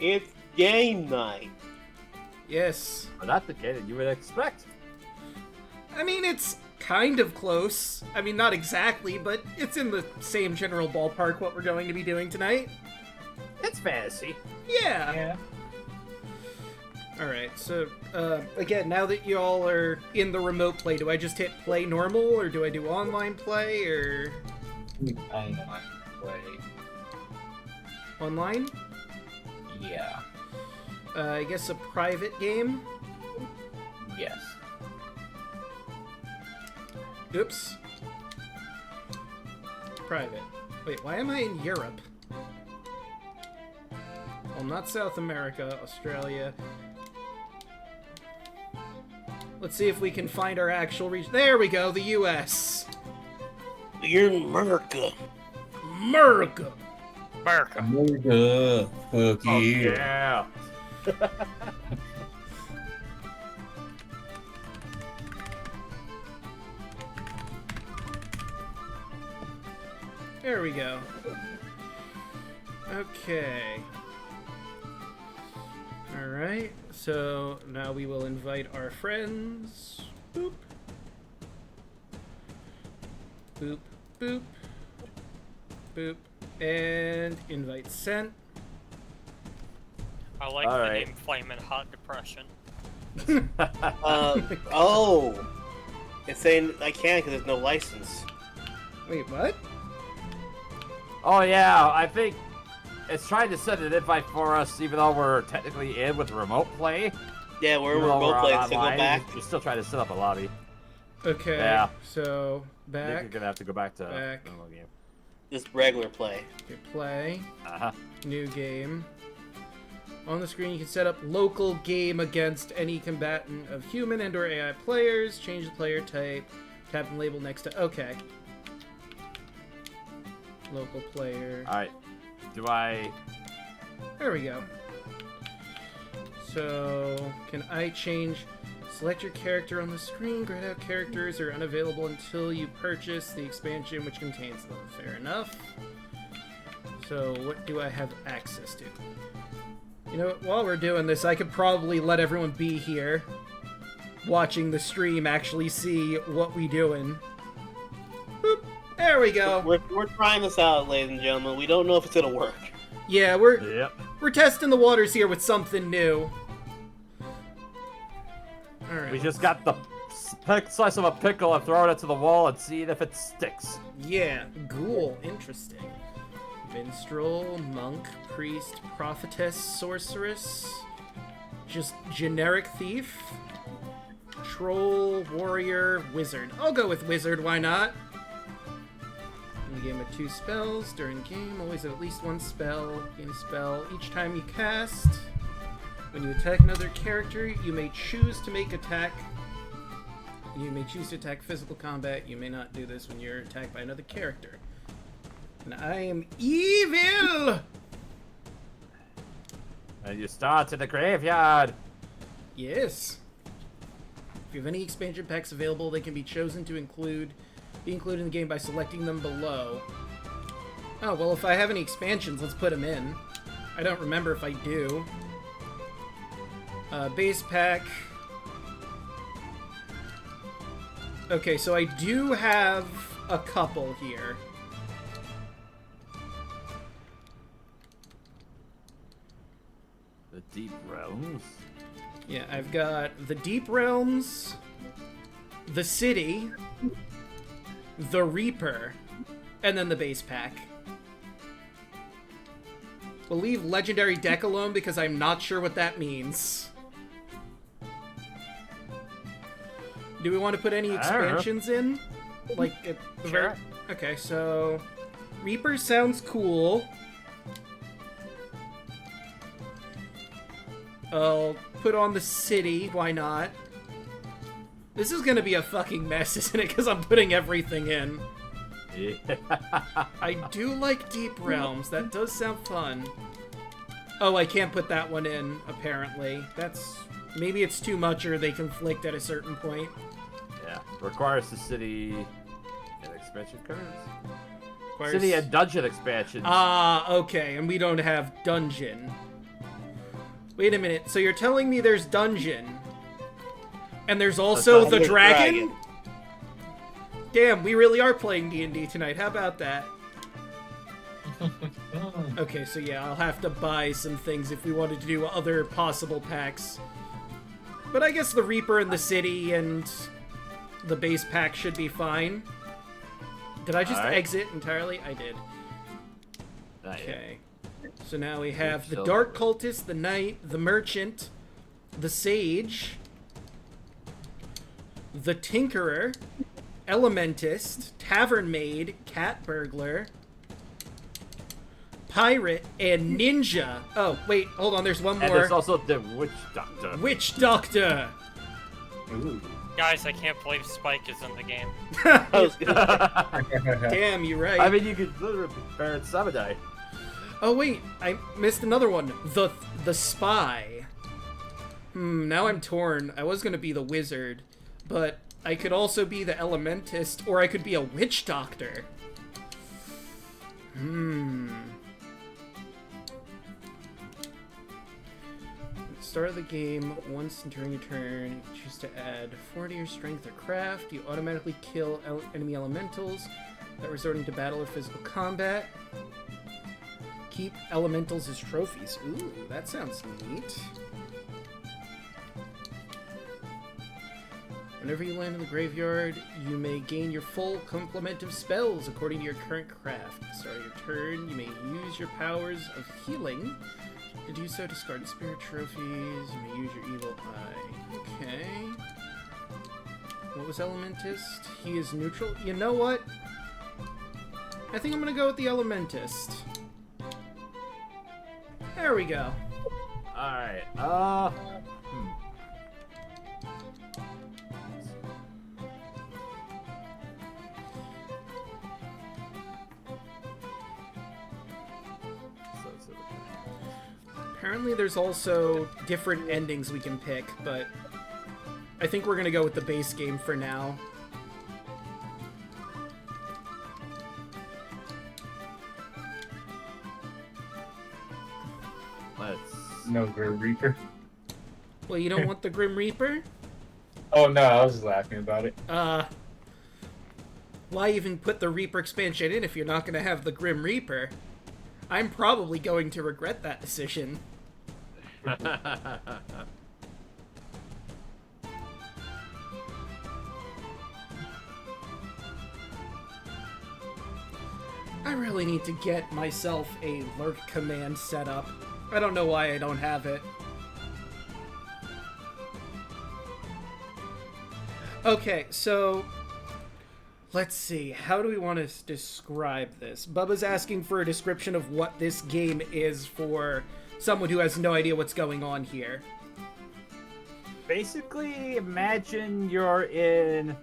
It's game night. Yes. But that's the kid that you would expect. I mean, it's kind of close. I mean, not exactly, but it's in the same general ballpark what we're going to be doing tonight. It's fantasy. Yeah. Alright, so, again, now that y'all are in the remote play, do I just hit play normal, or do I do online play, or... Online play. Online? Yeah. I guess a private game? Yes. Oops. Private. Wait, why am I in Europe? Well, not South America, Australia. Let's see if we can find our actual region. There we go, the US. You're in America. America. America. America. Fuck Oh, you. yeah. There we go. Okay. Alright, so now we will invite our friends. Boop. Boop, boop. Boop. And invite sent. I like All the right. name Flamin' Hot Depression. Oh. It's saying I can't because there's no license. Wait, what? Oh, yeah, I think it's trying to set an invite for us, even though we're technically in with remote play. Yeah, we're Even though remote we're playing, so go online, back. You're still trying to set up a lobby. Okay, Yeah. so I think back. you're gonna have to go back to Back. normal game. Just regular play. Okay, play. Uh-huh. New game. On the screen, you can set up local game against any combatant of human and/or AI players. Change the player type. Tap and label next to. Okay. Local player. Alright. Do I... There we go. So, can I change? Select your character on the screen. Grayed out characters are unavailable until you purchase the expansion which contains them. Fair enough. So, what do I have access to? You know what, while we're doing this, I could probably let everyone be here, watching the stream, actually see what we doing. Boop. There we go. We're trying this out, ladies and gentlemen. We don't know if it's gonna work. Yeah, we're Yep. testing the waters here with something new. Alright. We just got the slice of a pickle and throw it into the wall and see if it sticks. Yeah, ghoul. Interesting. Minstrel, monk, priest, prophetess, sorceress. Just generic thief. Troll, warrior, wizard. I'll go with wizard, why not? In the game with 2 spells. During game, always have at least 1 spell. Gain a spell each time you cast. When you attack another character, you may choose to make attack. You may choose to attack physical combat. You may not do this when you're attacked by another character. And I am evil! And you start in the graveyard. Yes. If you have any expansion packs available, they can be chosen to be included in the game by selecting them below. Oh, well, if I have any expansions, let's put them in. I don't remember if I do. Base pack. Okay, so I do have a couple here. The Deep Realms. Yeah, I've got the Deep Realms, the City, the Reaper, and then the base pack. We'll leave Legendary Deck alone because I'm not sure what that means. Do we want to put any expansions in? Like, at the very... Okay, so... Reaper sounds cool. I'll put on the City, why not? This is gonna be a fucking mess, isn't it? Because I'm putting everything in. Yeah. I do like Deep Realms. That does sound fun. Oh, I can't put that one in, apparently. That's... Maybe it's too much or they conflict at a certain point. Yeah. Requires the city and expansion cards. Requires... City and dungeon expansions. Ah, okay. And we don't have dungeon. Wait a minute. So you're telling me there's dungeon, and there's also the dragon? Damn, we really are playing D&D tonight. How about that? Okay, so yeah, I'll have to buy some things if we wanted to do other possible packs. But I guess the Reaper in the city and the base pack should be fine. Did I just exit entirely? I did. Okay. So now we have the Dark Cultist, the Knight, the Merchant, the Sage, the Tinkerer, Elementist, Tavern Maid, Cat Burglar, Pirate, and Ninja. Oh, wait, hold on, there's one more. And there's also the Witch Doctor. Witch Doctor! Ooh. Guys, I can't believe Spike is in the game. Damn, you're right. I mean, you could literally prepare it Samadai. Oh, wait, I missed another one. The Spy. Now I'm torn. I was gonna be the Wizard, but I could also be the Elementist, or I could be a Witch Doctor. Start of the game, once during your turn, you choose to add 4 to your strength or craft. You automatically kill enemy elementals that resorting to battle or physical combat. Keep elementals as trophies. Ooh, that sounds neat. Whenever you land in the graveyard, you may gain your full complement of spells according to your current craft. At the start of your turn, you may use your powers of healing. To do so, discard spirit trophies. You may use your evil eye. Okay. What was Elementist? He is neutral. You know what? I think I'm gonna go with the Elementist. There we go. Alright, Apparently there's also different endings we can pick, but I think we're gonna go with the base game for now. No Grim Reaper. Well, you don't want the Grim Reaper? Oh no, I was just laughing about it. Why even put the Reaper expansion in if you're not gonna have the Grim Reaper? I'm probably going to regret that decision. I really need to get myself a lurk command set up. I don't know why I don't have it. Okay, so let's see. How do we want to describe this? Bubba's asking for a description of what this game is for someone who has no idea what's going on here. Basically, imagine you're in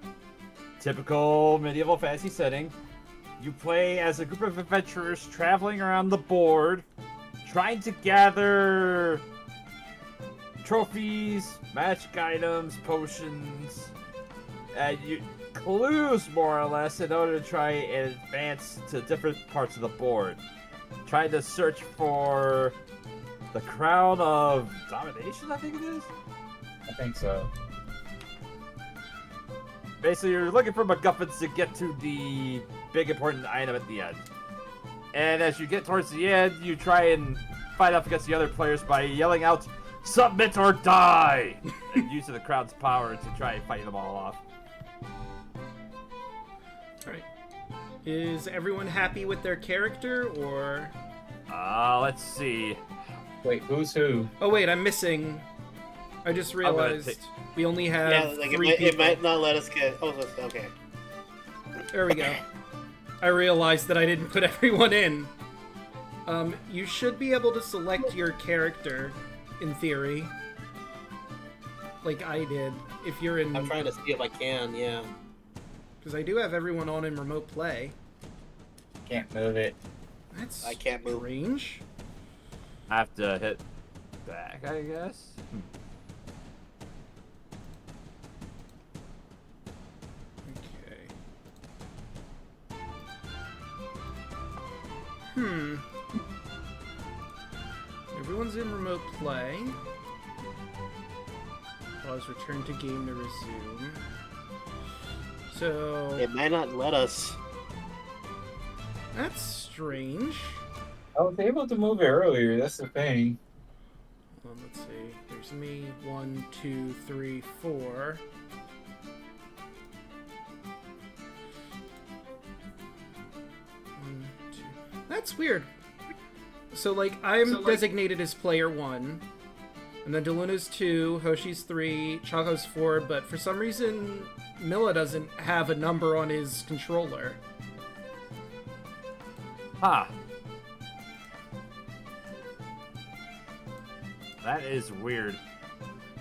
typical medieval fantasy setting. You play as a group of adventurers traveling around the board, trying to gather trophies, magic items, potions, and clues, more or less, in order to try and advance to different parts of the board. Trying to search for the Crown of Domination, I think it is? I think so. Basically, you're looking for MacGuffins to get to the big important item at the end. And as you get towards the end, you try and fight off against the other players by yelling out, "Submit or die!" and using the crowd's power to try and fight them all off. Alright. Is everyone happy with their character, or... Let's see. Wait, who's who? Oh wait, I'm missing... I just realized we only have three people. It might not let us get... Oh, okay. There we go. I realized that I didn't put everyone in. You should be able to select your character, in theory. Like I did, if you're in... I'm trying to see if I can, yeah. Because I do have everyone on in remote play. Can't move it. That's I can't move. strange. I have to hit back, I guess. Okay. Everyone's in remote play. Pause, return to game to resume. So... It might not let us. That's strange. I was able to move it earlier, that's the thing. Let's see. There's me. 1, 2, 3, 4. One, two. That's weird. So, like, I'm designated as player 1. And then Daluna's 2, Hoshi's 3, Chaco's 4, but for some reason, Milla doesn't have a number on his controller. Huh. That is weird.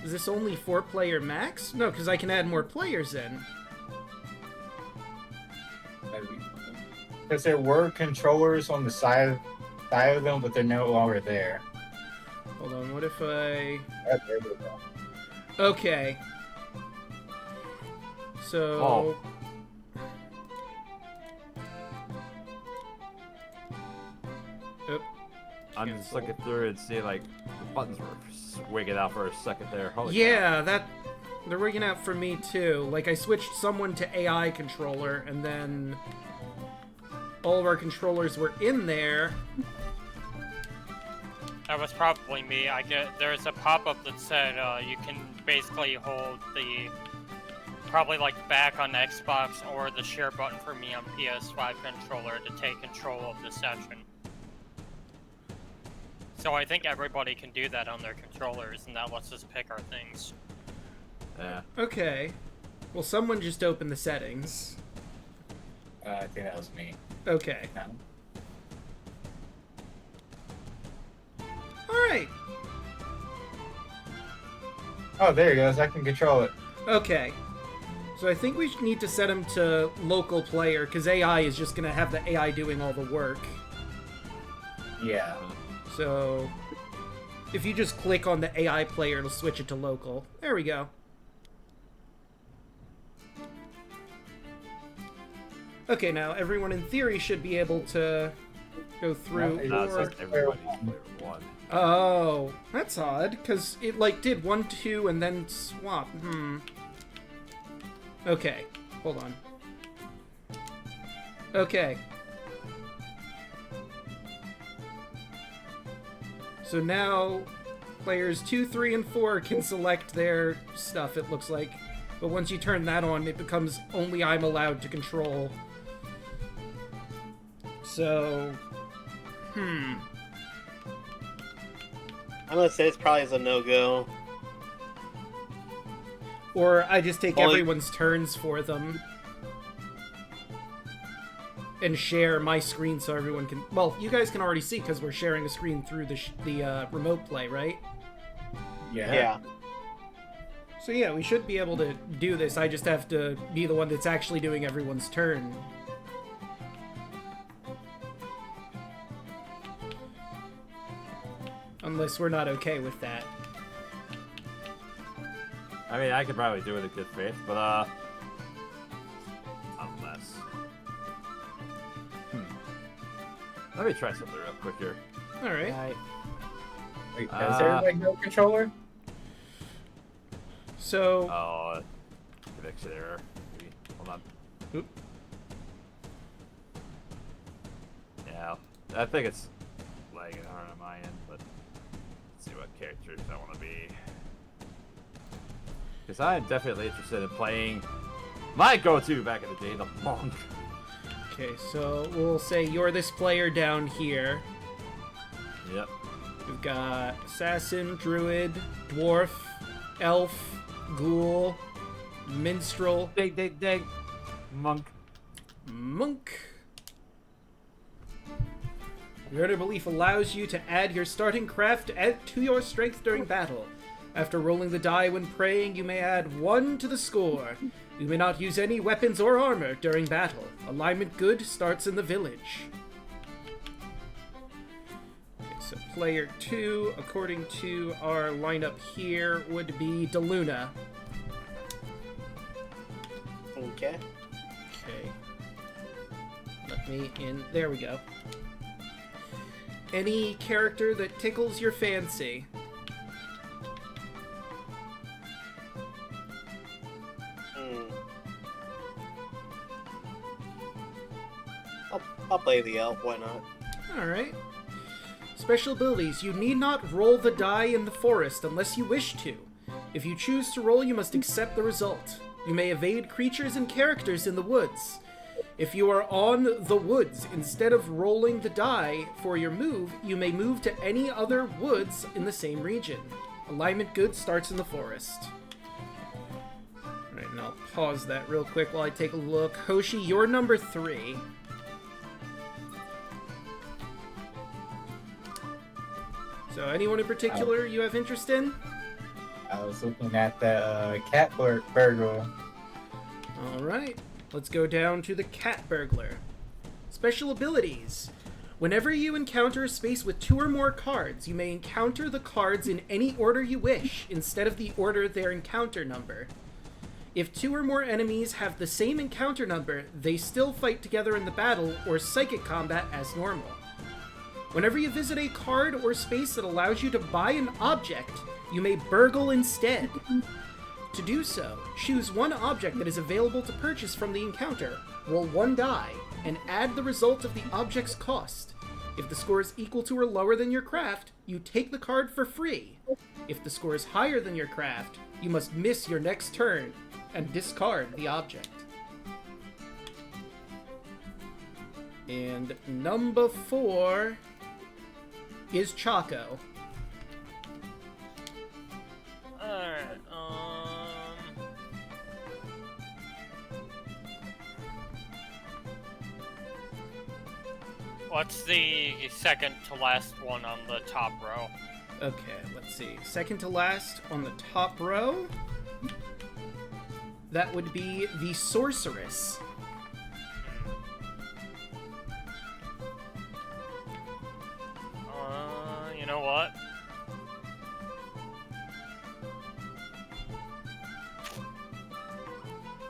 Is this only 4-player max? No, because I can add more players in. Because there were controllers on the side of them, but they're no longer there. Hold on, what if I... There we go. Okay. So... Oop. I'm just looking through and see, like, the buttons were wigging out for a second there. Holy Yeah, they're wigging out for me too. Like, I switched someone to AI controller, and then all of our controllers were in there. That was probably me. There's a pop-up that said you can basically hold the probably like back on Xbox or the share button for me on PS5 controller to take control of the session. So I think everybody can do that on their controllers, and that lets us pick our things. Yeah. Okay. Well, someone just opened the settings. I think that was me. Okay. No. Alright. Oh, there he goes. I can control it. Okay. So I think we need to set him to local player, because AI is just going to have the AI doing all the work. Yeah. So if you just click on the AI player, it'll switch it to local. There we go. Okay, now everyone in theory should be able to go through. No, it or... says everybody's player 1. Oh, that's odd, because it, like, did 1, 2, and then swap. Okay, hold on. Okay. So now, players 2, 3, and 4 can select their stuff, it looks like. But once you turn that on, it becomes only I'm allowed to control. So... I'm gonna say this probably is a no-go. Or I just take Well, everyone's turns for them. And share my screen so everyone can... Well, you guys can already see because we're sharing a screen through the remote play, right? Yeah. So yeah, we should be able to do this. I just have to be the one that's actually doing everyone's turn. Unless we're not okay with that. I mean, I could probably do it in good faith, but, unless... Let me try something real quick here. Alright. Wait, does everybody have a controller? So... Oh, connection error. Maybe. Hold on. Oop. Yeah, I think it's lagging hard on my end, but let's see what characters I want to be. Because I'm definitely interested in playing my go-to back in the day, the monk. Okay, so we'll say you're this player down here. Yep. We've got assassin, druid, dwarf, elf, ghoul, minstrel, Dig, dig, dig. Monk. monk. Greater Belief allows you to add your starting craft to your strength during battle. After rolling the die when praying, you may add 1 to the score. You may not use any weapons or armor during battle. Alignment good starts in the village. Okay, so player 2, according to our lineup here, would be Daluna. Okay. Okay. Let me in. There we go. Any character that tickles your fancy. I'll play the elf, why not? Alright. Special abilities. You need not roll the die in the forest unless you wish to. If you choose to roll, you must accept the result. You may evade creatures and characters in the woods. If you are on the woods, instead of rolling the die for your move, you may move to any other woods in the same region. Alignment good starts in the forest. Alright, and I'll pause that real quick while I take a look. Hoshi, you're number 3. So anyone in particular you have interest in? I was looking at the cat burglar. Alright, let's go down to the cat burglar. Special abilities. Whenever you encounter a space with 2 or more cards, you may encounter the cards in any order you wish, instead of the order their encounter number. If 2 or more enemies have the same encounter number, they still fight together in the battle or psychic combat as normal. Whenever you visit a card or space that allows you to buy an object, you may burgle instead. To do so, choose one object that is available to purchase from the encounter, roll 1 die, and add the result of the object's cost. If the score is equal to or lower than your craft, you take the card for free. If the score is higher than your craft, you must miss your next turn and discard the object. And number 4 is Chaco. Alright, what's the second to last one on the top row? Okay, let's see. Second to last on the top row, that would be the Sorceress. You know what?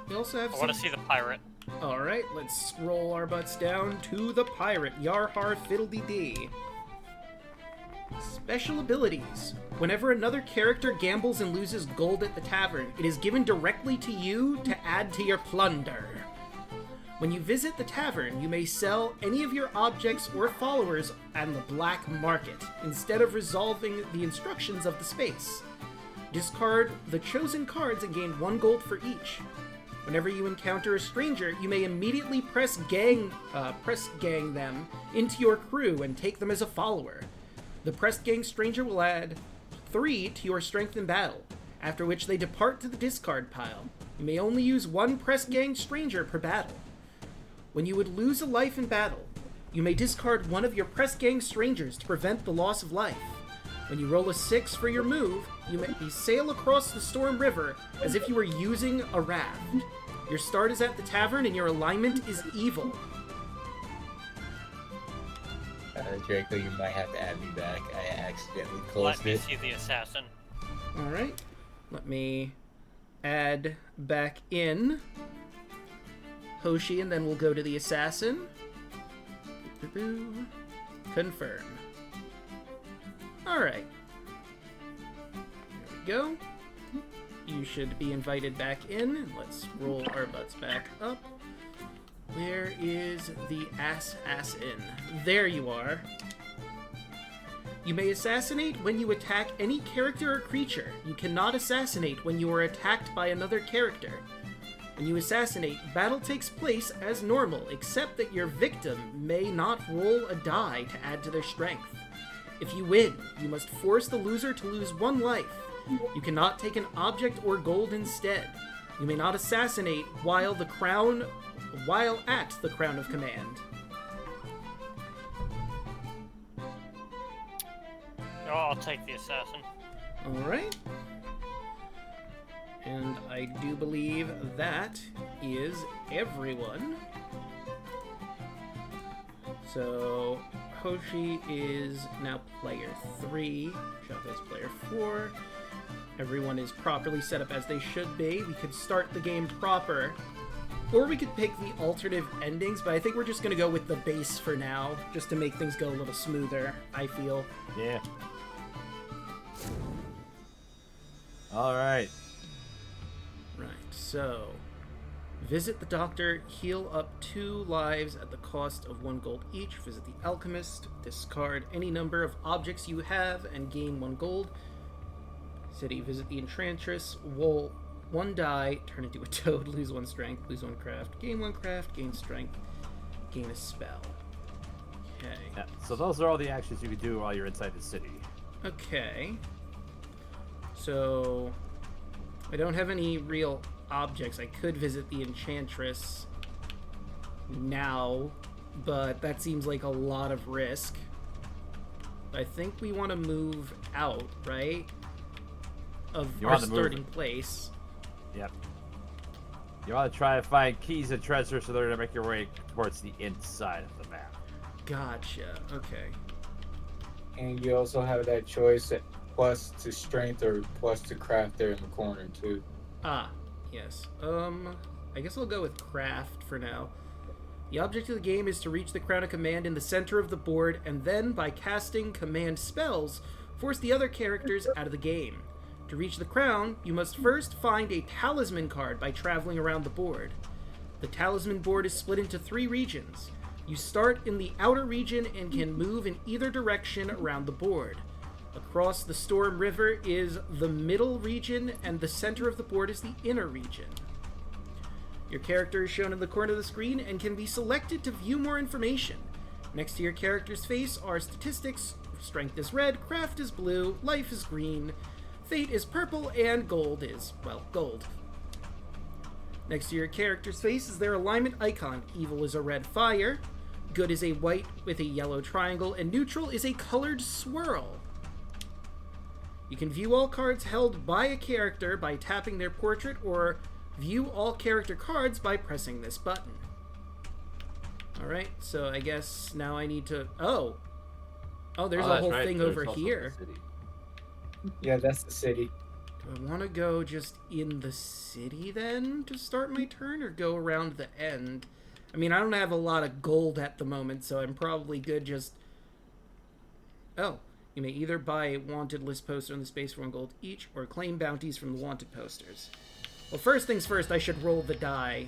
We also have I want to see the pirate. Alright, let's scroll our butts down to the pirate. Yarhar Fiddle-dee-dee. Special abilities. Whenever another character gambles and loses gold at the tavern, it is given directly to you to add to your plunder. When you visit the tavern, you may sell any of your objects or followers on the black market, instead of resolving the instructions of the space. Discard the chosen cards and gain 1 gold for each. Whenever you encounter a stranger, you may immediately press gang them into your crew and take them as a follower. The pressed gang stranger will add 3 to your strength in battle, after which they depart to the discard pile. You may only use 1 pressed gang stranger per battle. When you would lose a life in battle, you may discard 1 of your pressed gang strangers to prevent the loss of life. When you roll a 6 for your move, you may sail across the Storm River as if you were using a raft. Your start is at the tavern and your alignment is evil. Draco, you might have to add me back. I accidentally Let closed me it. see the assassin. Alright, let me add back in Hoshi, and then we'll go to the assassin. Confirm. Alright. There we go. You should be invited back in. Let's roll our butts back up. Where is the assassin? There you are. You may assassinate when you attack any character or creature. You cannot assassinate when you are attacked by another character. When you assassinate, battle takes place as normal, except that your victim may not roll a die to add to their strength. If you win, you must force the loser to lose 1 life. You cannot take an object or gold instead. You may not assassinate while at the Crown of Command. Oh, I'll take the assassin. Alright. And I do believe that is everyone. So, Hoshi is now player 3, Chaco's player 4. Everyone is properly set up as they should be. We could start the game proper. Or we could pick the alternative endings, but I think we're just gonna go with the base for now, just to make things go a little smoother, I feel. Yeah. Alright. Right, so... Visit the doctor, heal up 2 lives at the cost of 1 gold each. Visit the alchemist, discard any number of objects you have and gain 1 gold. City, visit the enchantress, roll 1 die, turn into a toad, lose 1 strength, lose 1 craft, gain 1 craft, gain strength, gain a spell. Okay. Yeah, so those are all the actions you can do while you're inside the city. Okay. So, I don't have any real objects. I could visit the enchantress now, but that seems like a lot of risk. I think we want to move out, right? Of our starting place. Yep. You want to try to find keys and treasures so they're going to make your way towards the inside of the map. Gotcha. Okay. And you also have that choice at plus to strength or plus to craft there in the corner too. Ah, yes. I guess I'll go with craft for now. The object of the game is to reach the crown of command in the center of the board, and then, by casting command spells, force the other characters out of the game. To reach the crown, you must first find a Talisman card by traveling around the board. The Talisman board is split into 3 regions. You start in the outer region and can move in either direction around the board. Across the Storm River is the middle region, and the center of the board is the inner region. Your character is shown in the corner of the screen and can be selected to view more information. Next to your character's face are statistics. Strength is red, craft is blue, life is green, fate is purple, and gold is, well, gold. Next to your character's face is their alignment icon. Evil is a red fire, good is a white with a yellow triangle, and neutral is a colored swirl. You can view all cards held by a character by tapping their portrait, or view all character cards by pressing this button. Alright, so I guess now I need to... Oh, there's a whole thing over here. Yeah, that's the city. Do I want to go just in the city then to start my turn, or go around the end? I mean, I don't have a lot of gold at the moment, so I'm probably good just... Oh, you may either buy a wanted list poster on the space for 1 gold each, or claim bounties from the wanted posters. Well, first things first, I should roll the die.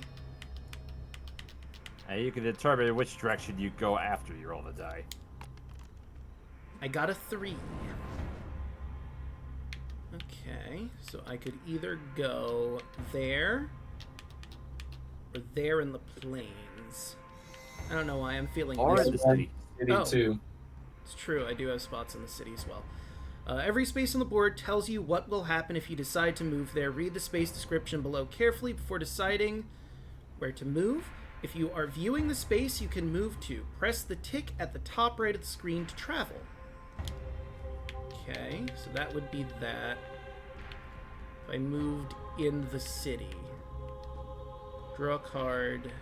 And you can determine which direction you go after you roll the die. I got a 3. Okay, so I could either go there, or there in the plains. I don't know why I'm feeling Or this. in the city. Oh. Too. It's true, I do have spots in the city as well. Every space on the board tells you what will happen if you decide to move there. Read the space description below carefully before deciding where to move. If you are viewing the space you can move to, press the tick at the top right of the screen to travel. Okay, so that would be that. If I moved in the city. Draw a card.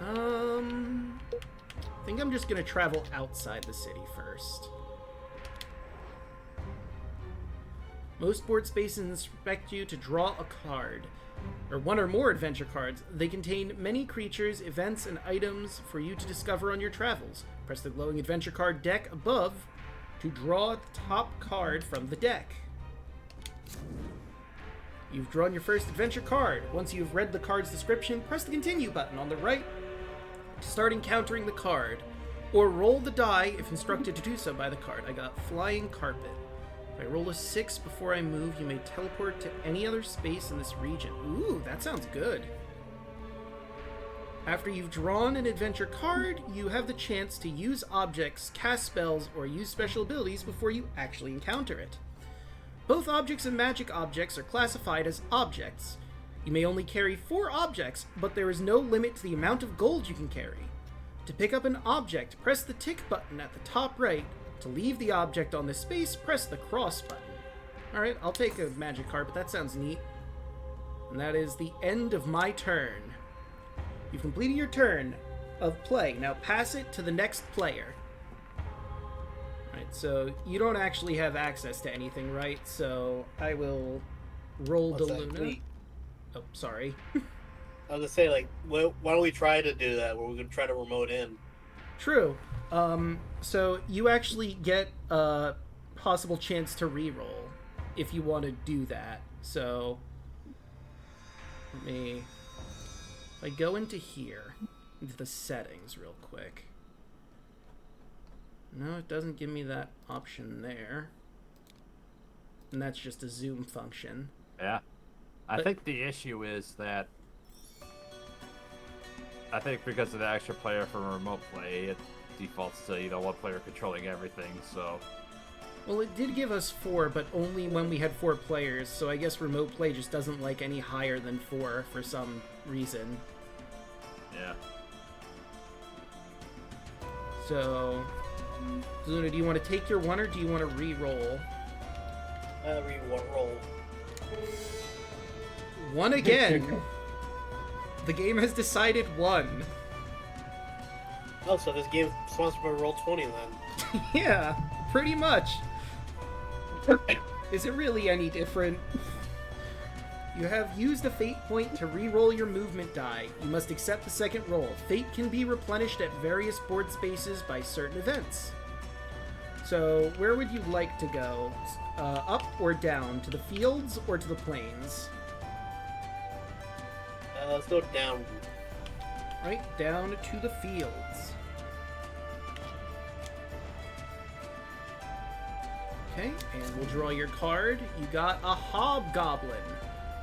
I think I'm just gonna travel outside the city first. Most board spaces expect you to draw a card, or 1 or more adventure cards. They contain many creatures, events, and items for you to discover on your travels. Press the glowing adventure card deck above to draw the top card from the deck. You've drawn your first adventure card. Once you've read the card's description, press the continue button on the right to start encountering the card, or roll the die if instructed to do so by the card. I got Flying Carpet. If I roll a 6 before I move, you may teleport to any other space in this region. Ooh, that sounds good. After you've drawn an adventure card, you have the chance to use objects, cast spells, or use special abilities before you actually encounter it. Both objects and magic objects are classified as objects. You may only carry 4 objects, but there is no limit to the amount of gold you can carry. To pick up an object, press the tick button at the top right. To leave the object on this space, press the cross button. Alright, I'll take a magic carpet. That sounds neat. And that is the end of my turn. You've completed your turn of play. Now pass it to the next player. Alright, so you don't actually have access to anything, right? So I will roll What's that? Daluna. Wait, Oh, sorry. I was gonna say, like, why don't we try to do that? Where we can try to remote in. True. So you actually get a possible chance to reroll if you want to do that. So let me. If I go into here, into the settings real quick. No, it doesn't give me that option there. And that's just a zoom function. Yeah. I But- think the issue is that I think because of the extra player from remote play, it defaults to one player controlling everything. So Well, it did give us 4, but only when we had 4 players, so I guess remote play just doesn't like any higher than 4 for some reason. yeah. So, Daluna, do you want to take your 1 or do you want to re-roll? Roll. 1 again! The game has decided 1. Oh, so this game sponsored by Roll20 then. Yeah, pretty much. Is it really any different? You have used a fate point to re-roll your movement die. You must accept the second roll. Fate can be replenished at various board spaces by certain events. So, where would you like to go? Up or down? To the fields or to the plains? Let's go down. Right, down to the fields. Okay, and we'll draw your card. You got a Hobgoblin.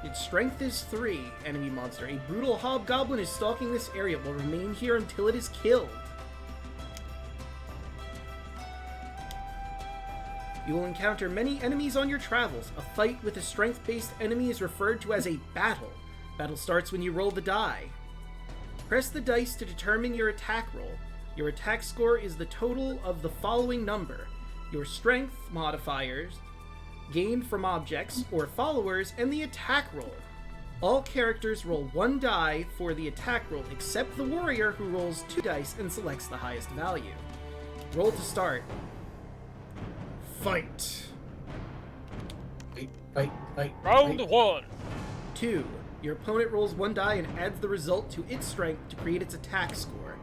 Its strength is 3, enemy monster. A brutal Hobgoblin is stalking this area. Will remain here until it is killed. You will encounter many enemies on your travels. A fight with a strength-based enemy is referred to as a battle. Battle starts when you roll the die. Press the dice to determine your attack roll. Your attack score is the total of the following number: your strength modifiers, gained from objects or followers, and the attack roll. All characters roll 1 die for the attack roll, except the warrior, who rolls 2 dice and selects the highest value. Roll to start. Fight. Fight. Round 1. 2. Your opponent rolls 1 die and adds the result to its strength to create its attack score.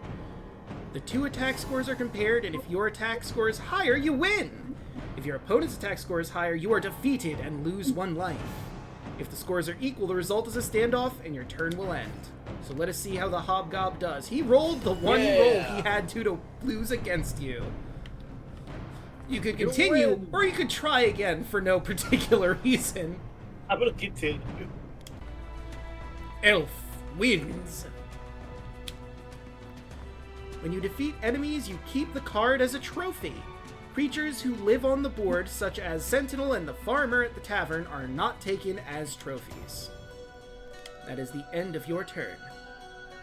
The 2 attack scores are compared, and if your attack score is higher, you win! If your opponent's attack score is higher, you are defeated and lose 1 life. If the scores are equal, the result is a standoff, and your turn will end. So let us see how the Hobgob does. He rolled the 1 roll he had to lose against you. You could continue, or you could try again for no particular reason. I'm gonna continue. Elf wins. When you defeat enemies, you keep the card as a trophy. Creatures who live on the board, such as Sentinel and the Farmer at the tavern, are not taken as trophies. That is the end of your turn.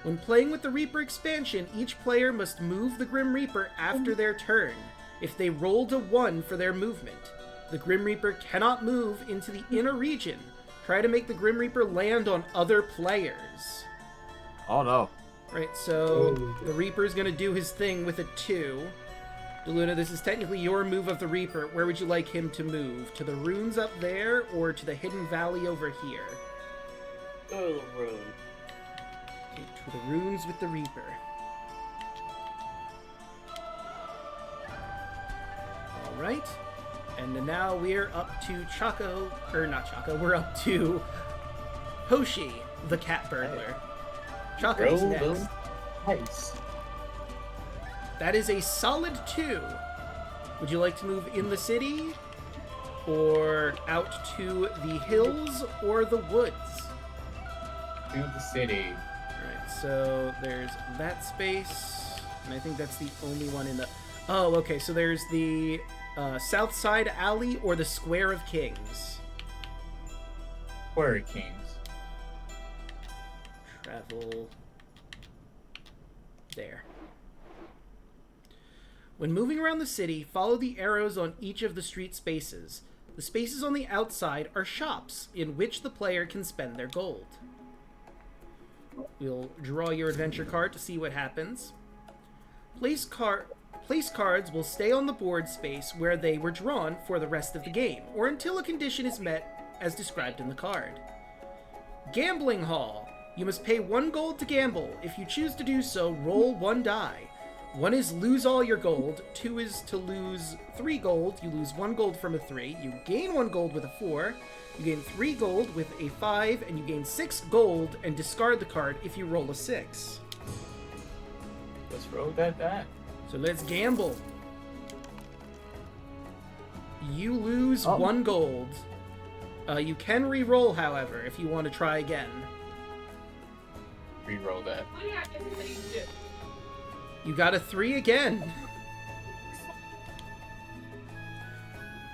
When playing with the Reaper expansion, each player must move the Grim Reaper after their turn. If they rolled a 1 for their movement, the Grim Reaper cannot move into the inner region. Try to make the Grim Reaper land on other players. Oh no. Right, so the Reaper's gonna do his thing with a 2. Daluna, this is technically your move of the Reaper. Where would you like him to move? To the runes up there, or to the hidden valley over here? Go to the room. Okay, to the runes with the Reaper. Alright. And now we're up to Chaco, or not Chaco, we're up to Hoshi, the cat burglar. Chaco's Roll next. those dice. That is a solid 2. Would you like to move in the city, or out to the hills, or the woods? To the city. Alright, so there's that space, and I think that's the only one in the... Oh, okay, so there's the South Side Alley or the Square of Kings. Warrior Kings. Travel... there. When moving around the city, follow the arrows on each of the street spaces. The spaces on the outside are shops, in which the player can spend their gold. We'll draw your adventure card to see what happens. Place cards will stay on the board space where they were drawn for the rest of the game, or until a condition is met as described in the card. Gambling Hall. You must pay 1 gold to gamble. If you choose to do so, roll 1 die. 1 is lose all your gold. 2 is to lose 3 gold. You lose 1 gold from a 3. You gain 1 gold with a 4. You gain 3 gold with a 5. And you gain 6 gold and discard the card if you roll a 6. Let's roll that. So let's gamble. You lose 1 gold. You can re-roll, however, if you want to try again. Re-roll that. You got a 3 again.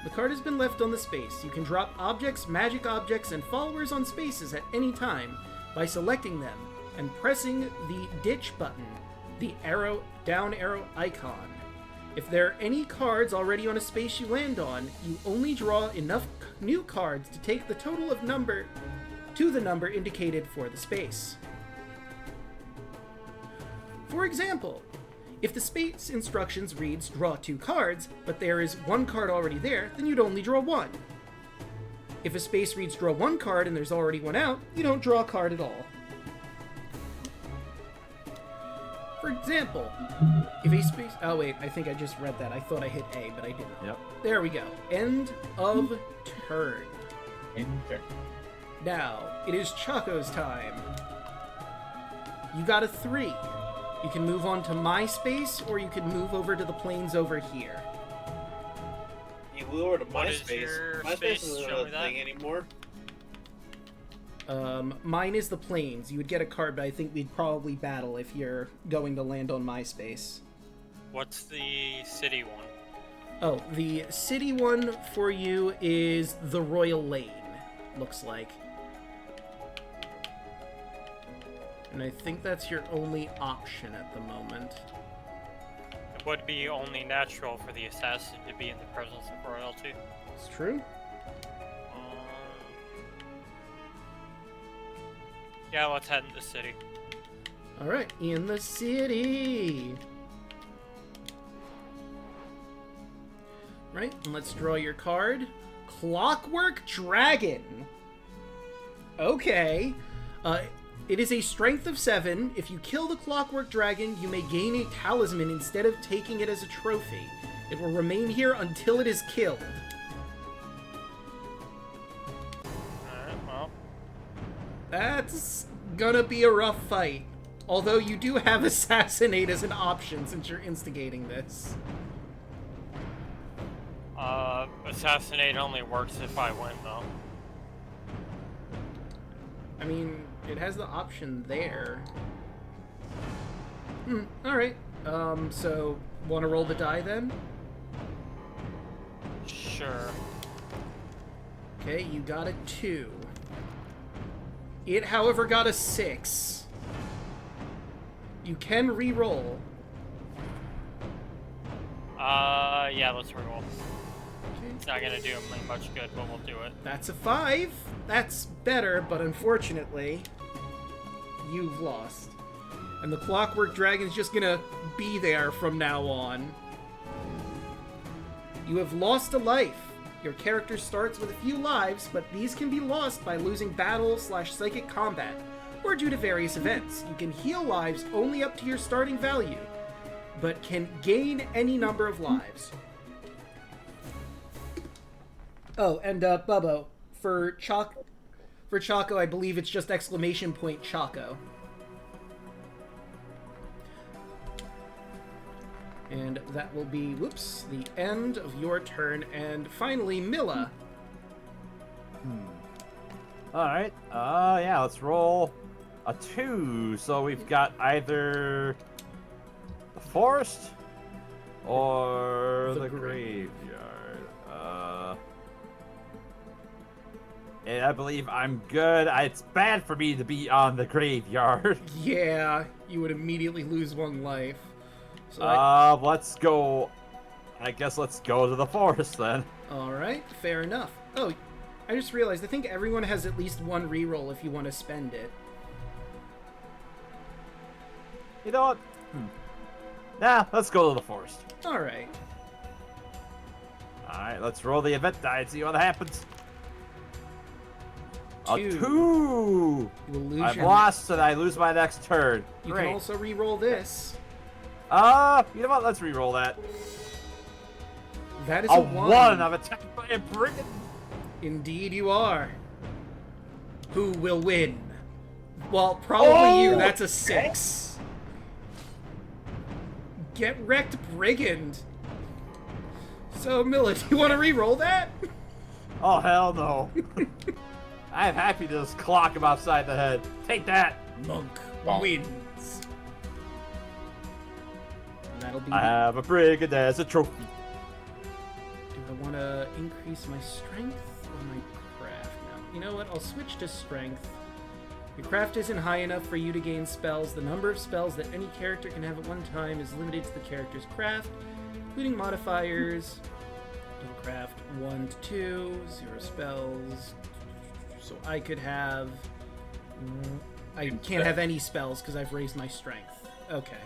The card has been left on the space. You can drop objects, magic objects, and followers on spaces at any time by selecting them and pressing the ditch button, the down arrow icon. If there are any cards already on a space you land on, you only draw enough new cards to take the total of number to the number indicated for the space. For example, if the space instructions reads draw 2 cards, but there is 1 card already there, then you'd only draw 1. If a space reads draw 1 card and there's already 1 out, you don't draw a card at all. For example, if a space... Oh wait, I think I just read that. I thought I hit A, but I didn't. Yep. There we go. End of turn. Enter. Now, it is Choco's time. You got a 3. You can move on to my space, or you can move over to the plains over here. You move over to What my is space. your My space space? isn't Show a me that. thing anymore. Mine is the plains. You would get a card, but I think we'd probably battle if you're going to land on my space. What's the city one? Oh, the city one for you is the Royal Lane, looks like. And I think that's your only option at the moment. It would be only natural for the assassin to be in the presence of royalty. It's true. Yeah, let's head in the city. Alright, in the city! Right, and let's draw your card. Clockwork Dragon! Okay. It is a strength of 7. If you kill the Clockwork Dragon, you may gain a Talisman instead of taking it as a trophy. It will remain here until it is killed. Alright, well. That's gonna be a rough fight. Although you do have Assassinate as an option since you're instigating this. Assassinate only works if I win, though. I mean, it has the option there. Alright. So, wanna roll the die then? Sure. Okay, you got a 2. It, however, got a 6. You can re-roll. Yeah, let's reroll. It's not gonna do me much good, but we'll do it. That's a 5. That's better, but unfortunately, you've lost. And the Clockwork Dragon's just gonna be there from now on. You have lost a life. Your character starts with a few lives, but these can be lost by losing battle/psychic combat, or due to various events. You can heal lives only up to your starting value, but can gain any number of lives. Oh, and Bubbo, for Choco, I believe it's just exclamation point Choco. And that will be, whoops, the end of your turn. And finally, Milla. Alright, yeah, let's roll a 2. So we've got either the forest or the graveyard. And I believe I'm good. It's bad for me to be on the graveyard. Yeah, you would immediately lose 1 life. So let's go. I guess let's go to the forest then. Alright, fair enough. Oh, I just realized, I think everyone has at least 1 reroll if you want to spend it. You know what? Nah, let's go to the forest. Alright. Alright, let's roll the event die and see what happens. A 2! You will lose I've your... lost, and I lose my next turn. You Great. can also re-roll this. You know what? Let's re-roll that. That is A a 1! I'm attacked by a brigand. Indeed you are. Who will win? Well, probably you. That's a 6. Get wrecked, brigand. So, Milla, do you want to re-roll that? Oh, hell no. I'm happy to just clock him upside the head. Take that! Monk Bonk. wins. And that'll be... I have a brigand as a trophy. Do I want to increase my strength or my craft now? You know what? I'll switch to strength. Your craft isn't high enough for you to gain spells. The number of spells that any character can have at one time is limited to the character's craft, including modifiers. Don't craft 1 to 2, 0 spells. So I could have... I can't have any spells because I've raised my strength. Okay.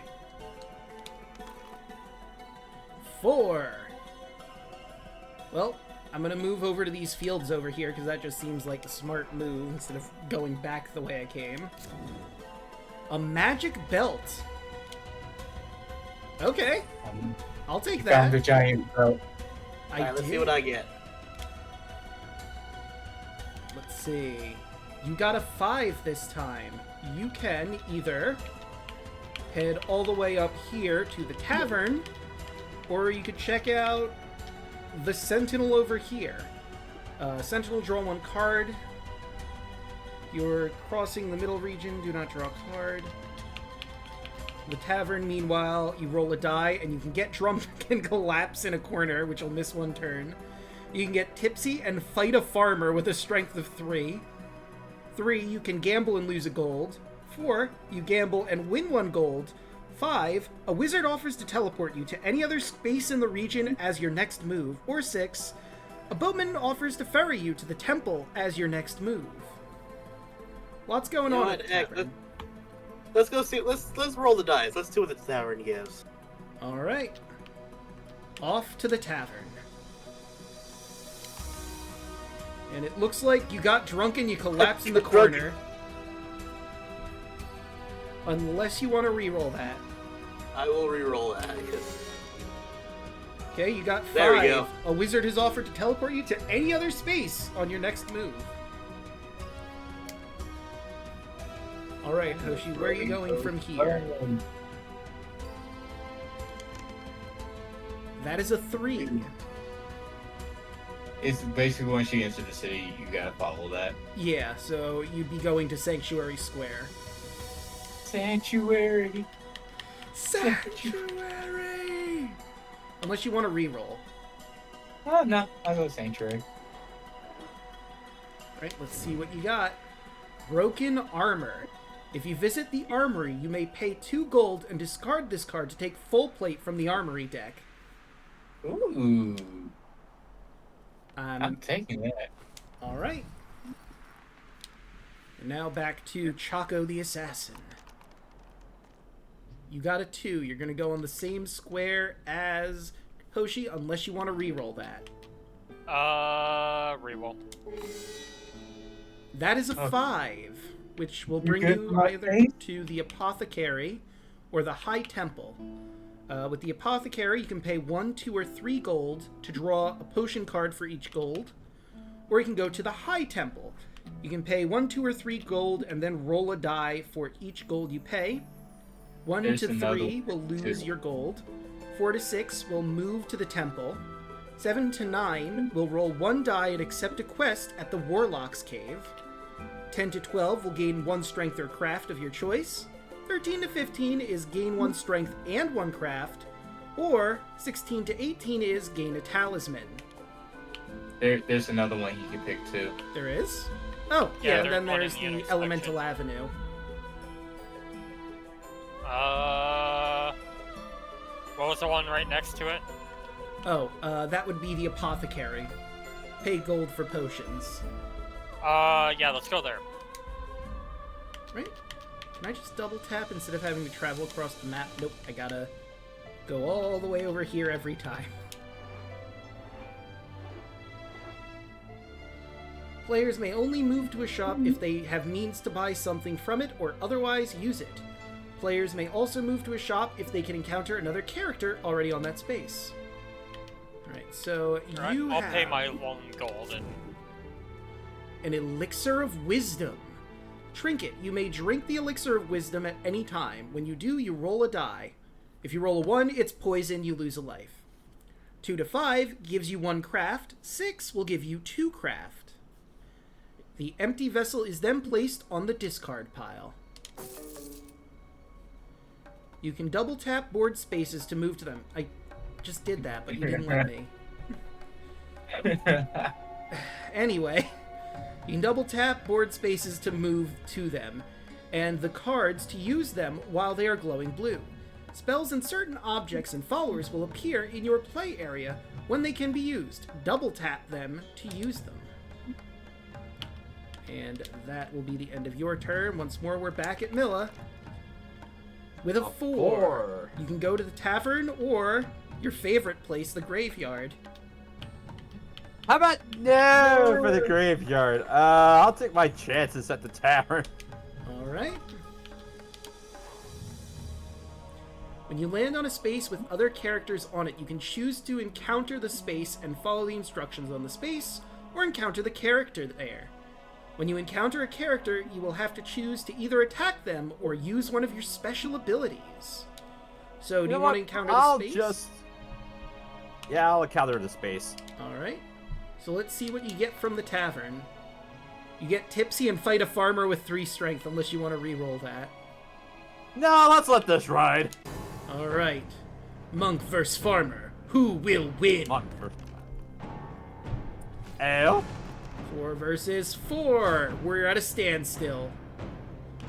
4. Well, I'm gonna move over to these fields over here because that just seems like a smart move instead of going back the way I came. A magic belt. Okay, I'll take Found that. a giant belt. Alright, let's see what I get. Let's see. You got a 5 this time. You can either head all the way up here to the tavern, or you could check out the Sentinel over here. Sentinel, draw 1 card. You're crossing the middle region, do not draw a card. The tavern, meanwhile, you roll a die, and you can get drunk and collapse in a corner, which will miss 1 turn. You can get tipsy and fight a farmer with a strength of 3. 3, you can gamble and lose a gold. 4, you gamble and win 1 gold. 5, a wizard offers to teleport you to any other space in the region as your next move. Or 6, a boatman offers to ferry you to the temple as your next move. Lots going You know on what, at the heck, tavern. Let's go see. Let's roll the dice. Let's see what the tavern gives. All right. Off to the tavern. And it looks like you got drunk and you collapsed in the corner. Unless you want to re-roll that. I will re-roll that. Okay, you got 5. There we go. A wizard has offered to teleport you to any other space on your next move. Alright, Hoshi, where are you going from here? That is a 3. It's basically once you enter the city, you gotta follow that. Yeah, so you'd be going to Sanctuary Square. Sanctuary. Sanctuary! Unless you want to re-roll. Oh no, I'll go Sanctuary. Alright, let's see what you got. Broken Armor. If you visit the armory, you may pay 2 gold and discard this card to take full plate from the armory deck. Ooh, I'm taking that. Alright. And now back to Chaco the Assassin. You got a 2. You're going to go on the same square as Hoshi, unless you want to re-roll that. Reroll. That is a 5, which will bring good, you my either face? to the Apothecary or the High Temple. With the Apothecary, you can pay 1, 2, or 3 gold to draw a potion card for each gold. Or you can go to the High Temple. You can pay 1, 2, or 3 gold and then roll a die for each gold you pay. 1 There's to another 3 will one, lose too. your gold. 4 to 6 will move to the temple. 7 to 9 will roll 1 die and accept a quest at the Warlock's Cave. 10 to 12 will gain 1 strength or craft of your choice. 13 to 15 is gain 1 strength and 1 craft. Or 16 to 18 is gain a talisman. There's another one you can pick too. There is? Oh, Yeah, yeah, there's then one in there's the the intersection. Elemental Avenue. What was the one right next to it? Oh, that would be the Apothecary. Pay gold for potions. Yeah, let's go there. Right? Can I just double tap instead of having to travel across the map? Nope, I gotta go all the way over here every time. Players may only move to a shop if they have means to buy something from it or otherwise use it. Players may also move to a shop if they can encounter another character already on that space. Alright, so you I'll have pay my long gold and an Elixir of Wisdom. Trinket. You may drink the Elixir of Wisdom at any time. When you do, you roll a die. If you roll a 1, it's poison, you lose a life. 2 to 5 gives you 1 craft. 6 will give you 2 craft. The empty vessel is then placed on the discard pile. You can double tap board spaces to move to them. I just did that, but you didn't let me. Anyway, you can double tap board spaces to move to them, and the cards to use them while they are glowing blue. Spells and certain objects and followers will appear in your play area when they can be used. Double tap them to use them. And that will be the end of your turn. Once more, we're back at Milla. With a 4. You can go to the tavern or your favorite place, the graveyard. How about no for the graveyard? I'll take my chances at the tavern. Alright. When you land on a space with other characters on it, you can choose to encounter the space and follow the instructions on the space, or encounter the character there. When you encounter a character, you will have to choose to either attack them or use one of your special abilities. So, do you want to encounter the space? Yeah, I'll encounter the space. Alright. So let's see what you get from the tavern. You get tipsy and fight a farmer with 3 strength, unless you want to re-roll that. No, let's let this ride. Alright. Monk vs. farmer. Who will win? Monk versus Ale? 4 versus 4. We're at a standstill.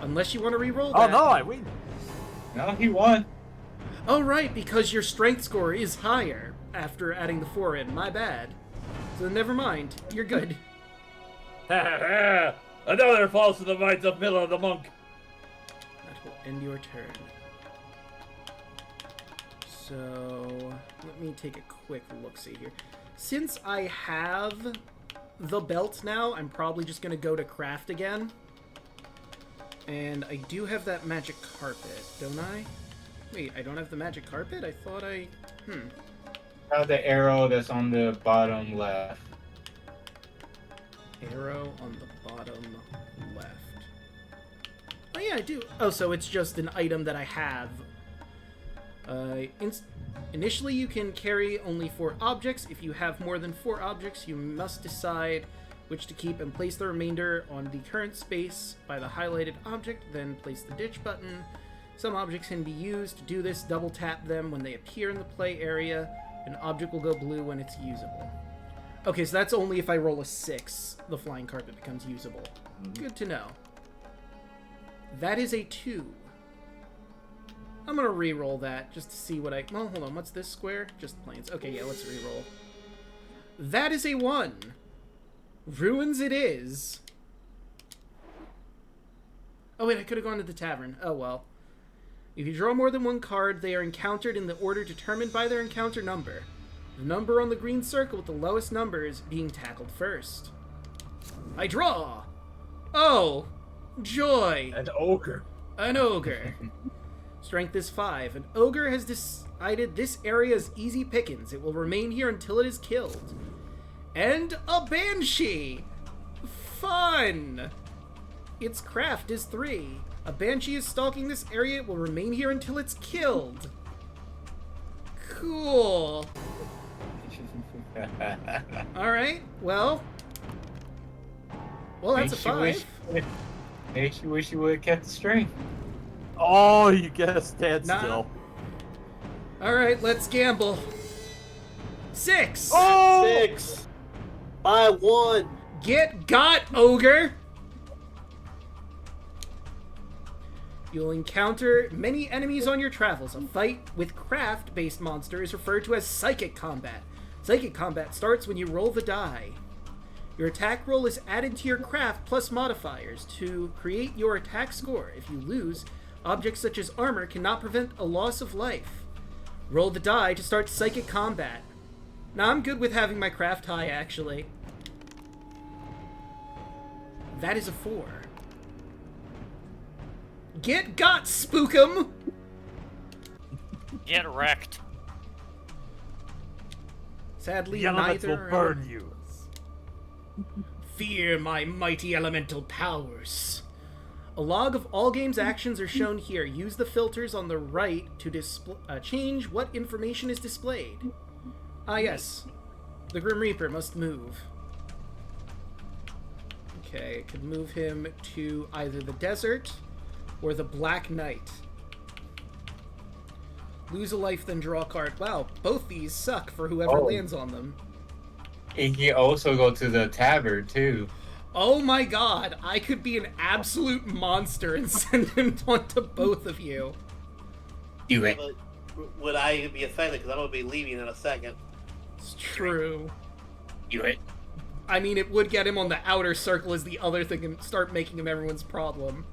Unless you want to re-roll that. Oh no, I win. No, he won. Oh right, because your strength score is higher after adding the 4 in. My bad. So never mind. You're good. Another falls to the minds of Milla the monk. That will end your turn. So, let me take a quick look-see here. Since I have the belt now, I'm probably just going to go to craft again. And I do have that magic carpet, don't I? Wait, I don't have the magic carpet? I thought I... The arrow that's on the bottom left. Arrow on the bottom left. Oh yeah, I do. Oh, so it's just an item that I have. Initially, you can carry only 4 objects. If you have more than 4 objects, you must decide which to keep and place the remainder on the current space by the highlighted object, then place the ditch button. Some objects can be used to do this. Double tap them when they appear in the play area. An object will go blue when it's usable. Okay, so that's only if I roll a 6, the flying carpet becomes usable. Good to know. That is a 2. I'm gonna re-roll that just to see what I... Well, hold on, what's this square? Just planes. Okay, yeah, let's re-roll. That is a 1. Ruins it is. Oh wait, I could have gone to the tavern. Oh well. If you draw more than 1 card, they are encountered in the order determined by their encounter number. The number on the green circle with the lowest numbers being tackled first. I draw! Oh! Joy! An ogre. An ogre. Strength is 5. An ogre has decided this area is easy pickings. It will remain here until it is killed. And a banshee! Fun! Its craft is 3. A banshee is stalking this area. It will remain here until it's killed. Cool. Alright, well, that's a 5. Makes you wish you would have kept the strength. Oh, you get a standstill. Alright, let's gamble. 6! Oh! 6. By 1. Get got, ogre! You'll encounter many enemies on your travels. A fight with craft-based monster is referred to as psychic combat. Psychic combat starts when you roll the die. Your attack roll is added to your craft plus modifiers to create your attack score. If you lose, objects such as armor cannot prevent a loss of life. Roll the die to start psychic combat. Now I'm good with having my craft high, actually. That is a 4. Get got, Spookum! Get wrecked. Sadly, The elements neither will burn you. Fear my mighty elemental powers. A log of all game's actions are shown here. Use the filters on the right to change what information is displayed. Ah, yes. The Grim Reaper must move. Okay, I could move him to either the desert or the Black Knight. Lose a life, then draw a card. Wow, both these suck for whoever lands on them. He can also go to the tavern, too. Oh my god, I could be an absolute monster and send him onto both of you. Do it. But would I be offended? Because I'm going to be leaving in a second. It's true. Do it. I mean, it would get him on the outer circle as the other thing and start making him everyone's problem.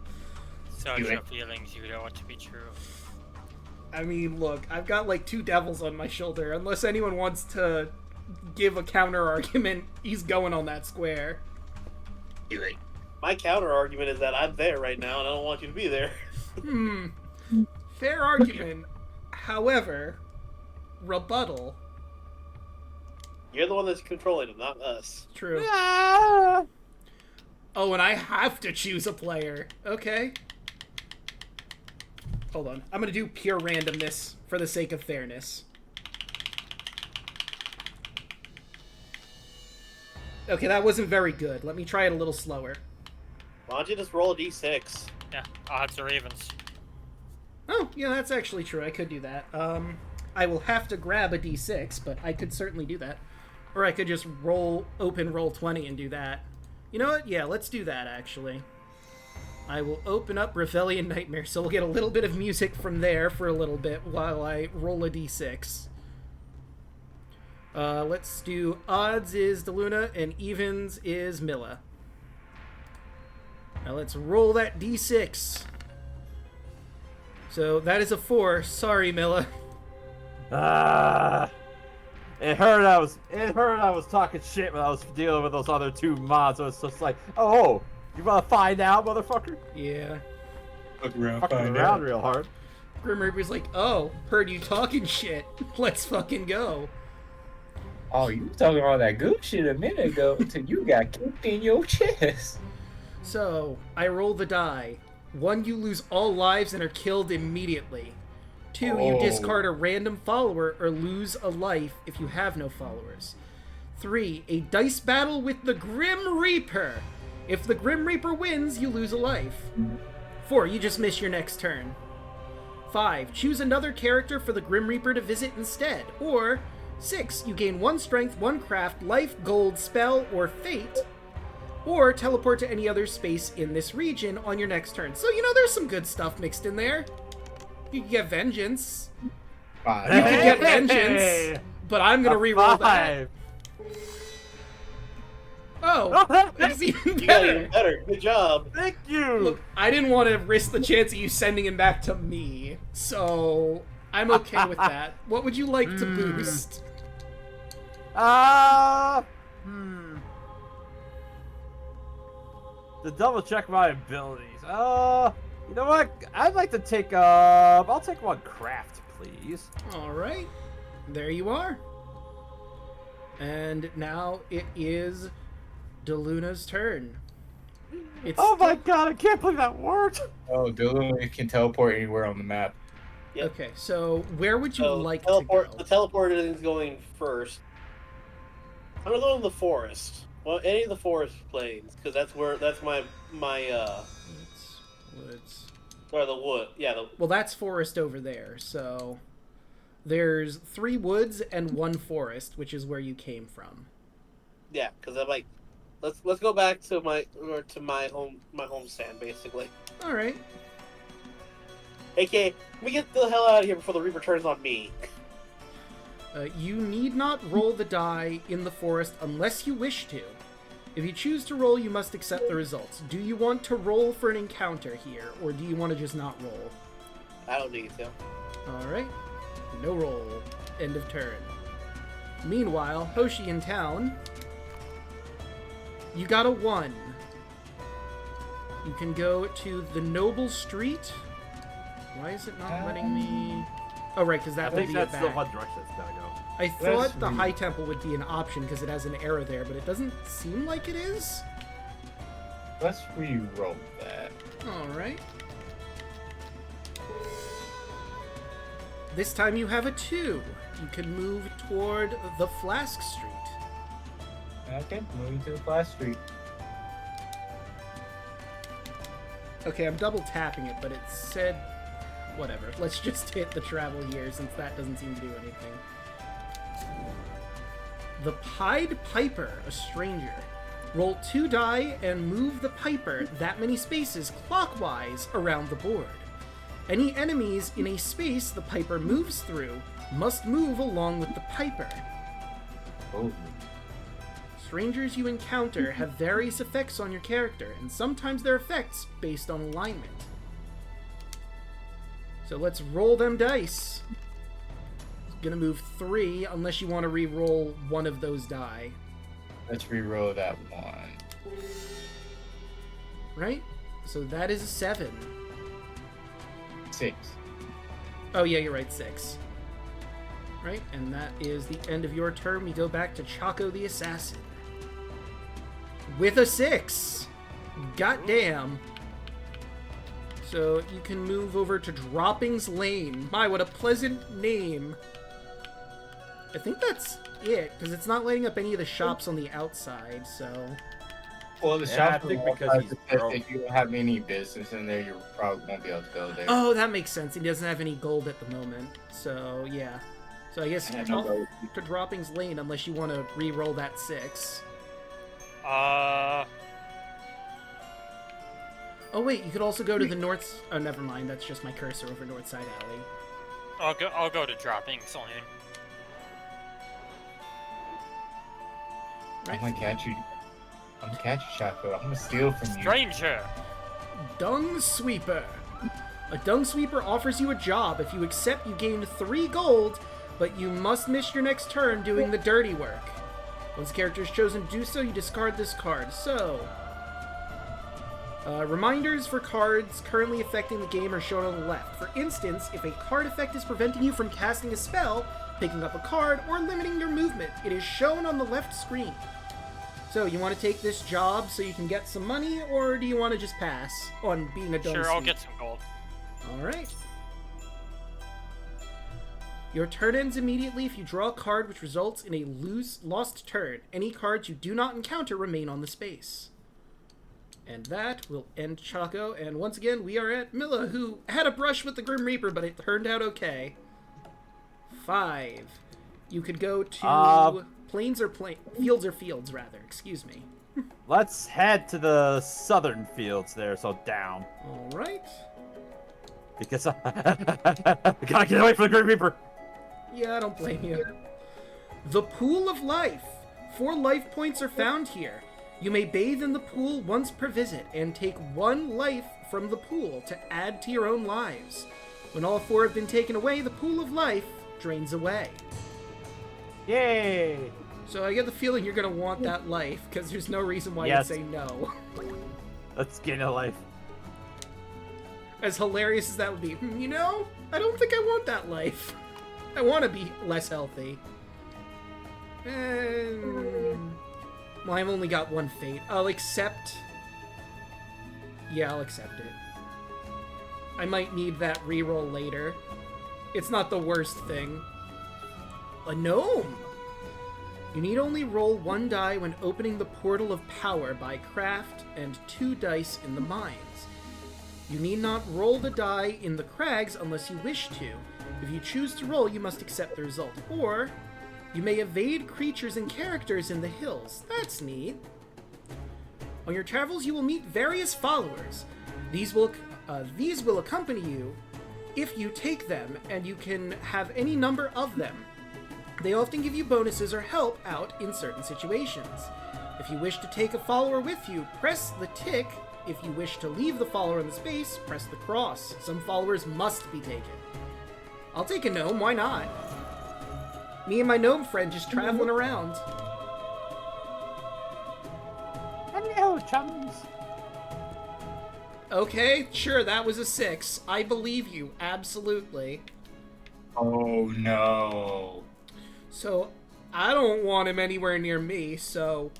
Such Do your it. feelings you don't want to be true. I mean, look, I've got like 2 devils on my shoulder. Unless anyone wants to give a counter argument, he's going on that square. Do it. My counter argument is that I'm there right now and I don't want you to be there. Fair argument. However, rebuttal. You're the one that's controlling him, not us. True. Ah! Oh, and I have to choose a player. Okay. Hold on. I'm gonna do pure randomness for the sake of fairness. Okay, that wasn't very good. Let me try it a little slower. Why don't you just roll a d6? Yeah, odds are evens. Oh, yeah, that's actually true. I could do that. I will have to grab a d6, but I could certainly do that. Or I could just open roll 20 and do that. You know what? Yeah, let's do that, actually. I will open up Revellion Nightmare, so we'll get a little bit of music from there for a little bit while I roll a d6. Let's do odds is Daluna and evens is Milla. Now let's roll that d6. So that is a 4. Sorry, Milla. Ah! It hurt. I was talking shit when I was dealing with those other 2 mods. So it's just like, oh, you wanna find out, motherfucker? Yeah. Look around, Fucking find around out. real hard. Grim Reaper's like, oh, heard you talking shit. Let's fucking go. Oh, you was talking all that good shit a minute ago until you got kicked in your chest. So, I roll the die. 1, you lose all lives and are killed immediately. 2, you Oh. discard a random follower or lose a life if you have no followers. 3, a dice battle with the Grim Reaper. If the Grim Reaper wins, you lose a life. 4, you just miss your next turn. 5, choose another character for the Grim Reaper to visit instead. Or 6, you gain 1 strength, 1 craft, life, gold, spell, or fate. Or teleport to any other space in this region on your next turn. So, there's some good stuff mixed in there. You can get Vengeance. 5. You can get Vengeance. But I'm going to reroll that. 5. Oh, it's even You got better. even better. Good job. Thank you. Look, I didn't want to risk the chance of you sending him back to me. So, I'm okay with that. What would you like to boost? To double check my abilities. You know what? I'd like to take I'll take 1 craft, please. Alright. There you are. And now it is Daluna's turn. It's Oh my god, I can't believe that worked! Oh, Daluna can teleport anywhere on the map. Yep. Okay, so where would you So like teleport, to the go? teleport is going first. I'm gonna go in the forest. Well, any of the forest plains, because that's my Woods. or the wood. Yeah, Well, that's forest over there, so there's 3 woods and 1 forest, which is where you came from. yeah, because I'm like, let's go back to my home stand basically. All right. AK, let me get the hell out of here before the Reaper turns on me. You need not roll the die in the forest unless you wish to. If you choose to roll, you must accept the results. Do you want to roll for an encounter here, or do you want to just not roll? I don't need to. Alright. No roll. End of turn. Meanwhile, Hoshi in town. You got a 1. You can go to the Noble Street. Why is it not letting me... Oh, right, because I that would think be that's it the back. one direction it's gotta go. I thought the High Temple would be an option because it has an arrow there, but it doesn't seem like it is. Let's re-roll that. Alright. This time you have a 2. You can move toward the Flask Street. Okay, moving to the Flash Street. Okay, I'm double tapping it, but it said... Whatever. Let's just hit the travel here since that doesn't seem to do anything. The Pied Piper, a stranger. Roll 2 die and move the Piper that many spaces clockwise around the board. Any enemies in a space the Piper moves through must move along with the Piper. Oh. Strangers you encounter have various effects on your character, and sometimes their effects based on alignment. So let's roll them dice. Gonna move 3 unless you want to re-roll one of those die. Let's re-roll that one. Right? So that is a 7. 6. Oh yeah, you're right, 6. Right, and that is the end of your turn. We go back to Chaco the Assassin. With a 6! Goddamn. So you can move over to Droppings Lane. My, what a pleasant name. I think that's it, because it's not lighting up any of the shops on the outside, so... Well, the Yeah, I shop think will because also he's says broke. if you don't have any business in there, you probably won't be able to go there. Oh, that makes sense. He doesn't have any gold at the moment, so yeah. So I guess Yeah, off no gold. to Droppings Lane, unless you want to re-roll that 6. Oh wait, you could also go to the north... Oh, never mind. That's just my cursor over North Side Alley. I'll go to Droppings Lane. I'm gonna catch you. I'm gonna catch you, Chaco. I'm gonna steal from you. Stranger! Dung Sweeper. A Dung Sweeper offers you a job. If you accept, you gain 3 gold, but you must miss your next turn doing the dirty work. Once a character is chosen to do so, you discard this card. So... reminders for cards currently affecting the game are shown on the left. For instance, if a card effect is preventing you from casting a spell, picking up a card, or limiting your movement, it is shown on the left screen. So, you want to take this job so you can get some money, or do you want to just pass on being a Dung Sure, I'll Sweep? get some gold. Alright. Your turn ends immediately if you draw a card which results in a lost turn. Any cards you do not encounter remain on the space. And that will end Chaco, and once again, we are at Milla, who had a brush with the Grim Reaper, but it turned out okay. 5. You could go to fields or fields, rather, excuse me. Let's head to the southern fields there, so down. Alright. Because I gotta get away from the Grim Reaper. Yeah, I don't blame you. The Pool of Life. 4 life points are found here. You may bathe in the pool once per visit and take 1 life from the pool to add to your own lives. When all 4 have been taken away, the Pool of Life drains away. Yay! So I get the feeling you're going to want that life, because there's no reason why Yes. you'd say no. Let's get a life. As hilarious as that would be, you know, I don't think I want that life. I want to be less healthy. Well, I've only got 1 fate. I'll accept... Yeah, I'll accept it. I might need that reroll later. It's not the worst thing. A gnome! You need only roll 1 die when opening the Portal of Power by craft and 2 dice in the mines. You need not roll the die in the crags unless you wish to. If you choose to roll, you must accept the result. Or, you may evade creatures and characters in the hills. That's neat. On your travels, you will meet various followers. These will accompany you if you take them, and you can have any number of them. They often give you bonuses or help out in certain situations. If you wish to take a follower with you, press the tick. If you wish to leave the follower in the space, press the cross. Some followers must be taken. I'll take a gnome, why not? Me and my gnome friend just traveling around. Hello, chums. Okay, sure, that was a 6. I believe you, absolutely. Oh no. So, I don't want him anywhere near me, so...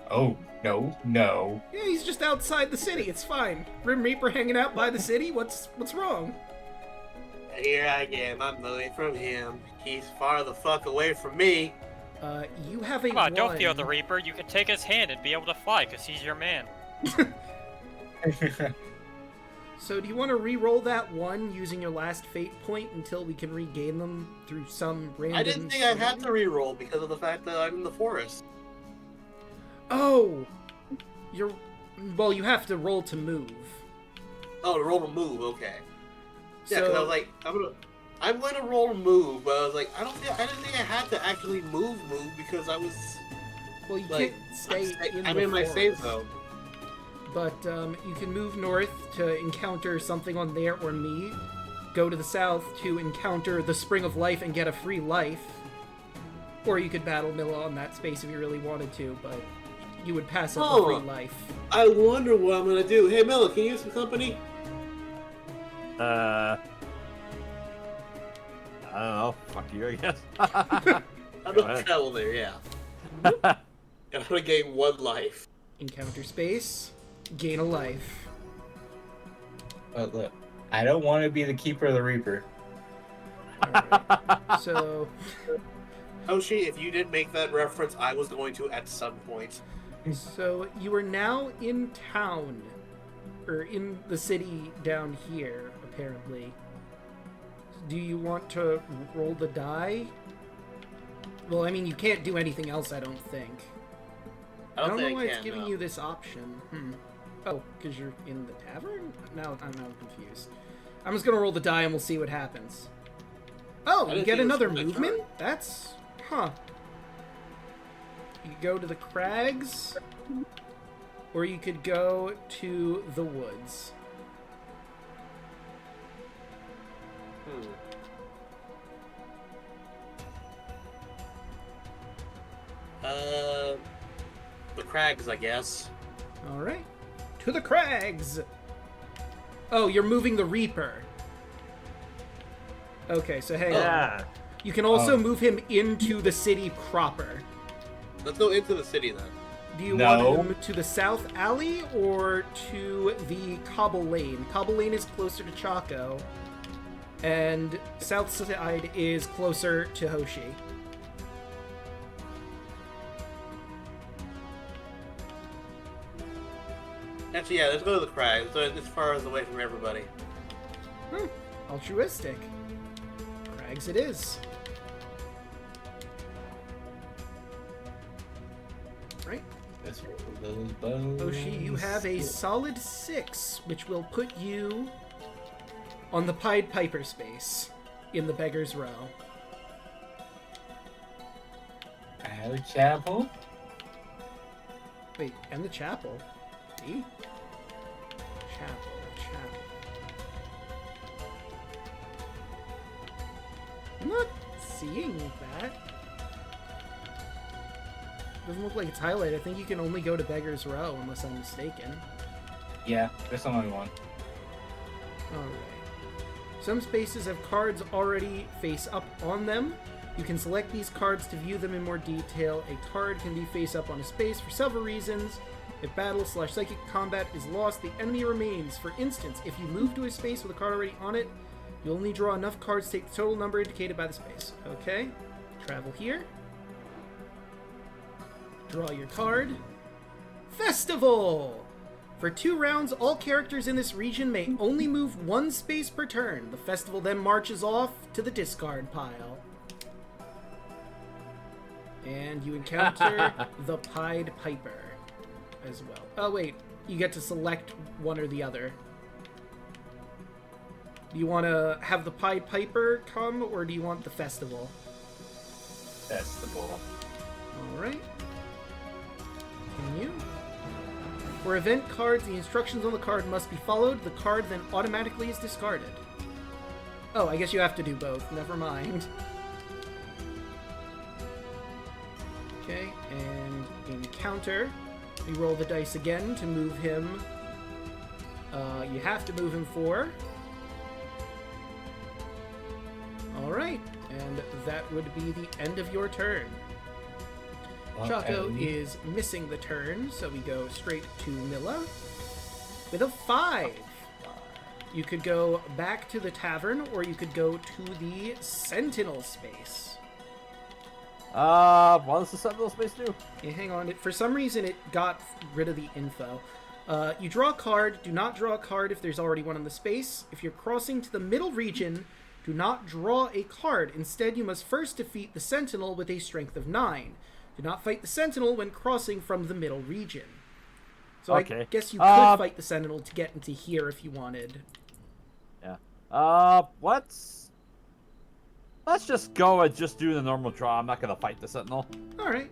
Oh, no. Yeah, he's just outside the city, it's fine. Grim Reaper hanging out by the city, what's wrong? Here I am. I'm moving from him. He's far the fuck away from me. You have a Come on, don't feel 1. the Reaper. You can take his hand and be able to fly, because he's your man. So do you want to re-roll that 1 using your last fate point until we can regain them through some random... I didn't think I had to re-roll because of the fact that I'm in the forest. Oh! Well, you have to roll to move. Oh, to roll to move, okay. Yeah, because So- I was like, I'm going to roll to move, but I was like, I didn't think I had to actually move because I was Well, you like, can't stay I'm the in my forest. save zone. But you can move north to encounter something on there or me. Go to the south to encounter the Spring of Life and get a free life. Or you could battle Milla on that space if you really wanted to, but you would pass up the free life. I wonder what I'm gonna do. Hey, Milla, can you use some company? I don't know. Fuck you, I guess. I'm gonna travel there, yeah. And I'm gonna gain 1 life. Encounter space, gain a life. But look, I don't want to be the keeper of the Reaper. Alright. So, Hoshi, if you didn't make that reference, I was going to at some point. so you are now in town, or in the city down here, apparently. Do you want to roll the die? Well, I mean, you can't do anything else, I don't think. I don't know think why I it's can, giving no. you this option. Oh, because you're in the tavern? No, I'm now confused. I'm just gonna roll the die and we'll see what happens. Oh, I you didn't get think it was another my movement? turn. That's... Huh. You could go to the crags, or you could go to the woods. The crags, I guess. Alright. To the crags! Oh, you're moving the Reaper. Okay, so hang on. Yeah. You can also Oh. move him into the city proper. Let's go into the city then. Do you No. want him to the south alley or to the cobble lane? Cobble lane is closer to Chaco, and south side is closer to Hoshi. Actually, yeah, let's go to the crags. So it's far as away from everybody. Altruistic. Crags it is. Right. Let's roll those bones. Hoshi, you have a solid 6, which will put you on the Pied Piper space in the Beggar's Row. I have a chapel. Wait, and the chapel. See? Chapel. I'm not seeing that. Doesn't look like it's highlighted. I think you can only go to Beggar's Row, unless I'm mistaken. Yeah, there's only one. Alright. Some spaces have cards already face up on them. You can select these cards to view them in more detail. A card can be face up on a space for several reasons. If battle/psychic combat is lost, the enemy remains. For instance, if you move to a space with a card already on it, you only draw enough cards to take the total number indicated by the space. Okay. Travel here. Draw your card. Festival! For 2 rounds, all characters in this region may only move 1 space per turn. The festival then marches off to the discard pile. And you encounter the Pied Piper as well. Oh wait, you get to select one or the other. Do you want to have the Pied Piper come, or do you want the festival? Festival. Alright. Continue. For event cards, the instructions on the card must be followed. The card then automatically is discarded. Oh, I guess you have to do both. Never mind. Okay, and encounter Let me roll the dice again to move him. You have to move him 4. Alright, and that would be the end of your turn. Chaco is missing the turn, so we go straight to Milla. With a 5. You could go back to the tavern, or you could go to the Sentinel space. What does the Sentinel space do? Yeah, hang on. For some reason, it got rid of the info. You draw a card. Do not draw a card if there's already one in the space. If you're crossing to the middle region, do not draw a card. Instead, you must first defeat the Sentinel with a strength of 9. Do not fight the Sentinel when crossing from the middle region. So Okay. I guess you could fight the Sentinel to get into here if you wanted. Yeah. Let's just go and just do the normal draw. I'm not gonna fight the Sentinel. Alright.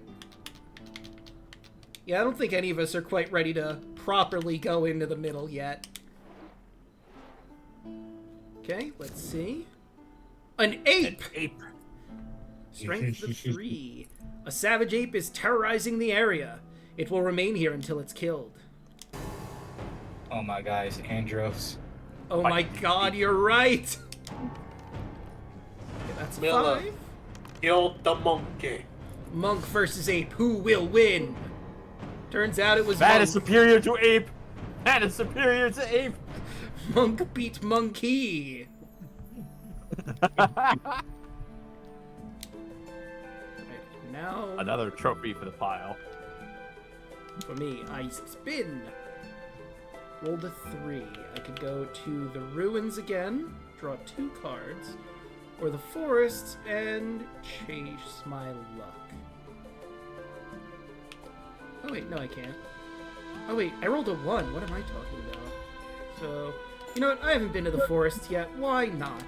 Yeah, I don't think any of us are quite ready to properly go into the middle yet. Okay, let's see. An ape! Ape. Strength of 3. A savage ape is terrorizing the area. It will remain here until it's killed. Oh my guys, Andros. Oh my god, you're right! Okay, that's Milla. 5. Kill the monkey. Monk versus ape, who will win? Turns out it was Man Monk. is superior to ape. Man is superior to ape. Monk beat monkey. Right, now, Another trophy for the pile. for me, I spin. Rolled a 3. I could go to the ruins again, draw 2 cards, or the forest, and chase my luck. Oh wait, no I can't. Oh wait, I rolled a 1. What am I talking about? So, you know what? I haven't been to the forest yet. Why not?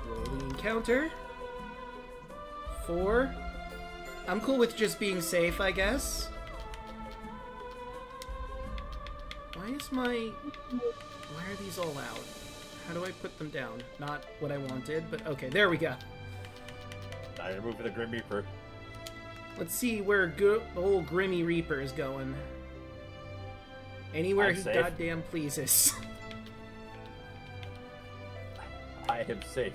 Roll the encounter. 4. I'm cool with just being safe, I guess. Why are these all out? How do I put them down? Not what I wanted, but okay, there we go. Now you're moving the Grim Reaper. Let's see where good old Grimmy Reaper is going. Anywhere I'm he safe. goddamn pleases. I am safe.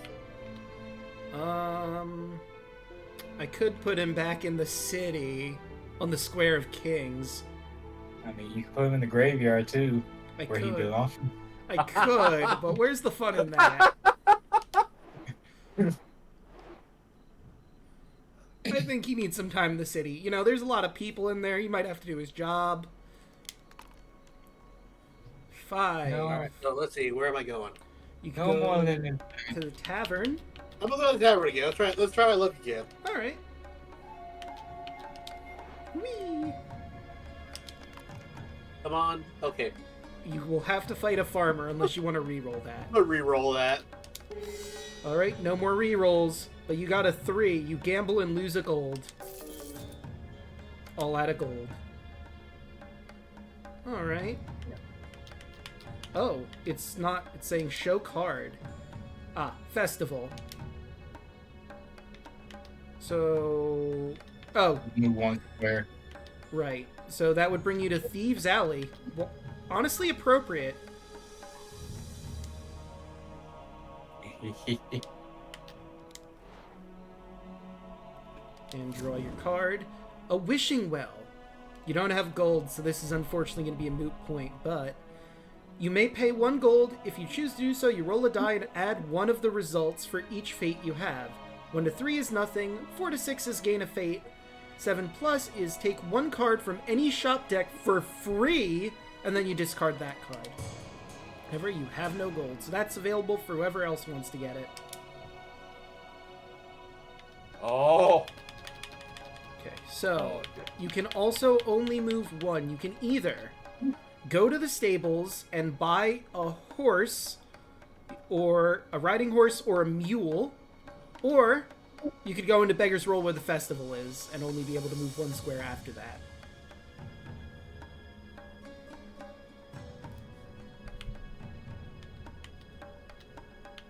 I could put him back in the city on the Square of Kings. I mean, you can put him in the graveyard too, I where he could. belongs. I could, but where's the fun in that? I think he needs some time in the city. You know, there's a lot of people in there. He might have to do his job. 5. No, So let's see, where am I going? You can no go more than to the tavern. I'm gonna go to the tavern again. Let's try my luck again. All right. Whee! Come on. Okay. You will have to fight a farmer unless you want to re-roll that. I'm gonna re-roll that. All right, no more re-rolls. But you got a 3. You gamble and lose a gold. All out of gold. All right. Oh, it's not. It's saying show card. Ah, festival. So, oh, move one square. right. So that would bring you to Thieves' Alley. Well, honestly appropriate. And draw your card. A wishing well. You don't have gold, so this is unfortunately going to be a moot point, but you may pay 1 gold. If you choose to do so, you roll a die and add 1 of the results for each fate you have. 1 to 3 is nothing, 4 to 6 is gain a fate, 7 plus is take 1 card from any shop deck for free, and then you discard that card. However, you have no gold, so that's available for whoever else wants to get it. Oh. Okay, so you can also only move 1. You can either go to the stables and buy a horse, or a riding horse, or a mule, or you could go into Beggar's Roll where the festival is and only be able to move 1 square after that.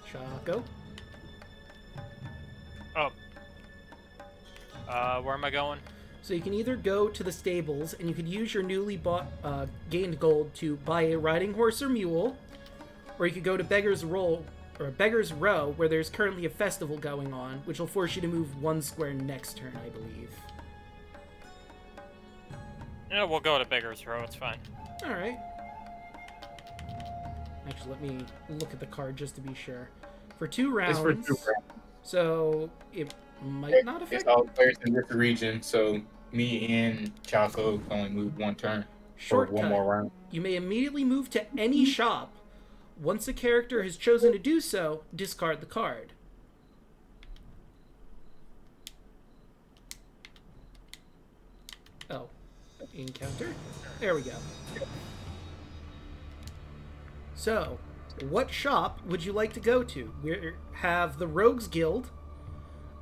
Chaco. Oh. Where am I going? So you can either go to the stables, and you could use your newly gained gold to buy a riding horse or mule, or you could go to Beggar's Row, where there's currently a festival going on, which will force you to move 1 square next turn, I believe. Yeah, we'll go to Beggar's Row. It's fine. All right. Actually, let me look at the card just to be sure. For 2 rounds. It's for 2 rounds. So it might not affect. It's all players in this region, so me and Chaco can only move 1 turn for 1 more round. You may immediately move to any shop. Once a character has chosen to do so, discard the card. Oh. Encounter? There we go. So, what shop would you like to go to? We have the Rogues Guild.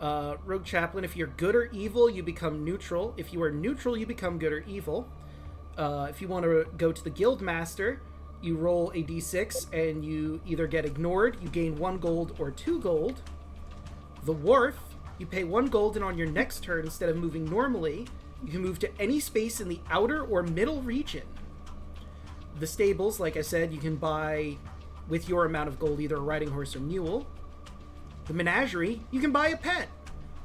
Rogue Chaplain, if you're good or evil, you become neutral. If you are neutral, you become good or evil. If you want to go to the Guild Master, you roll a d6 and you either get ignored, you gain 1 gold or 2 gold. The Wharf, you pay 1 gold, and on your next turn, instead of moving normally, you can move to any space in the outer or middle region. The Stables, like I said, you can buy with your amount of gold either a riding horse or mule. The Menagerie, you can buy a pet.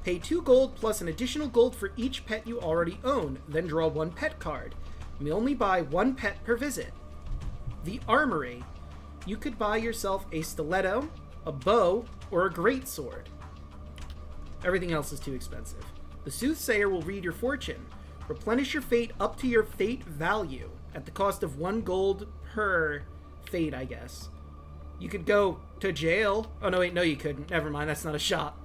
Pay 2 gold plus an additional gold for each pet you already own, then draw 1 pet card. You may only buy 1 pet per visit. The Armory, you could buy yourself a stiletto, a bow, or a greatsword. Everything else is too expensive. The Soothsayer will read your fortune. Replenish your fate up to your fate value at the cost of 1 gold per fate, I guess. You could go to jail. Oh, no, wait, no, you couldn't. Never mind, that's not a shop.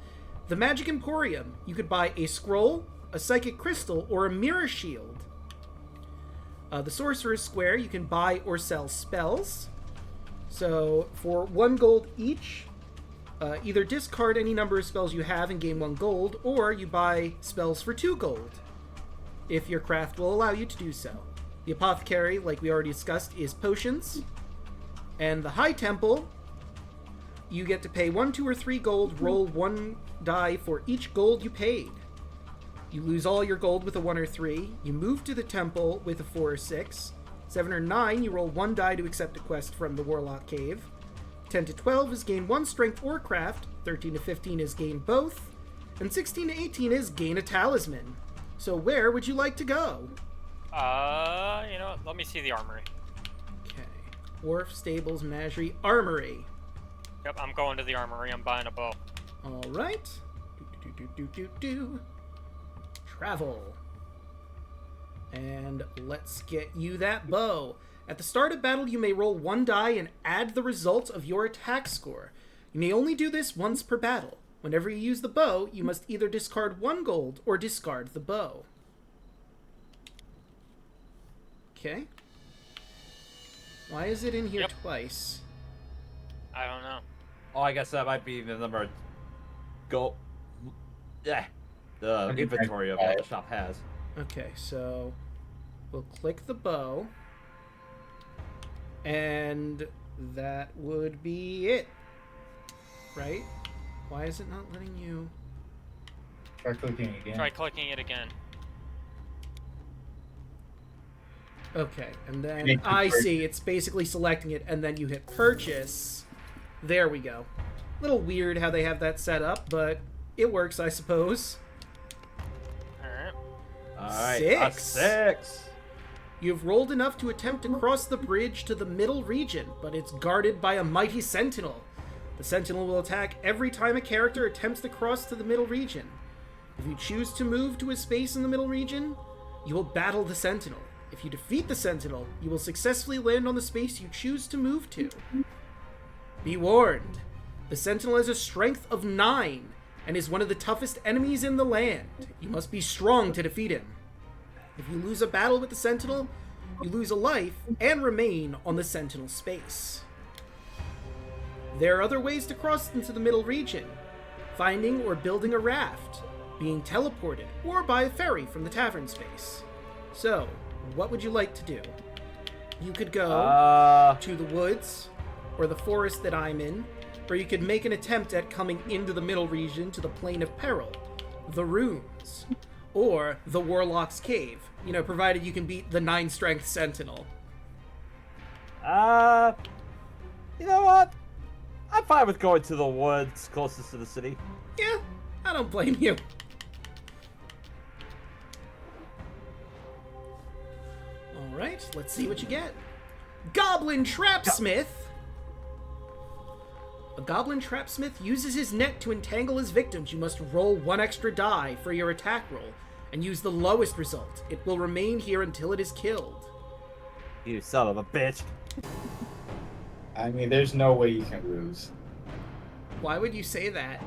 The Magic Emporium, you could buy a scroll, a psychic crystal, or a mirror shield. The Sorcerer's Square, you can buy or sell spells. So, for 1 gold each, either discard any number of spells you have and gain 1 gold, or you buy spells for 2 gold, if your craft will allow you to do so. The Apothecary, like we already discussed, is potions. And the High Temple, you get to pay 1, 2, or 3 gold, roll 1 die for each gold you paid. You lose all your gold with a 1 or 3. You move to the temple with a 4 or 6. 7 or 9, you roll 1 die to accept a quest from the Warlock Cave. 10 to 12 is gain 1 strength or craft. 13 to 15 is gain both. And 16 to 18 is gain a talisman. So where would you like to go? You know what? Let me see the armory. Okay. Wharf, Stables, Menagerie, Armory. Yep, I'm going to the armory. I'm buying a bow. All right. Travel. And let's get you that bow. At the start of battle, you may roll 1 die and add the results of your attack score. You may only do this once per battle. Whenever you use the bow, you must either discard 1 gold or discard the bow. Okay. Why is it in here twice? I don't know. Oh, I guess that might be the number. Go. Yeah. The inventory of what the shop has. Okay, so we'll click the bow. And that would be it. Right? Why is it not letting you... Try clicking again. Try clicking it again. Okay, and then I see. It's basically selecting it, and then you hit purchase. There we go. Little weird how they have that set up, but it works, I suppose. Alright. 6. 6. You've rolled enough to attempt to cross the bridge to the middle region, but it's guarded by a mighty sentinel. The sentinel will attack every time a character attempts to cross to the middle region. If you choose to move to a space in the middle region, you will battle the sentinel. If you defeat the sentinel, you will successfully land on the space you choose to move to. Be warned, the sentinel has a strength of 9 and is one of the toughest enemies in the land. You must be strong to defeat him. If you lose a battle with the sentinel, you lose a life and remain on the sentinel space. There are other ways to cross into the middle region: finding or building a raft, being teleported, or by a ferry from the tavern space. So, what would you like to do? You could go to the woods, or the forest that I'm in, or you could make an attempt at coming into the middle region to the Plane of Peril, the runes. or the Warlock's Cave. You know, provided you can beat the 9-strength Sentinel. You know what? I'm fine with going to the woods closest to the city. Yeah, I don't blame you. Alright, let's see what you get. Goblin Trapsmith! A Goblin Trapsmith uses his net to entangle his victims. You must roll 1 extra die for your attack roll, and use the lowest result. It will remain here until it is killed. You son of a bitch. I mean, there's no way you can lose. Why would you say that?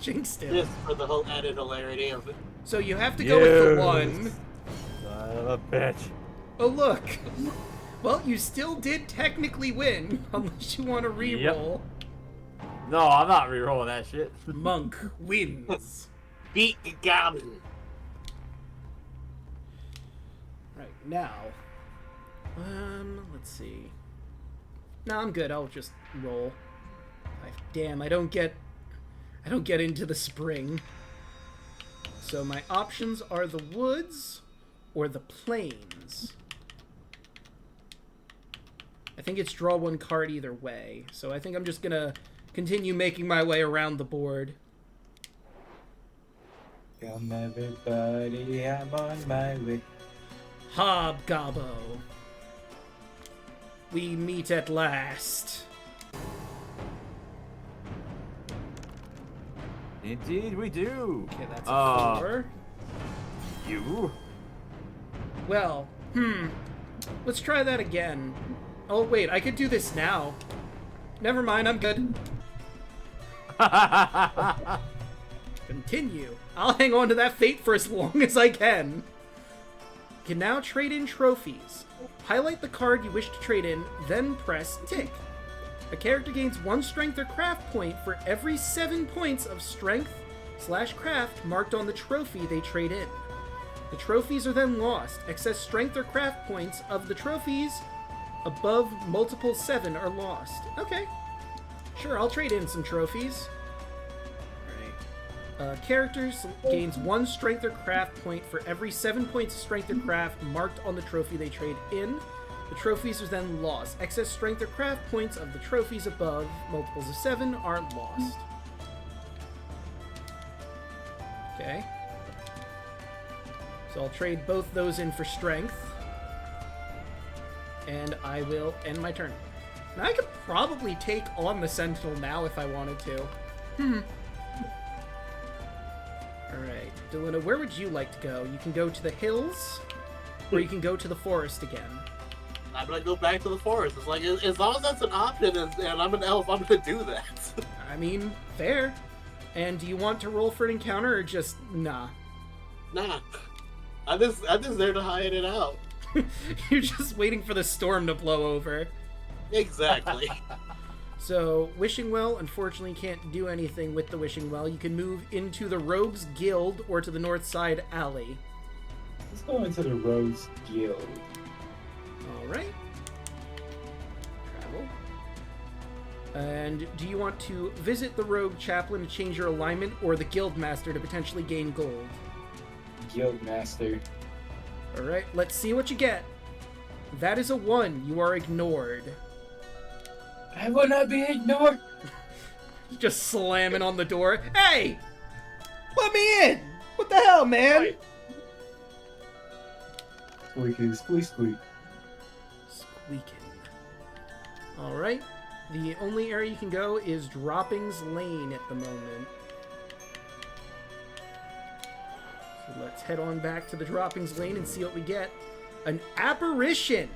Jinxed him. Just for the whole added hilarity of it. So you have to go with the 1. Son of a bitch. Oh, look. Well, you still did technically win, unless you want to reroll. No, I'm not rerolling that shit. Monk wins. Beat the goblin. Right, now. Let's see. No, I'm good. I'll just roll. Damn, I don't get into the spring. So my options are the woods or the plains. I think it's draw 1 card either way. So I think I'm just gonna continue making my way around the board. Come everybody, I'm on my way. Hobgobbo. We meet at last. Indeed we do. Okay, that's a 4. You? Well, let's try that again. Oh, wait, I could do this now. Never mind, I'm good. Continue. I'll hang on to that fate for as long as I can. You can now trade in trophies. Highlight the card you wish to trade in, then press tick. A character gains 1 strength or craft point for every 7 points of strength/craft marked on the trophy they trade in. The trophies are then lost. Excess strength or craft points of the trophies above multiple 7 are lost. Okay. Sure, I'll trade in some trophies. Alright. Characters gains 1 strength or craft point for every 7 points of strength or craft marked on the trophy they trade in. The trophies are then lost. Excess strength or craft points of the trophies above multiples of 7 are lost. Okay. So I'll trade both those in for strength. And I will end my turn. Now I could probably take on the Sentinel now if I wanted to. Alright, Daluna, where would you like to go? You can go to the hills, or you can go to the forest again. I'm gonna go back to the forest. It's like, as long as that's an option and I'm an elf, I'm gonna do that. I mean, fair. And do you want to roll for an encounter, or just nah? Nah. I'm just there to hide it out. You're just waiting for the storm to blow over. Exactly. So, Wishing Well, unfortunately, can't do anything with the Wishing Well. You can move into the Rogues Guild or to the North Side Alley. Let's go into the Rogues Guild. Alright. Travel. And do you want to visit the Rogue Chaplain to change your alignment, or the Guild Master to potentially gain gold? Guild Master. Alright, let's see what you get. That is a 1. You are ignored. I will not be ignored. Just slamming on the door. Hey! Let me in! What the hell, man? Squeaky, squeak, squeak. Squeaking. Alright. The only area you can go is Droppings Lane at the moment. So let's head on back to the Droppings Lane and see what we get. An apparition!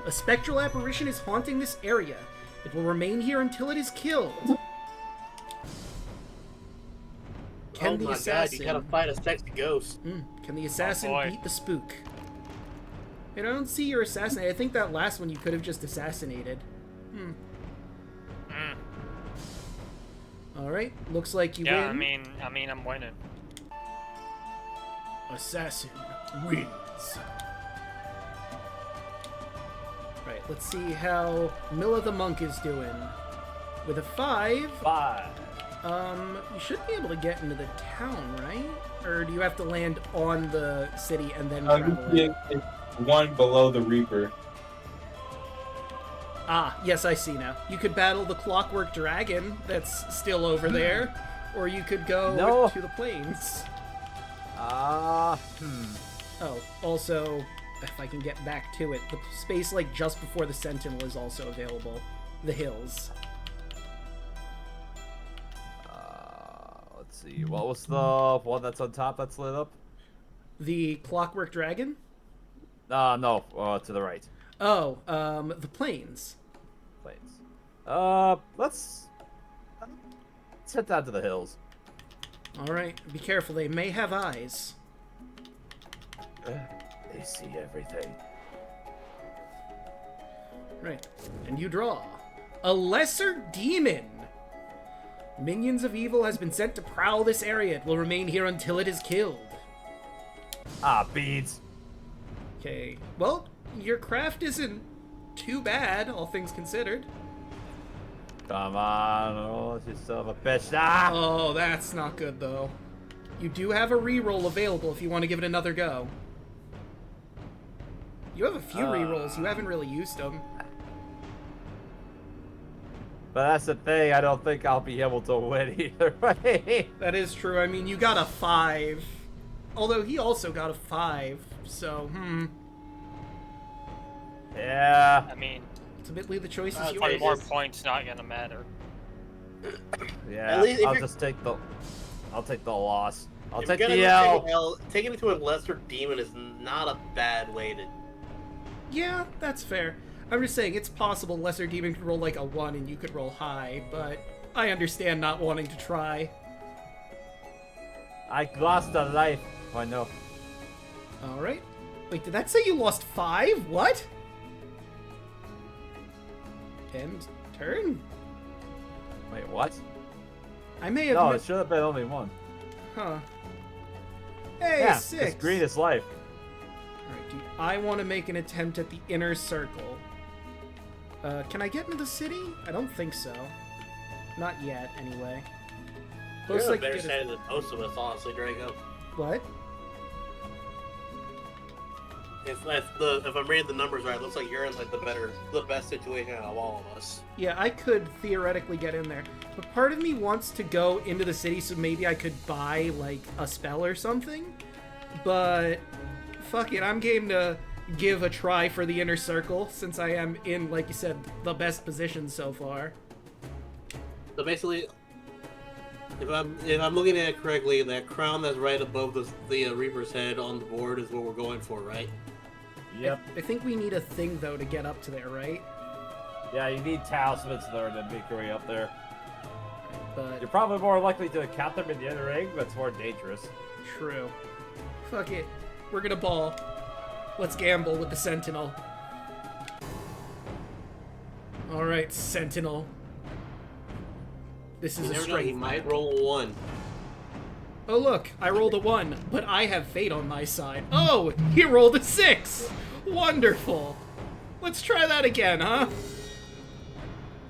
A spectral apparition is haunting this area. It will remain here until it is killed. Can the assassin... God, you gotta fight a sexy ghost. Can the assassin boy. beat the spook? I don't see your assassinate. I think that last one you could have just assassinated. Alright, looks like you Yeah, win. I mean, I'm winning. Assassin wins. Right, let's see how Milla the Monk is doing. With a 5, 5. You should be able to get into the town, right? Or do you have to land on the city and then travel in? It's one below the Reaper. Ah, yes, I see now. You could battle the Clockwork Dragon that's still over there, or you could go to the plains. Oh, also, if I can get back to it, the space like just before the Sentinel is also available. The hills. Let's see. What was the one that's on top that's lit up? The Clockwork Dragon? No, to the right. Oh, the plains. Let's head down to the hills. Alright, be careful, they may have eyes. They see everything. Right, and you draw. A Lesser Demon! Minions of Evil has been sent to prowl this area. It will remain here until it is killed. Ah, beads. Okay, well, your craft isn't too bad, all things considered. Come on, oh, you son of a bitch. Ah! Oh, that's not good, though. You do have a reroll available if you want to give it another go. You have a few rerolls. You haven't really used them. But that's the thing, I don't think I'll be able to win either way. That is true. I mean, you got a 5. Although he also got a 5, so, Yeah. I mean, ultimately the choice is 20 yours. more points not gonna matter. Yeah, At least if I'll you're- just take the loss. I'll If take you're the gonna L. take an L. Taking it to a lesser demon is not a bad way to. Yeah, that's fair. I'm just saying, it's possible Lesser Demon could roll like a 1 and you could roll high, but I understand not wanting to try. I lost a life. I know. Alright. Wait, did that say you lost 5? What? End turn? Wait, what? I may have No, it missed... should have been only one. Huh. Hey, Yeah, 6! it's green is life. Alright, dude. I want to make an attempt at the inner circle. Can I get into the city? I don't think so. Not yet, anyway. You're Looks a like better it is- standing than most of us, honestly, Draco. What? If I'm reading the numbers right, it looks like you're in like the best situation out of all of us. Yeah, I could theoretically get in there. But part of me wants to go into the city so maybe I could buy, like, a spell or something. But, fuck it, I'm game to give a try for the inner circle, since I am in, like you said, the best position so far. So basically, if I'm looking at it correctly, that crown that's right above the Reaper's head on the board is what we're going for, right? Yep. I think we need a thing, though, to get up to there, right? Yeah, you need talismans there to make your way up there. But, You're probably more likely to encounter them in the inner ring, but it's more dangerous. true. Fuck it. We're gonna ball. Let's gamble with the Sentinel. Alright, Sentinel. This is You a never know, he strength. might roll a 1. Oh look, I rolled a 1, but I have fate on my side. Oh, he rolled a 6! Wonderful! Let's try that again, huh?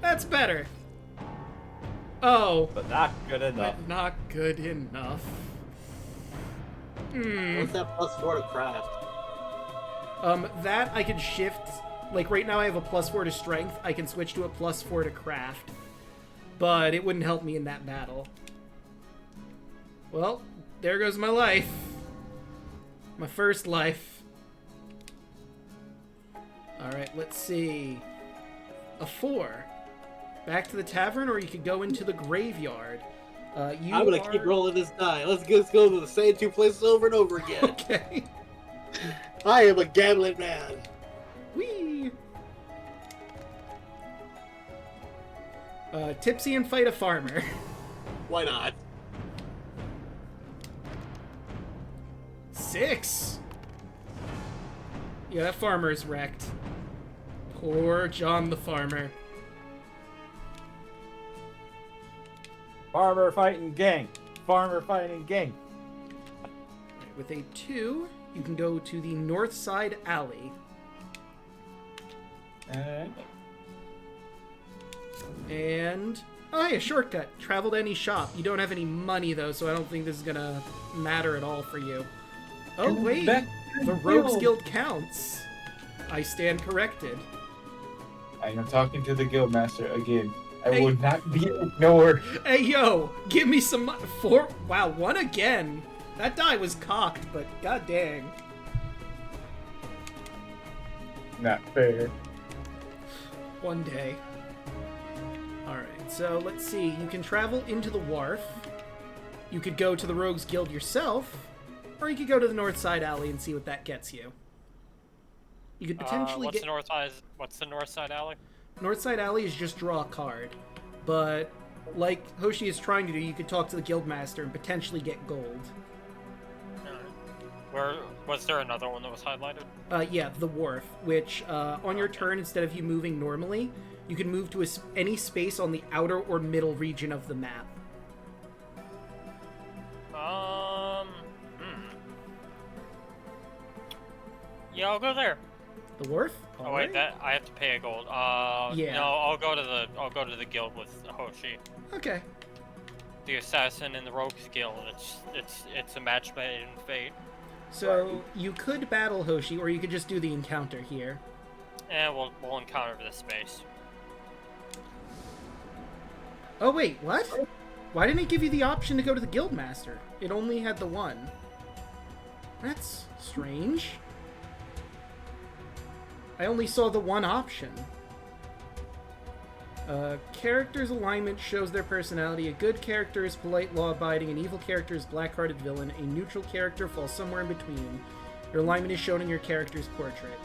That's better. Oh, But not good enough. but not good enough. What's that +4 to craft? That I can shift. Like, right now I have a +4 to strength. I can switch to a +4 to craft. But it wouldn't help me in that battle. Well, there goes my life. My first life. Alright, let's see. A 4. Back to the tavern, or you could go into the graveyard. I'm gonna keep rolling this die. Let's go to the same 2 places over and over again. Okay. I am a gambling man. Whee! Tipsy and fight a farmer. Why not? 6! Yeah, that farmer's wrecked. Poor John the farmer. Farmer fighting gang. Farmer fighting gang. Right, with a 2, you can go to the north side alley. And Oh, hey, a shortcut. Travel to any shop. You don't have any money, though, so I don't think this is gonna matter at all for you. Oh, wait. Back to The Rogues guild. Guild counts. I stand corrected. I am talking to the guildmaster again. I Hey. will not be ignored. Hey, yo, give me some money. Wow, 1 again. That die was cocked, but god dang. Not fair. One day. Alright, so let's see. You can travel into the wharf. You could go to the Rogues Guild yourself, or you could go to the North Side Alley and see what that gets you. You could potentially what's get... the north side alley? North Side Alley is just draw a card, but like Hoshi is trying to do, you could talk to the Guildmaster and potentially get gold. Where was there another one that was highlighted? Yeah, the wharf, which on your turn, instead of you moving normally, you can move to any space on the outer or middle region of the map. Yeah, I'll go there. The wharf? Oh All wait, right. that I have to pay a gold. Yeah. No, I'll go to the guild with Hoshi. Okay. The assassin in the rogues guild. It's a match made in fate. So you could battle Hoshi, or you could just do the encounter here. And we'll encounter this space. Oh wait, what? Why didn't it give you the option to go to the Guildmaster? It only had the one. That's strange. I only saw the one option. Character's alignment shows their personality. A good character is polite, law-abiding. An evil character is black-hearted villain. A neutral character falls somewhere in between. Your alignment is shown in your character's portrait.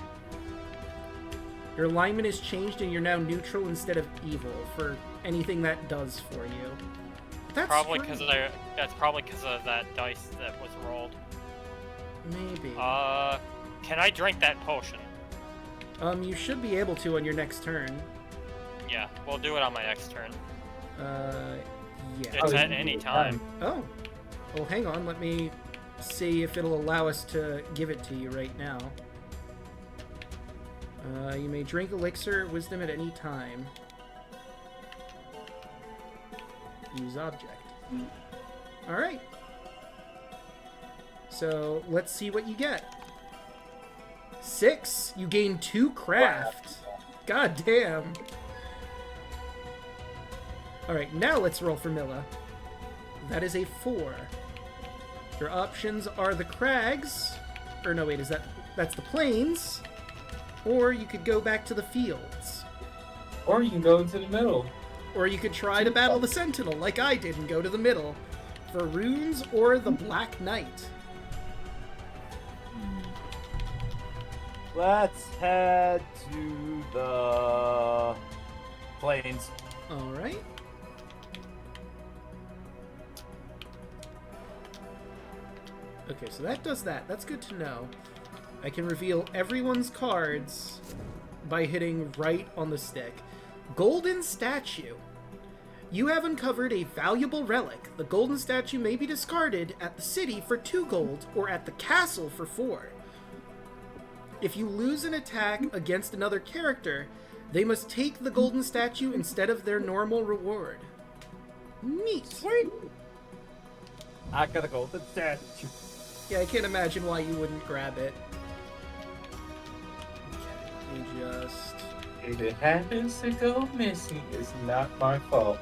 Your alignment is changed and you're now neutral instead of evil for anything that does for you. That's Probably strange. that's probably because of that dice that was rolled. Maybe. Can I drink that potion? You should be able to on your next turn. Yeah, we'll do it on my next turn. Yeah. It's at any time. Oh. Well, hang on. Let me see if it'll allow us to give it to you right now. You may drink elixir wisdom at any time. Use object. Alright. So, let's see what you get. 6. You gain 2 craft. God damn. Alright, now let's roll for Milla. That is a 4. Your options are the crags. Or no, wait, that's the plains. Or you could go back to the fields. Or you can go into the middle. Or you could try to battle the Sentinel, like I did, and go to the middle. For runes or the Black Knight. Let's head to the plains. Alright. Okay, so that does that. That's good to know. I can reveal everyone's cards by hitting right on the stick. Golden Statue. You have uncovered a valuable relic. The golden statue may be discarded at the city for 2 gold or at the castle for 4. If you lose an attack against another character, they must take the golden statue instead of their normal reward. Neat. Sweet. I got a golden statue. Yeah, I can't imagine why you wouldn't grab it. Okay, let me just... If it happens to go missing, it's not my fault.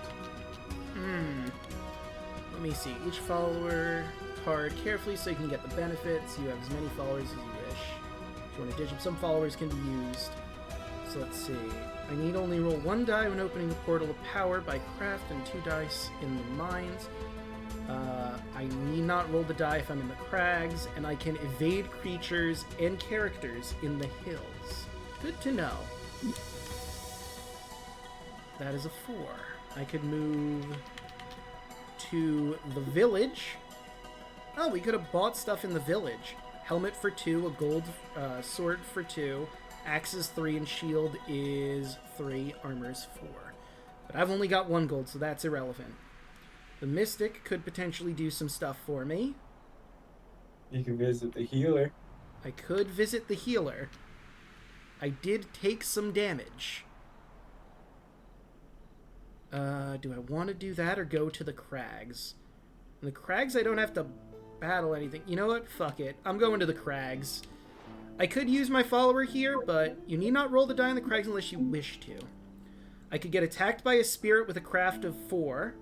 Let me see. Each follower card carefully so you can get the benefits. You have as many followers as you wish. If you want to ditch them, some followers can be used. So let's see. I need only roll 1 die when opening the portal of power by craft and 2 dice in the mines. I need not roll the die if I'm in the crags, and I can evade creatures and characters in the hills. Good to know. That is a 4. I could move to the village. Oh, we could have bought stuff in the village. Helmet for 2, a gold sword for 2, axe is 3, and shield is 3, armor is 4. But I've only got 1 gold, so that's irrelevant. The Mystic could potentially do some stuff for me. You can visit the healer. I could visit the healer. I did take some damage. Do I want to do that or go to the crags? In the crags, I don't have to battle anything. You know what? Fuck it. I'm going to the crags. I could use my follower here, but you need not roll the die in the crags unless you wish to. I could get attacked by a spirit with a craft of 4.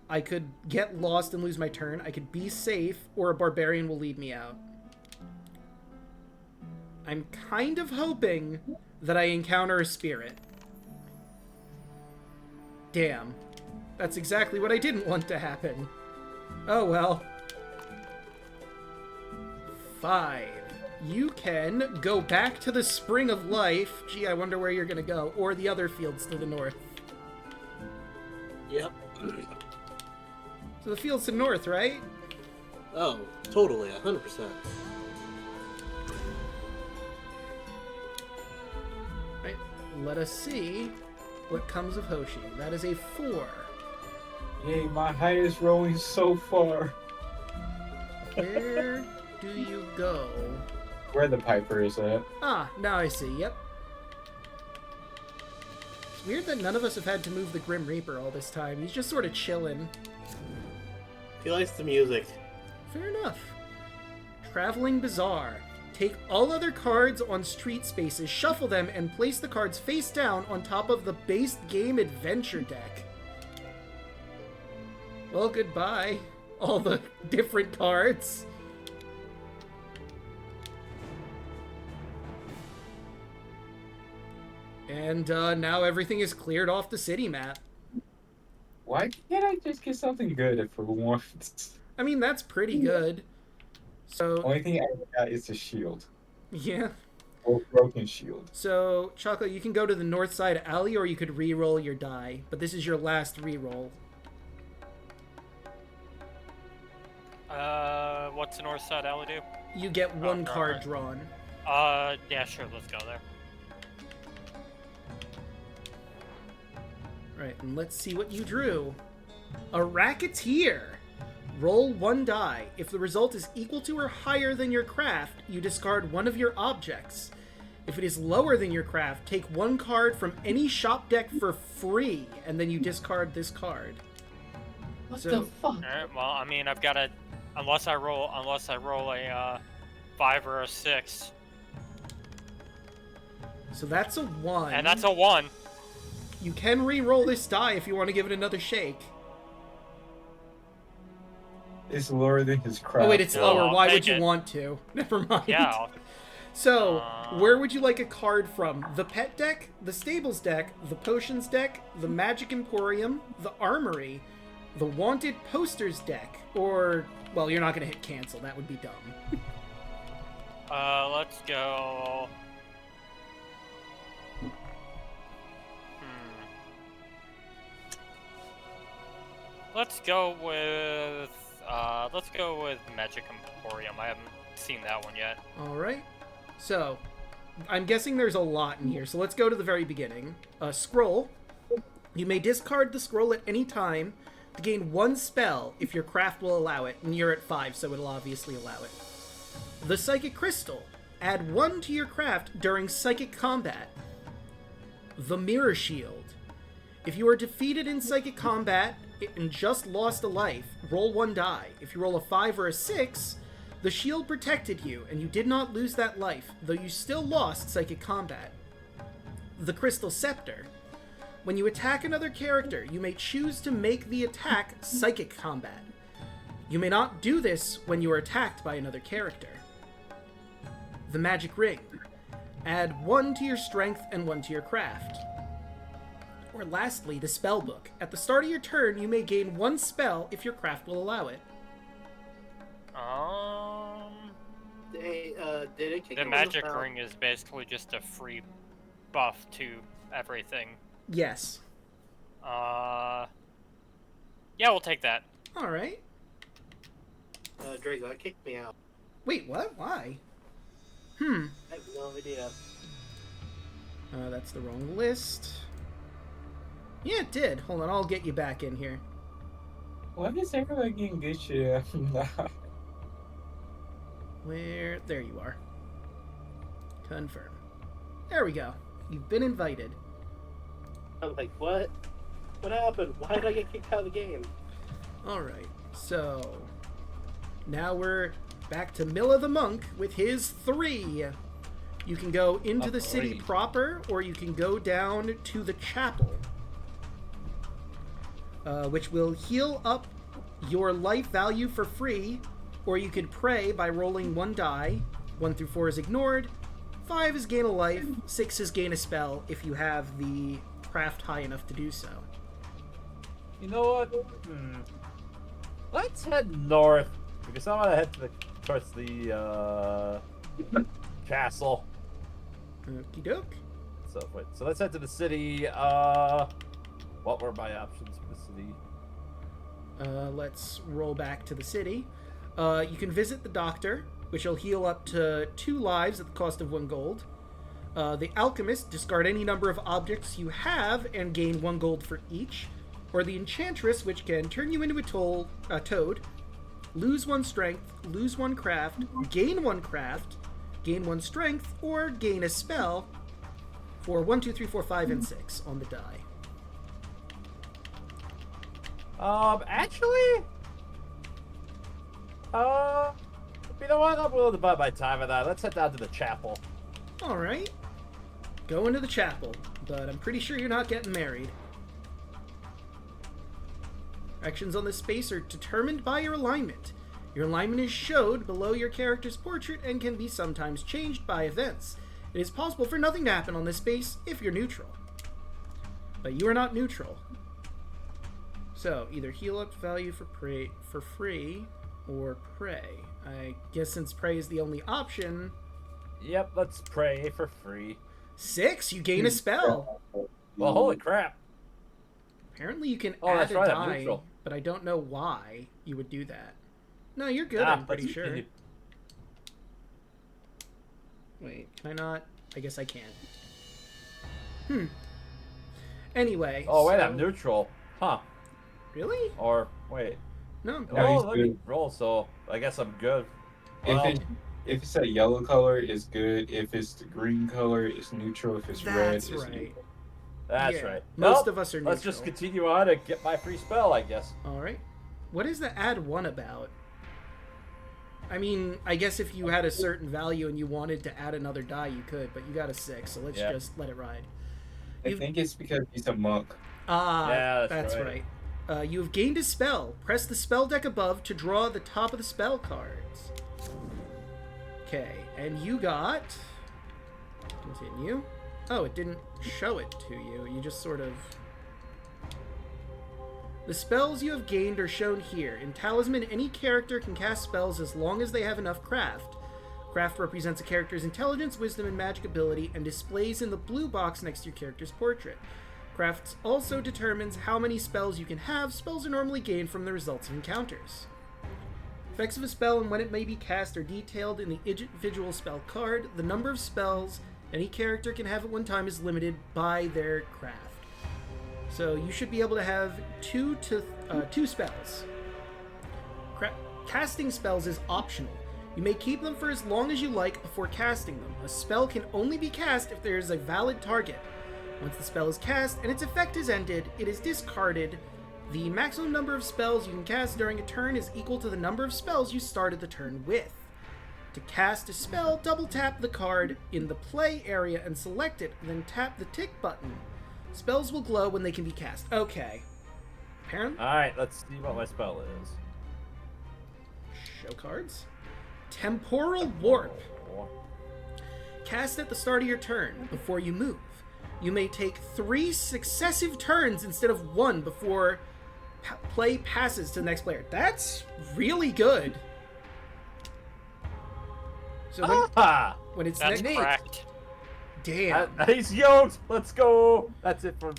I could get lost and lose my turn. I could be safe, or a barbarian will lead me out. I'm kind of hoping that I encounter a spirit. Damn. That's exactly what I didn't want to happen. Oh well. 5. You can go back to the Spring of Life. Gee, I wonder where you're gonna go. Or the other fields to the north. Yep. So the fields to the north, right? Oh, totally, 100%. Right. Let us see what comes of Hoshi. That is a 4. Yay, my highest rolling so far. Where do you go? Where the Piper is at. Ah, now I see. Yep. It's weird that none of us have had to move the Grim Reaper all this time. He's just sort of chilling. He likes the music. Fair enough. Traveling Bazaar. Take all other cards on street spaces, shuffle them, and place the cards face down on top of the base game adventure deck. Well, goodbye. All the different cards. And now everything is cleared off the city map. Why can't I just get something good for once? I mean, that's pretty good. So, Only thing I got is a shield. yeah. Or broken shield. So, Chocolate, you can go to the north side alley, or you could re-roll your die. But this is your last re-roll. What's the north side alley do? You get one no, card right. drawn. Yeah, sure, let's go there. Right, and let's see what you drew. A Racketeer. Roll 1 die. If the result is equal to or higher than your craft, you discard one of your objects. If it is lower than your craft, take 1 card from any shop deck for free, and then you discard this card. What So- the fuck? Alright, well, I mean, I've got to... Unless I roll a, 5 or a 6. So that's a 1. And that's a 1. You can re-roll this die if you want to give it another shake. It's lower than his craft. Oh wait, it's No, lower. I'll Why would take you it. want to? Never mind. Yeah, So, where would you like a card from? The pet deck, the stables deck, the potions deck, the magic emporium, the armory, the wanted posters deck, or, well, you're not going to hit cancel. That would be dumb. let's go... Let's go with Magic Emporium. I haven't seen that one yet. All right. So, I'm guessing there's a lot in here. So let's go to the very beginning. A scroll. You may discard the scroll at any time to gain 1 spell if your craft will allow it, and you're at 5, so it'll obviously allow it. The Psychic Crystal. Add 1 to your craft during psychic combat. The Mirror Shield. If you are defeated in psychic combat and just lost a life, roll 1 die. If you roll a 5 or a 6, the shield protected you, and you did not lose that life, though you still lost psychic combat. The Crystal Scepter. When you attack another character, you may choose to make the attack psychic combat. You may not do this when you are attacked by another character. The Magic Ring. Add 1 to your strength and 1 to your craft. Or lastly, the Spellbook. At the start of your turn, you may gain 1 spell if your craft will allow it. Did it kick The in magic the ring is basically just a free buff to everything. Yes. Yeah, we'll take that. Alright. Draco, it kicked me out. Wait, what? Why? I have no idea. That's the wrong list. Yeah, it did. Hold on, I'll get you back in here. Why is everyone getting good shit after that? Where? There you are. Confirm. There we go. You've been invited. I'm like, what? What happened? Why did I get kicked out of the game? Alright, so now we're back to Milla the Monk with his 3. You can go into the city proper, or you can go down to the chapel, which will heal up your life value for free, or you could pray by rolling 1 die. 1 through 4 is ignored, 5 is gain a life, 6 is gain a spell if you have the craft high enough to do so. You know what? Let's head north, because I want to head towards the castle. Okie doke. So let's head to the city. What were my options for the city? Let's roll back to the city. You can visit the doctor, which will heal up to 2 lives at the cost of 1 gold. The alchemist, discard any number of objects you have and gain 1 gold for each. Or the enchantress, which can turn you into a toad, lose 1 strength, lose 1 craft, gain 1 craft, gain 1 strength, or gain a spell for 1, 2, 3, 4, 5, and 6 on the die. Actually, you know what? I'm willing to buy my time on that. Let's head down to the chapel. Alright. Go into the chapel, but I'm pretty sure you're not getting married. Actions on this space are determined by your alignment. Your alignment is showed below your character's portrait and can be sometimes changed by events. It is possible for nothing to happen on this space if you're neutral. But you are not neutral. So, either heal up value for free, or pray. I guess since pray is the only option... Yep, let's pray for free. 6, you gain a spell. Well, holy crap. Apparently you can Oh, add that's a right, I'm die, neutral. but I don't know why you would do that. No, you're good, Ah, I'm pretty let's sure. continue. Wait, can I not? I guess I can. Anyway. Oh, wait, so... I'm neutral. Huh. Really? Or, wait. No. No, Oh, he's let me good. roll, so I guess I'm good. Well, If it's a yellow color, it's good. If it's the green color, it's neutral. If it's red, That's it's right. neutral. that's Yeah, right. Most Nope, of us are neutral. let's just continue on and get my free spell, I guess. Alright. What is the add 1 about? I mean, I guess if you had a certain value and you wanted to add another die, you could, but you got a 6, so let's Yeah. just let it ride. I think it's because he's a monk. Ah, Yeah, that's that's right. right. You have gained a spell. Press the spell deck above to draw the top of the spell cards. Okay, and you got... Continue. Oh, it didn't show it to you. You just sort of... The spells you have gained are shown here. In Talisman, any character can cast spells as long as they have enough craft. Craft represents a character's intelligence, wisdom, and magic ability, and displays in the blue box next to your character's portrait. Craft also determines how many spells you can have. Spells are normally gained from the results of encounters. Effects of a spell and when it may be cast are detailed in the individual spell card. The number of spells any character can have at one time is limited by their craft. So you should be able to have 2 spells. Casting spells is optional. You may keep them for as long as you like before casting them. A spell can only be cast if there is a valid target. Once the spell is cast and its effect is ended, it is discarded. The maximum number of spells you can cast during a turn is equal to the number of spells you started the turn with. To cast a spell, double tap the card in the play area and select it, then tap the tick button. Spells will glow when they can be cast. Okay. Apparently... Alright, let's see what my spell is. Show cards. Temporal Warp. Cast at the start of your turn, before you move. You may take 3 successive turns instead of 1 before play passes to the next player. That's really good. So when it's That's next... correct. Damn. He's yoked! Let's go! That's it from...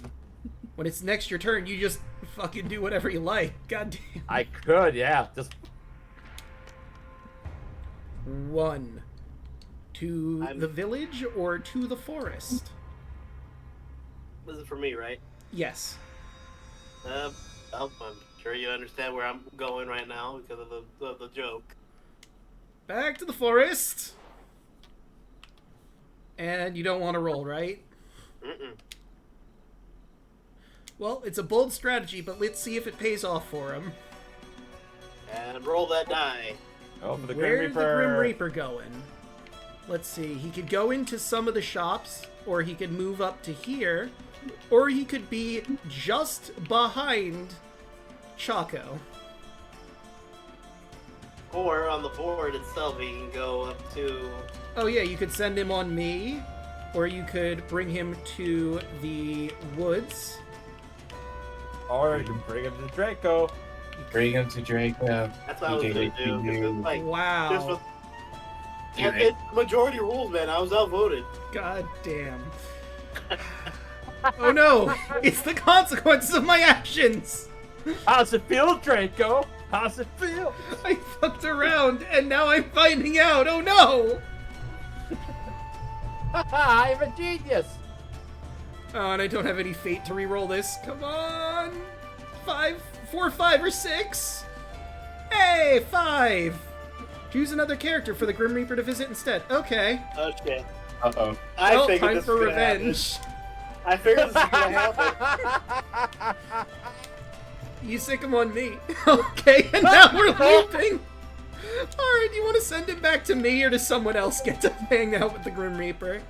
When it's next your turn, you just fucking do whatever you like. God damn. I could, yeah. Just 1. To the village or to the forest? This is for me, right? Yes. I'm sure you understand where I'm going right now because of the joke. Back to the forest. And you don't want to roll, right? Mm-mm. Well, it's a bold strategy, but let's see if it pays off for him. And roll that die. Oh, for the Grim Where's Reaper. the Grim Reaper going? Let's see. He could go into some of the shops, or he could move up to here, or he could be just behind Chaco. Or on the board itself, he can go up to. Oh yeah, you could send him on me, or you could bring him to the woods. Or you can bring him to Draco. Bring him to Draco. That's what I was gonna do. 'Cause it's like, Wow. just with, and it's majority rules, man. I was outvoted. God damn. Oh no! It's the consequences of my actions! How's it feel, Draco? How's it feel? I fucked around, and now I'm finding out! Oh no! I'm a genius. Oh, and I don't have any fate to reroll this. Come on! 5, 4, 5, or 6? Hey, 5! Choose another character for the Grim Reaper to visit instead. Okay. Okay. Uh-oh. I Well, figured time this for was gonna happen. revenge. I figured this was gonna happen. You sick him on me. Okay, and now we're leaving. Alright, you want to send him back to me, or does someone else get to hang out with the Grim Reaper?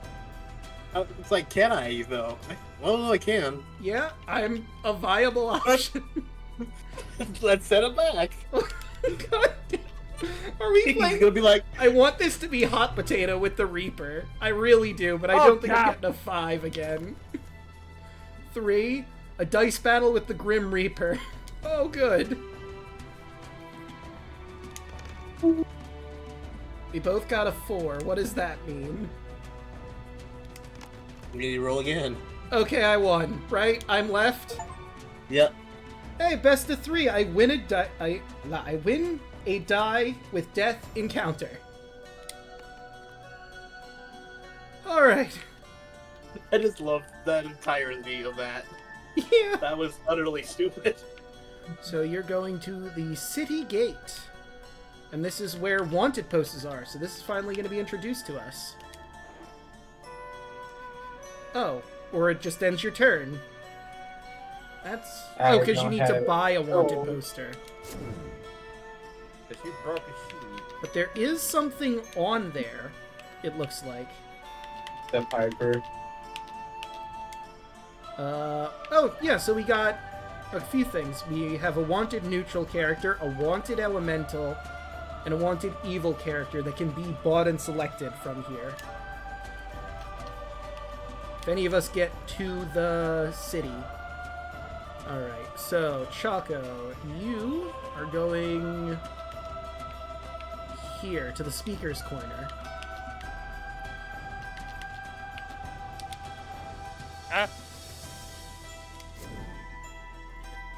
It's like, can I though? Well, I can. Yeah, I'm a viable option. Let's send him back. God damn. Are we He's playing? gonna be like, I want this to be hot potato with the Reaper. I really do, but I Oh, don't think I'm God. getting a 5 again. 3, a dice battle with the Grim Reaper. Oh, good. We both got a 4. What does that mean? we need to roll again. Okay, I won, right? I'm left. Yep. Hey, best of 3. I win a die. I win a die with death encounter. All right. I just love that entirety of that. Yeah. That was utterly stupid. So you're going to the city gate. And this is where wanted posters are. So this is finally going to be introduced to us. Oh, or it just ends your turn. That's... I Oh, because you don't need to have- buy a wanted Oh. poster. Because you broke a shoe. But there is something on there, it looks like. The Piper. Oh, yeah, so we got a few things. We have a wanted neutral character, a wanted elemental, and a wanted evil character that can be bought and selected from here. If any of us get to the city. Alright, so, Chaco, you are going here, to the speaker's corner.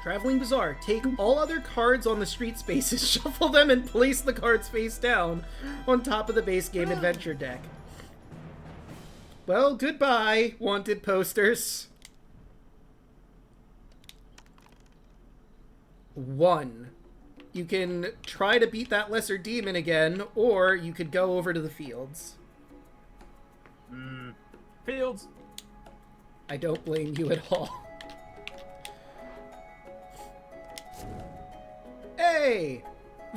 Traveling Bazaar. Take all other cards on the street spaces, shuffle them, and place the cards face down on top of the base game adventure deck. Well, goodbye, wanted posters. 1. You can try to beat that lesser demon again, or you could go over to the fields. Fields. I don't blame you at all. Hey!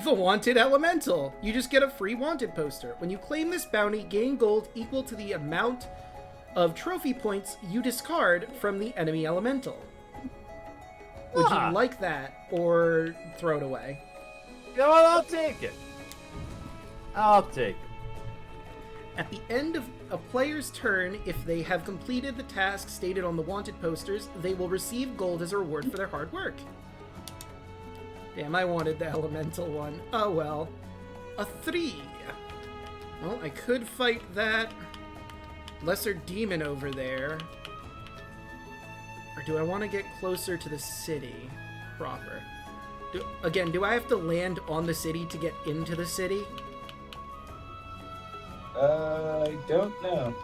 The Wanted Elemental! You just get a free Wanted poster. When you claim this bounty, gain gold equal to the amount of trophy points you discard from the enemy elemental. Would you like that, or throw it away? You know what? I'll take it. I'll take it. At the end of a player's turn, if they have completed the task stated on the Wanted posters, they will receive gold as a reward for their hard work. Damn, I wanted the elemental one. Oh well. A 3. Well, I could fight that lesser demon over there. Or do I want to get closer to the city proper? Do I have to land on the city to get into the city? I don't know.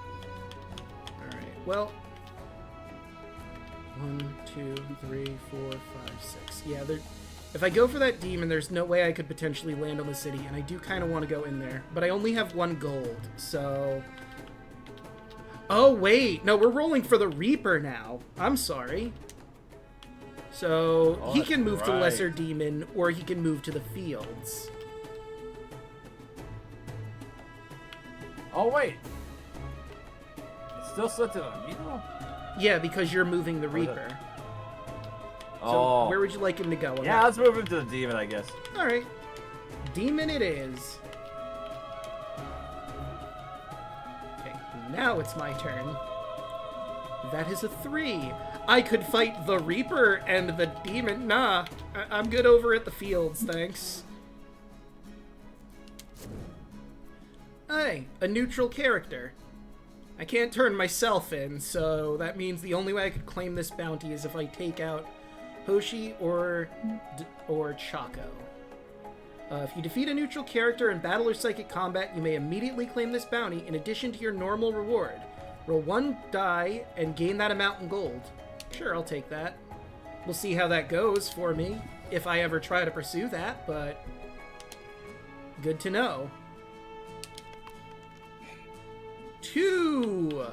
Alright, well... 1, 2, 3, 4, 5, 6. Yeah, if I go for that demon, there's no way I could potentially land on the city, and I do kind of want to go in there. But I only have 1 gold, so... Oh, wait! No, we're rolling for the Reaper now. I'm sorry. So Oh, he that's can move to right. Lesser Demon, or he can move to the fields. Oh wait. It's still set to the needle? Yeah, because you're moving the Oh, is it? Reaper. So Oh. where would you like him to go? Yeah, let's move him to the demon, I guess. Alright. Demon it is. Okay, now it's my turn. That is a 3. I could fight the Reaper and the Demon. Nah, I'm good over at the fields, thanks. Hey, a neutral character. I can't turn myself in, so that means the only way I could claim this bounty is if I take out Hoshi or Chaco. If you defeat a neutral character in battle or psychic combat, you may immediately claim this bounty in addition to your normal reward. Roll 1 die and gain that amount in gold. Sure, I'll take that. We'll see how that goes for me, if I ever try to pursue that, but good to know. 2!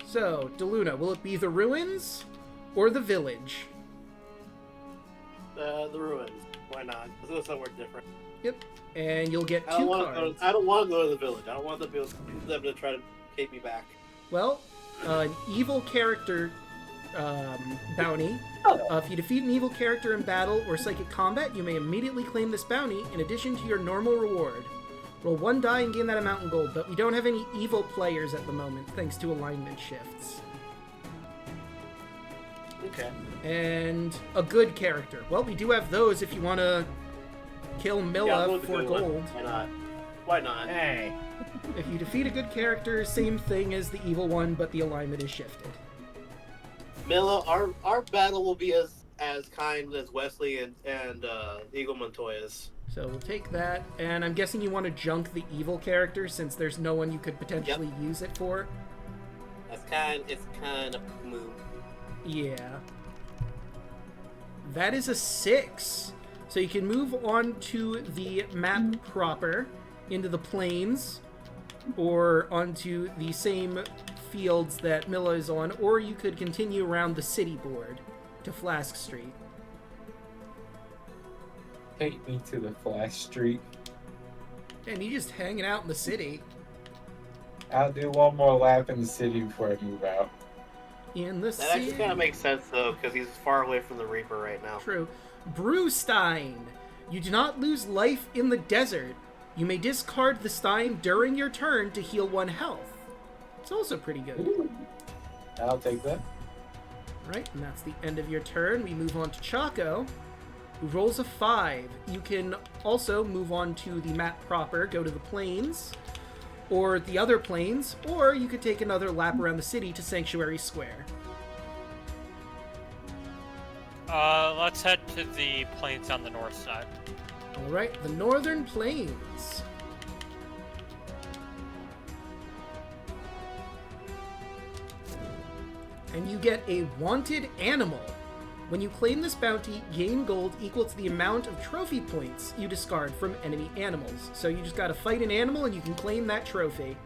So, Daluna, will it be the ruins or the village? The ruins. Why not? Let's go somewhere different. Yep. And you'll get I 2 don't want cards. to. I don't want to go to the village. I don't want them to try to take me back. Well, an evil character bounty. If you defeat an evil character in battle or psychic combat, you may immediately claim this bounty in addition to your normal reward. Roll 1 die and gain that amount in gold, but we don't have any evil players at the moment, thanks to alignment shifts. Okay. And a good character. Well, we do have those if you want to kill Yeah, Milla I'll go with the for good one. gold. Why not? Why not? Hey. If you defeat a good character, same thing as the evil one, but the alignment is shifted. Milla, our battle will be as kind as Wesley and Eagle Montoya's. So we'll take that, and I'm guessing you want to junk the evil character since there's no one you could potentially use it for. It's kind of move. Yeah. That is a 6. So you can move on to the map proper, into the plains, or onto the same fields that Milla is on, or you could continue around the city board to Flask Street. Take me to the Flash Street. And you just hanging out in the city. I'll do one more lap in the city before I move out. In the That city. actually kind of makes sense though, because he's far away from the Reaper right now. True. Brewstein. You do not lose life in the desert. You may discard the Stein during your turn to heal 1 health. It's also pretty good. Ooh. I'll take that. Right, and that's the end of your turn. We move on to Chaco, who rolls a 5. You can also move on to the map proper, go to the plains, or the other plains, or you could take another lap around the city to Sanctuary Square. Let's head to the plains on the north side. Alright, the Northern Plains. And you get a wanted animal. When you claim this bounty, gain gold equal to the amount of trophy points you discard from enemy animals. So you just gotta fight an animal and you can claim that trophy.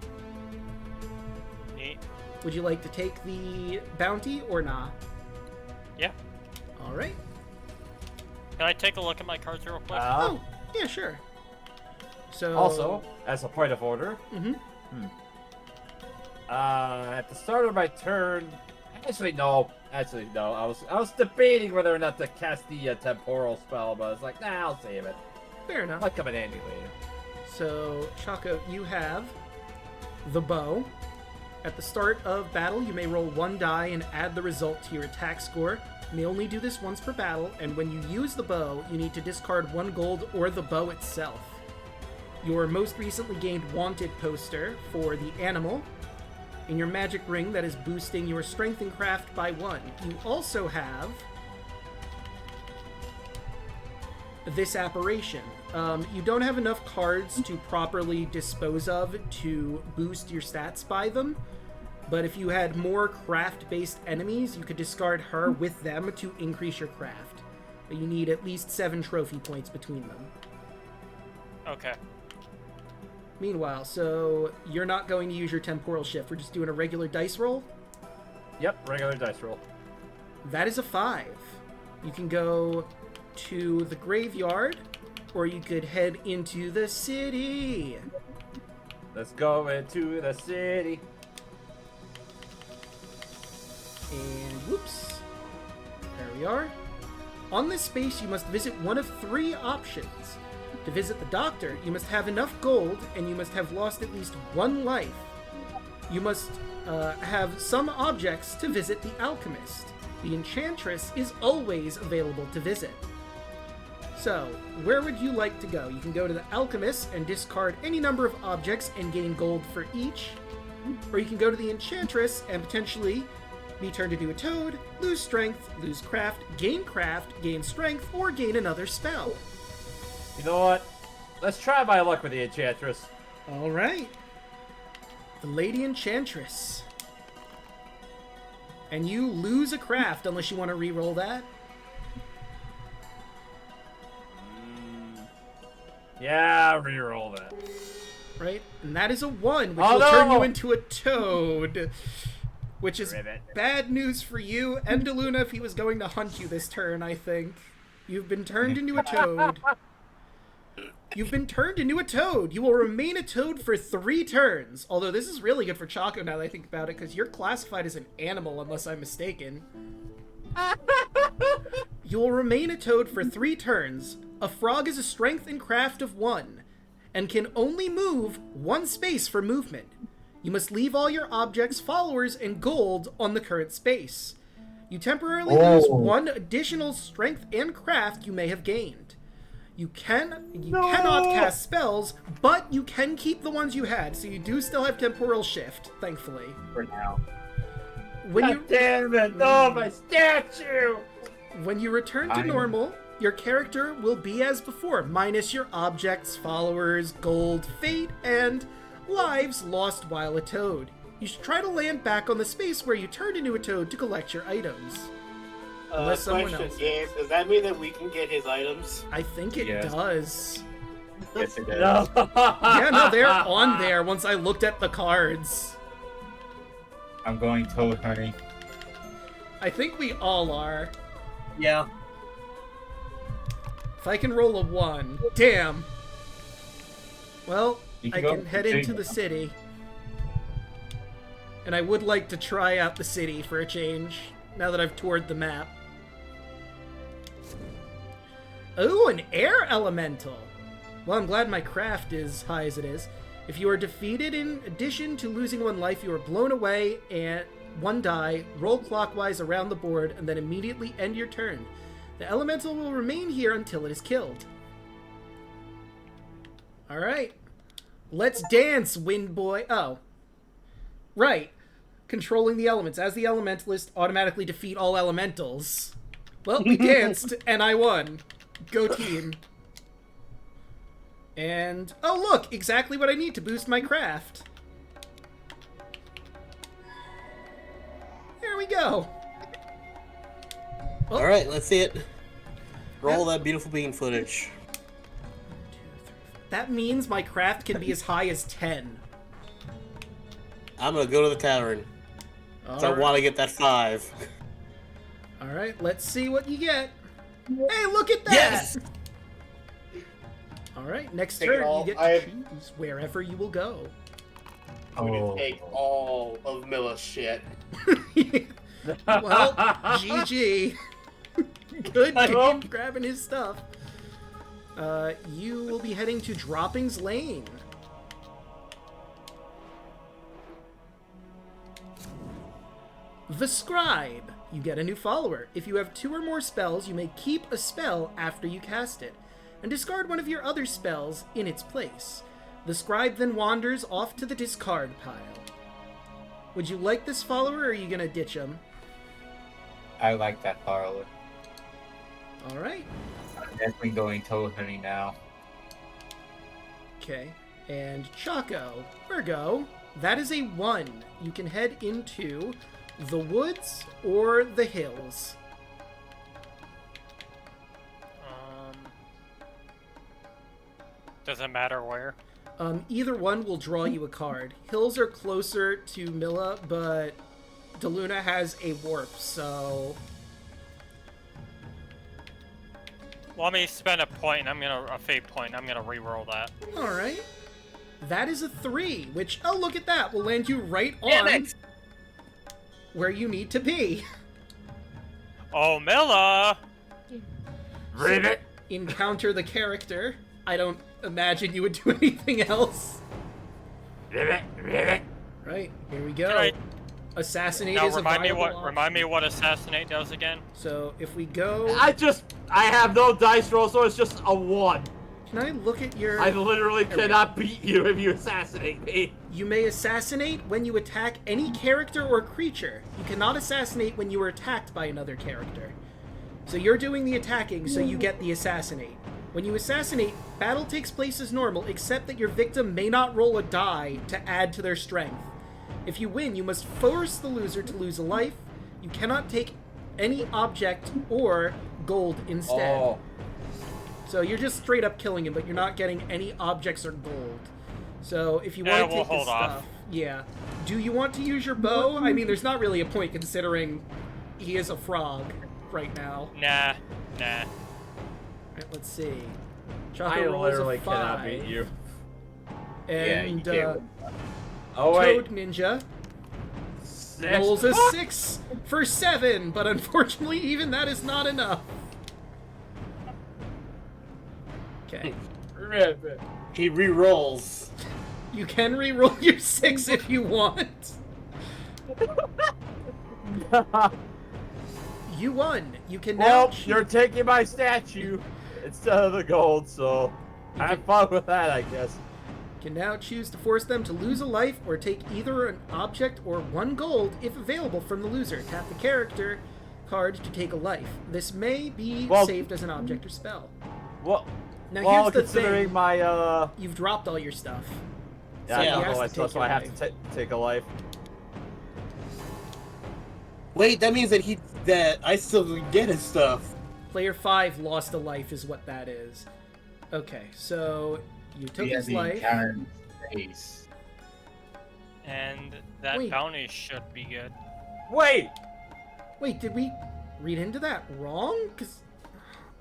Neat. Would you like to take the bounty or not? Yeah. Alright. Can I take a look at my cards real quick? Oh, yeah, sure. So Also, as a point of order, Mhm. at the start of my turn, actually no. I was debating whether or not to cast the temporal spell, but I was like, nah, I'll save it. fair enough. Might come in handy later. So, Chaco, you have the bow. At the start of battle, you may roll 1 die and add the result to your attack score. You may only do this once per battle, and when you use the bow, you need to discard 1 gold or the bow itself. Your most recently gained wanted poster for the animal. In your magic ring that is boosting your strength and craft by 1. You also have this apparition. You don't have enough cards to properly dispose of to boost your stats by them, but if you had more craft-based enemies, you could discard her with them to increase your craft. But you need at least 7 trophy points between them. Okay. Meanwhile, so you're not going to use your temporal shift. We're just doing a regular dice roll. Yep, regular dice roll. That is a 5. You can go to the graveyard, or you could head into the city. Let's go into the city. And whoops. There we are. On this space, you must visit one of 3 options. To visit the doctor, you must have enough gold, and you must have lost at least 1 life. You must have some objects to visit the alchemist. The enchantress is always available to visit. So, where would you like to go? You can go to the alchemist and discard any number of objects and gain gold for each. Or you can go to the enchantress and potentially be turned into a toad, lose strength, lose craft, gain strength, or gain another spell. You know what? Let's try my luck with the enchantress. Alright. The Lady Enchantress. And you lose a craft unless you want to re-roll that. Yeah, reroll that. Right? And that is a 1, which Oh, will turn no! you into a toad. Which is Ribbit. bad news for you and Daluna if he was going to hunt you this turn, I think. You've been turned into a toad. You've been turned into a toad. You will remain a toad for 3 turns. Although this is really good for Choco now that I think about it, because you're classified as an animal unless I'm mistaken. You will remain a toad for 3 turns. A frog is a strength and craft of 1, and can only move 1 space for movement. You must leave all your objects, followers, and gold on the current space. You temporarily lose 1 additional strength and craft you may have gained. You cannot cast spells, but you can keep the ones you had, so you do still have temporal shift, thankfully. For now. God damn it! No, my statue! When you return to normal, your character will be as before, minus your objects, followers, gold, fate, and lives lost while a toad. You should try to land back on the space where you turned into a toad to collect your items. Unless someone Question, else Gabe, does that mean that we can get his items? I think it Yes. does. Yes, it does. No. Yeah, no, they're on there once I looked at the cards. I'm going toad hunting. I think we all are. Yeah. If I can roll a 1. Damn. Well, You I go can head to into the city. And I would like to try out the city for a change, now that I've toured the map. Ooh, an air elemental! Well, I'm glad my craft is high as it is. If you are defeated, in addition to losing 1 life, you are blown away and 1 die, roll clockwise around the board, and then immediately end your turn. The elemental will remain here until it is killed. Alright. Let's dance, Wind Boy. Oh. Right. Controlling the elements. As the elementalist, automatically defeat all elementals. Well, we danced, and I won. Go team. And, oh look, exactly what I need to boost my craft. There we go. Oh. Alright, let's see it. Roll that beautiful bean footage. That means my craft can be as high as 10. I'm gonna go to the tavern. So I Alright. want to get that 5. Alright, let's see what you get. Hey, look at that! Yes! Alright, next Take it turn all. you get I to choose wherever you will go. I'm gonna Oh. take all of Milla's shit. Well, GG. Good I game hope- grabbing his stuff. You will be heading to Droppings Lane. The Scribe. You get a new follower. If you have 2 or more spells, you may keep a spell after you cast it, and discard one of your other spells in its place. The Scribe then wanders off to the discard pile. Would you like this follower, or are you gonna ditch him? I like that parlor. Alright. I'm definitely going toad hunting now. Okay. And Choco, Virgo, that is a 1. You can head into the woods or the hills. Doesn't matter where. Either one will draw you a card. Hills are closer to Milla, but Daluna has a warp, so... Let me spend a point, and a fate point. I'm gonna re-roll that. All right. That is a 3, which, oh, look at that, will land you right Damn on it! where you need to be. Oh, Milla! Read it. Encounter the character. I don't imagine you would do anything else. Read it. Right, here we go. Can I- Assassinate Now is a viable option. remind me what assassinate does again. So if we go, I have no dice roll, so it's just a 1. can I look at your? I literally There we cannot beat you if you assassinate me. You may assassinate when you attack any character or creature. You cannot assassinate when you are attacked by another character. So you're doing the attacking, so you get the assassinate. When you assassinate, battle takes place as normal, except that your victim may not roll a die to add to their strength. If you win, you must force the loser to lose a life. You cannot take any object or gold instead. Oh. So you're just straight up killing him, but you're not getting any objects or gold. So if you want to we'll take this hold off. stuff, yeah. Do you want to use your bow? I mean, there's not really a point considering he is a frog right now. Nah. Alright, let's see. I Choco rolls literally a 5. cannot beat you. And Yeah, you can't. Oh wait. Toad Ninja 6. rolls a 6 for 7, but unfortunately even that is not enough. Okay. He re-rolls. You can re-roll your 6 if you want. You won. You can now Well, choose. you're taking my statue instead of the gold, so have fun with that, I guess. Can now choose to force them to lose a life or take either an object or 1 gold if available from the loser. Tap the character card to take a life. This may be saved as an object or spell. Well, Now well here's the considering thing. my You've dropped all your stuff. yeah, So I he don't has know my to stuff, take so your I have life. to take a life. Wait, that means that I still get his stuff. Player 5 lost a life is what that is. Okay, so you took He has his the life. encounter space. And that Wait. bounty should be good. Wait! Wait, did we read into that wrong? Because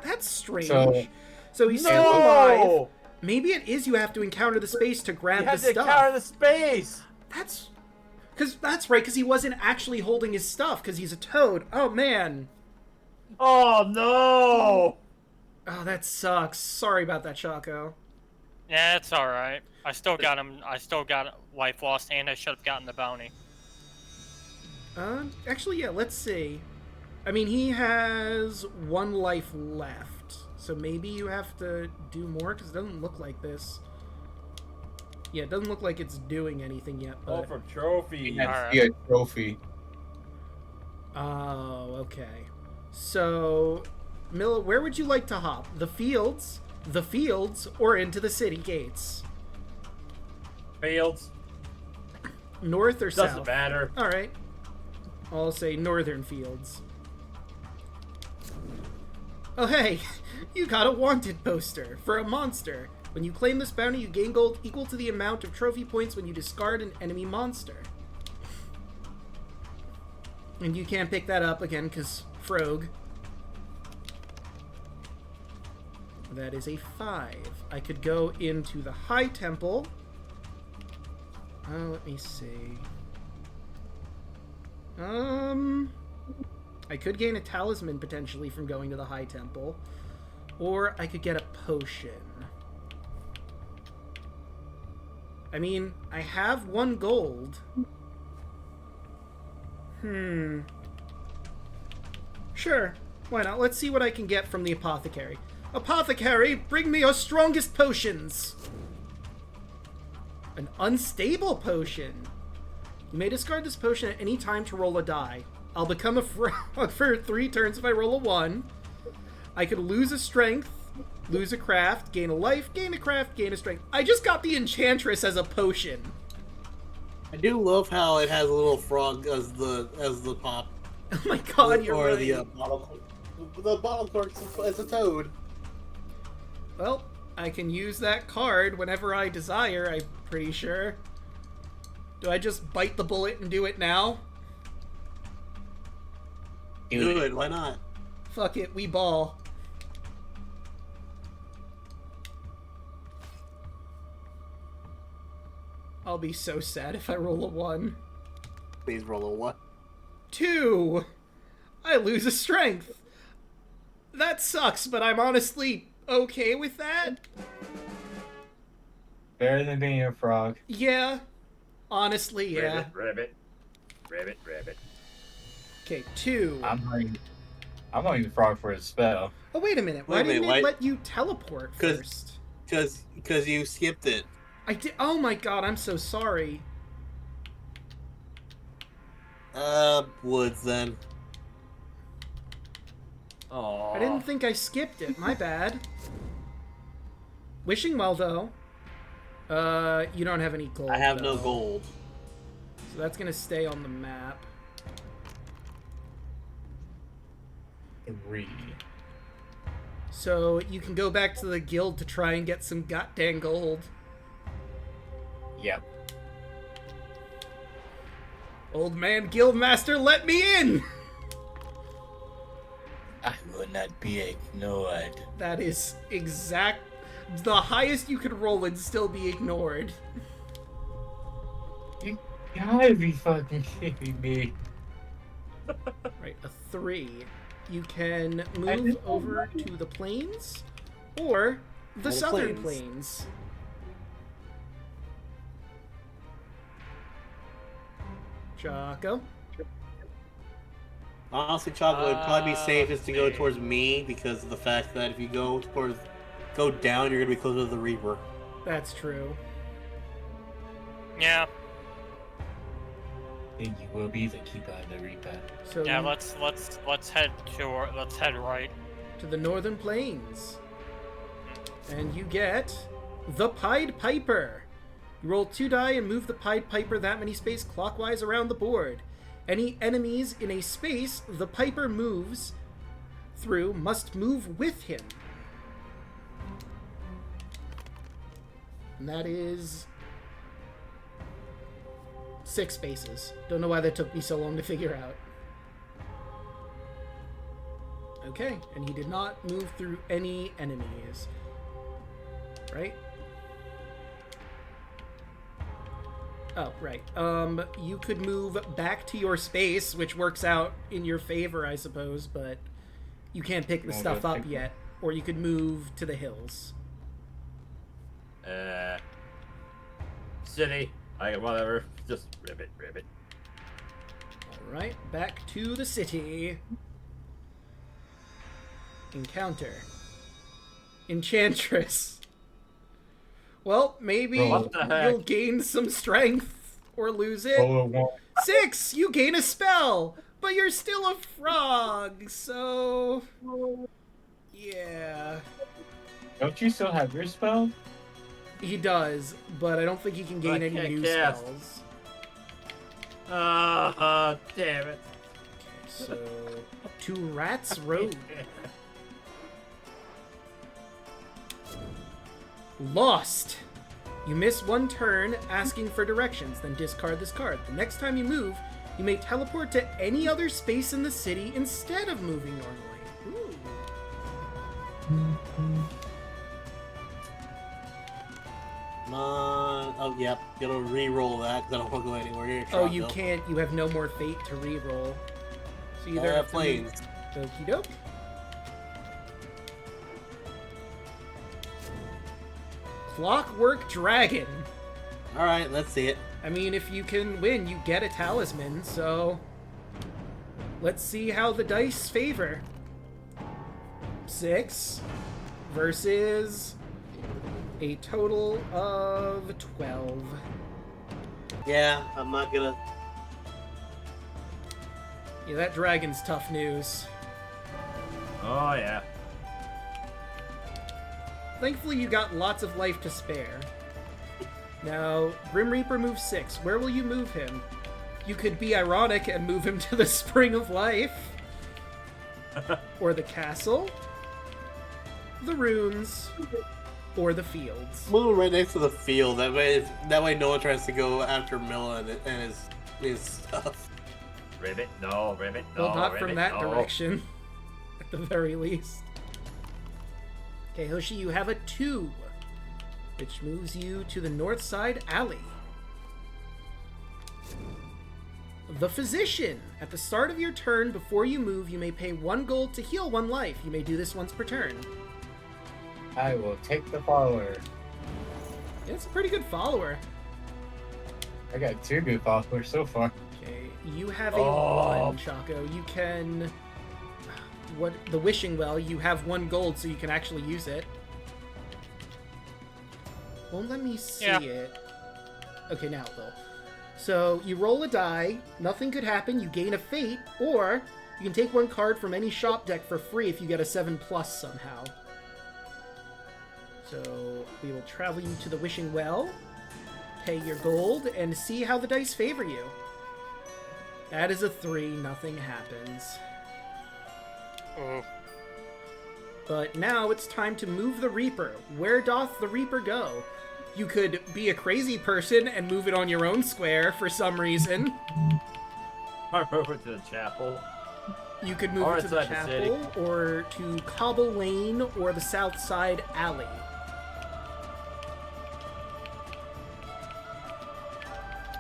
that's strange. So- So he's still alive. No! Maybe it is you have to encounter the space to You grab the have to stuff. encounter the space! That's right, because he wasn't actually holding his stuff, because he's a toad. Oh, man. Oh no! Oh, that sucks. Sorry about that, Choco. Yeah, it's alright. I still got him. I still got life lost, and I should have gotten the bounty. Actually, yeah, let's see. I mean, he has 1 life left, so maybe you have to do more, because it doesn't look like this. Yeah, it doesn't look like it's doing anything yet, Oh, but... from trophy. He has Alright. to be a trophy. Oh, okay. So, Milla, where would you like to hop? The fields, or into the city gates? Fields. North or south? Doesn't matter. Alright. I'll say northern fields. Oh hey, you got a wanted poster for a monster. When you claim this bounty, you gain gold equal to the amount of trophy points when you discard an enemy monster. And you can't pick that up again, because Frog. That is a 5. I could go into the High Temple. Let me see. I could gain a talisman potentially from going to the High Temple. Or I could get a potion. I mean, I have 1 gold. Sure, why not? Let's see what I can get from the apothecary. Apothecary, bring me your strongest potions! An unstable potion. You may discard this potion at any time to roll a die. I'll become a frog for 3 turns if I roll a 1. I could lose a strength, lose a craft, gain a life, gain a craft, gain a strength. I just got the Enchantress as a potion. I do love how it has a little frog as the pop. Oh my god, you're or right. the bottle cork as a toad. Well, I can use that card whenever I desire, I'm pretty sure. Do I just bite the bullet and do it now? Good, why not? Fuck it, we ball. I'll be so sad if I roll a 1. Please roll a 1. 2! I lose a strength. That sucks, but I'm honestly okay with that. Better than being a frog. Yeah. Honestly, yeah. Rabbit. Okay, 2. I'm not even frog for a spell. Oh, wait a minute. Why Wait a didn't minute, it why- let you teleport first? Because you skipped it. I did. Oh my god, I'm so sorry. Woods then. Oh. I didn't think I skipped it. My bad. Wishing well, though. You don't have any gold. I have no though. gold. So that's gonna stay on the map. 3. So you can go back to the guild to try and get some goddamn gold. Yep. Old man guildmaster, let me in! I will not be ignored. That is the highest you could roll and still be ignored. You gotta be fucking kidding me. Right, a 3. You can I move didn't over know. to the plains or the The southern plains. plains. Draco. Honestly, Chocolate, it'd probably be safest to go towards me because of the fact that if you go down, you're gonna be closer to the Reaper. That's true. Yeah, And you will be the keeper of the reaper. So yeah. Let's head right. to the northern plains. And you get the Pied Piper. You roll 2 die and move the Pied Piper that many space clockwise around the board. Any enemies in a space the Piper moves through must move with him. And that is 6 spaces. Don't know why that took me so long to figure out. Okay, and he did not move through any enemies. Right? Oh, right. You could move back to your space, which works out in your favor, I suppose, but you can't pick the Won't stuff go up pick it. yet. Or you could move to the hills. City. Whatever. Just ribbit. Alright, back to the city. Encounter. Enchantress. Well, maybe What the heck? you'll gain some strength or lose it. Roll a 1. 6! You gain a spell! But you're still a frog, so... Yeah. Don't you still have your spell? He does, but I don't think he can gain I any can't new cast. spells. Damn it. So, to Rat's Road. Lost. You miss 1 turn asking for directions, then discard this card. The next time you move, you may teleport to any other space in the city instead of moving normally. Ooh. Come on. Oh, yep. Gonna re-roll that because I don't want to go anywhere near Oh, Choco. you can't. You have no more fate to reroll. So you either have to planes. move- Okie doke. Clockwork Dragon. Alright, let's see it. I mean, if you can win, you get a talisman, so... Let's see how the dice favor. 6 versus a total of 12. Yeah, I'm not gonna... Yeah, that dragon's tough news. Oh, yeah. Thankfully, you got lots of life to spare. Now, Grim Reaper moves 6. Where will you move him? You could be ironic and move him to the Spring of Life. Or the castle. The runes. Or the fields. Move right next to the field. That way no one tries to go after Milla and his stuff. Ribbit. No, ribbit. No, Well, not ribbit, from that no. direction. At the very least. Okay, Hoshi, you have a 2. Which moves you to the north side alley. The Physician. At the start of your turn, before you move, you may pay 1 gold to heal 1 life. You may do this once per turn. I will take the follower. Yeah, it's a pretty good follower. I got 2 good followers so far. Okay, you have a 1, Chaco. You can... What? The Wishing Well, you have 1 gold, so you can actually use it. Won't let me see it. Okay, now it will. So, you roll a die, nothing could happen, you gain a fate, or you can take 1 card from any shop deck for free if you get a 7+ somehow. So, we will travel you to the Wishing Well, pay your gold, and see how the dice favor you. That is a 3, nothing happens. Oh. But now it's time to move the Reaper. Where doth the Reaper go? You could be a crazy person and move it on your own square for some reason. Or over to the chapel. You could move Or it to the inside the city. chapel, or to Cobble Lane, or the South Side Alley.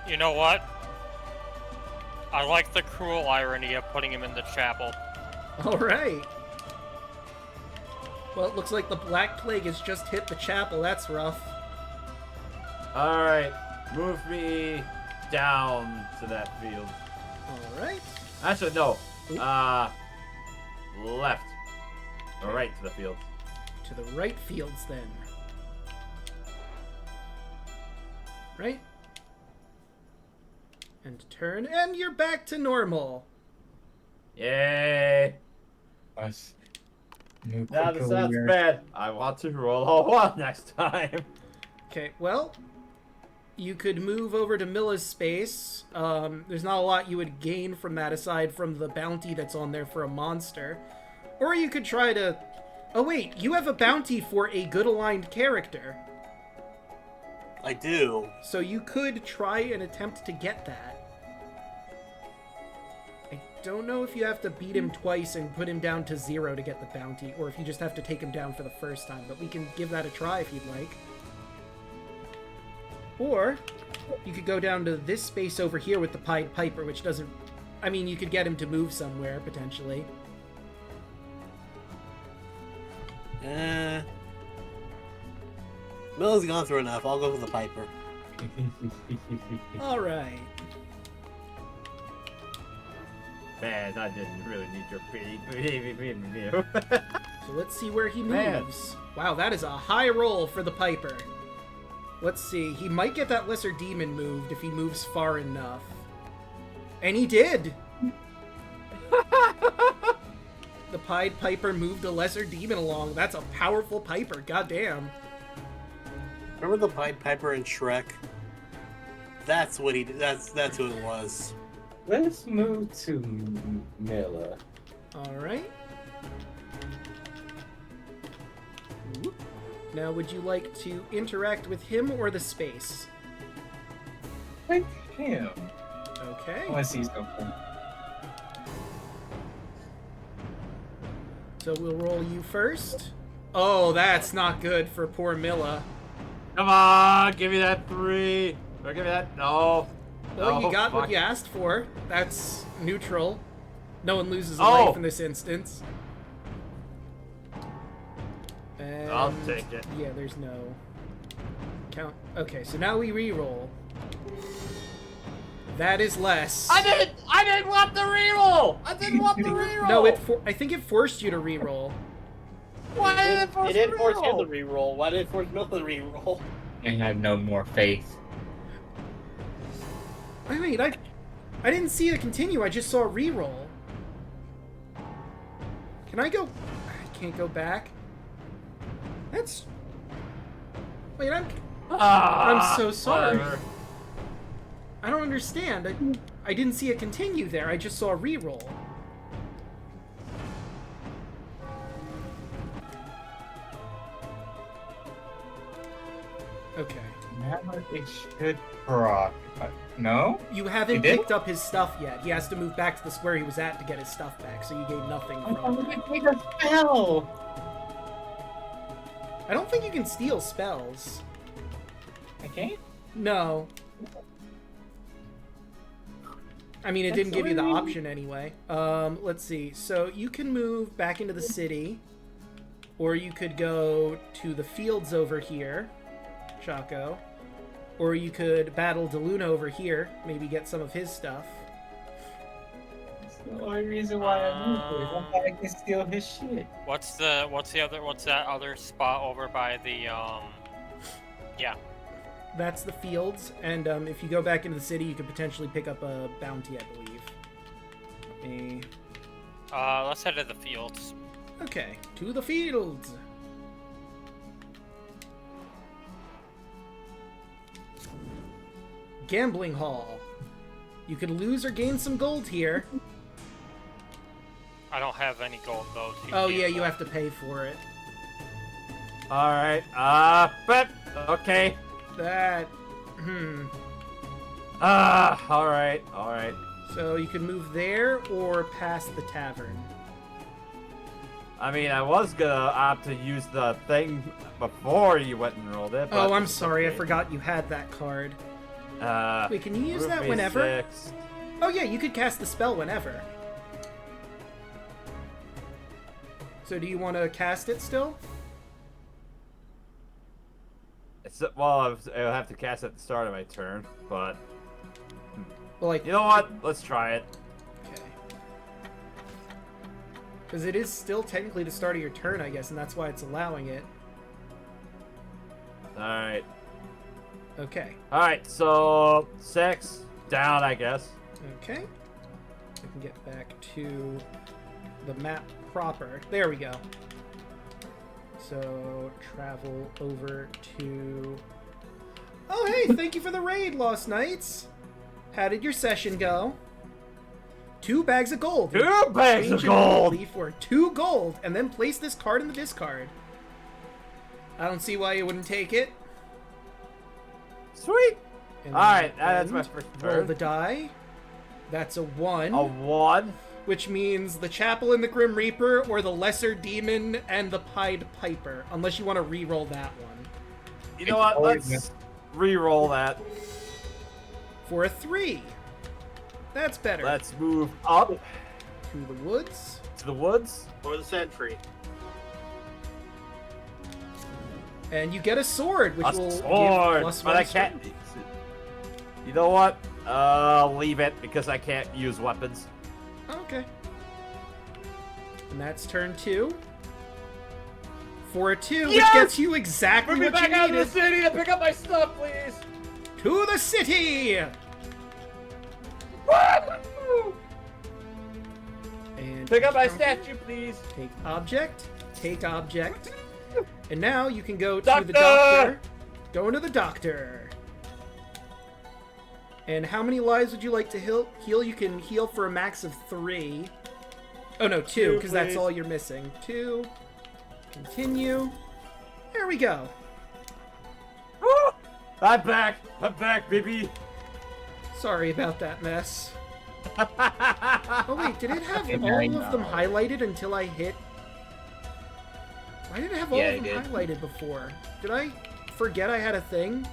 You know what? I like the cruel irony of putting him in the chapel. Alright. Well, it looks like the Black Plague has just hit the chapel. That's rough. Alright, move me down to that field. Alright. Actually, no. Left. Or right to the field. To the right fields, then. Right. And turn, and you're back to normal. Yay! Us. New Now this sounds career. bad. I want to roll a 1 next time. Okay, well, you could move over to Milla's space. There's not a lot you would gain from that aside from the bounty that's on there for a monster. Or you could try to... Oh wait, you have a bounty for a good aligned character. I do. So you could try and attempt to get that. I don't know if you have to beat him twice and put him down to 0 to get the bounty, or if you just have to take him down for the first time, but we can give that a try if you'd like. Or, you could go down to this space over here with the Pied Piper, which doesn't... I mean, you could get him to move somewhere, potentially. Milla's gone through enough. I'll go with the Piper. Alright. Man, I didn't really need your pity. So let's see where he Man. moves. Wow, that is a high roll for the Piper. Let's see. He might get that Lesser Demon moved if he moves far enough. And he did! The Pied Piper moved a Lesser Demon along. That's a powerful Piper, goddamn. Remember the Pied Piper in Shrek? That's what he did. That's who it was. Let's move to Milla. Alright. Now, would you like to interact with him or the space? With him. Okay. Unless he's open. So we'll roll you first. Oh, that's not good for poor Milla. Come on, give me that 3. Or give me that. No. Well, No, you got what fuck. you asked for. That's neutral. No one loses a Oh. life in this instance. And I'll take it. Yeah, there's no count. Okay, so now we re-roll. That is less. I didn't want the reroll. I didn't want the reroll. No, I think it forced you to re-roll. Why did it force It didn't force him to reroll? re-roll. Why did it force Milla to re-roll? I have no more faith. Wait, I didn't see it continue. I just saw a re-roll. Can I go? I can't go back. That's. Wait, I'm so sorry. Whatever. I don't understand. I didn't see it continue there. I just saw a re-roll. Okay. Now it should proc. No? You haven't You did? picked up his stuff yet. He has to move back to the square he was at to get his stuff back, so you gain nothing from it. Take a spell. I don't think you can steal spells. I can't? No. I mean, it didn't give you the option anyway. Let's see. So you can move back into the city, or you could go to the fields over here, Chaco, or you could battle Daluna over here, maybe get some of his stuff. That's the only reason why I moved here. I'm I can steal his shit. What's that other spot over by the yeah. That's the fields, and if you go back into the city, you could potentially pick up a bounty, I believe. Let's head to the fields. Okay, to the fields. Gambling hall. You can lose or gain some gold here. I don't have any gold though. Oh yeah, you have to pay for it. Alright, but, okay. That, Alright. So you can move there or past the tavern. I mean, I was gonna opt to use the thing before you went and rolled it, but... Oh, I'm sorry, I forgot you had that card. Wait, can you use that Ruby whenever? 6. Oh yeah, you could cast the spell whenever. So do you want to cast it still? Well, I'll have to cast at the start of my turn, but... Well, like, You know what? Let's try it. okay. Because it is still technically the start of your turn, I guess, and that's why it's allowing it. Alright. Okay. Alright, so... 6. Down, I guess. Okay. I can get back to the map proper. There we go. So, travel over to... Oh, hey, thank you for the raid, Lost Knights. How did your session go? 2 bags of gold. 2 bags of Change your gold! monthly for 2 gold, and then place this card in the discard. I don't see why you wouldn't take it. Sweet! And Alright, then that's my first roll turn. the die. That's a 1. A 1. Which means the Chapel and the Grim Reaper, or the Lesser Demon and the Pied Piper, unless you want to re-roll that one. You know what? Let's re-roll that. For a 3. That's better. Let's move up To the woods. to the woods. Or the sentry. And you get a sword, which A will sword! give plus But 1 I can't... You know what? Leave it, because I can't use weapons. Okay. And that's turn 2. For a 2, which Yes! gets you exactly Bring me what back you out of needed. the city to pick up my stuff, please! To the city! And Pick up my counter. statue, please! Take object. Take object. And now you can go to Doctor! the doctor. Go into the doctor. And how many lives would you like to heal? You can heal for a max of 3. Oh no, 2, because that's please. all you're missing. 2. Continue. There we go. I'm back! I'm back, baby! Sorry about that mess. Oh wait, did it have all of them highlighted until I hit? Why did it have all Yeah, of them it did. highlighted before? Did I forget I had a thing?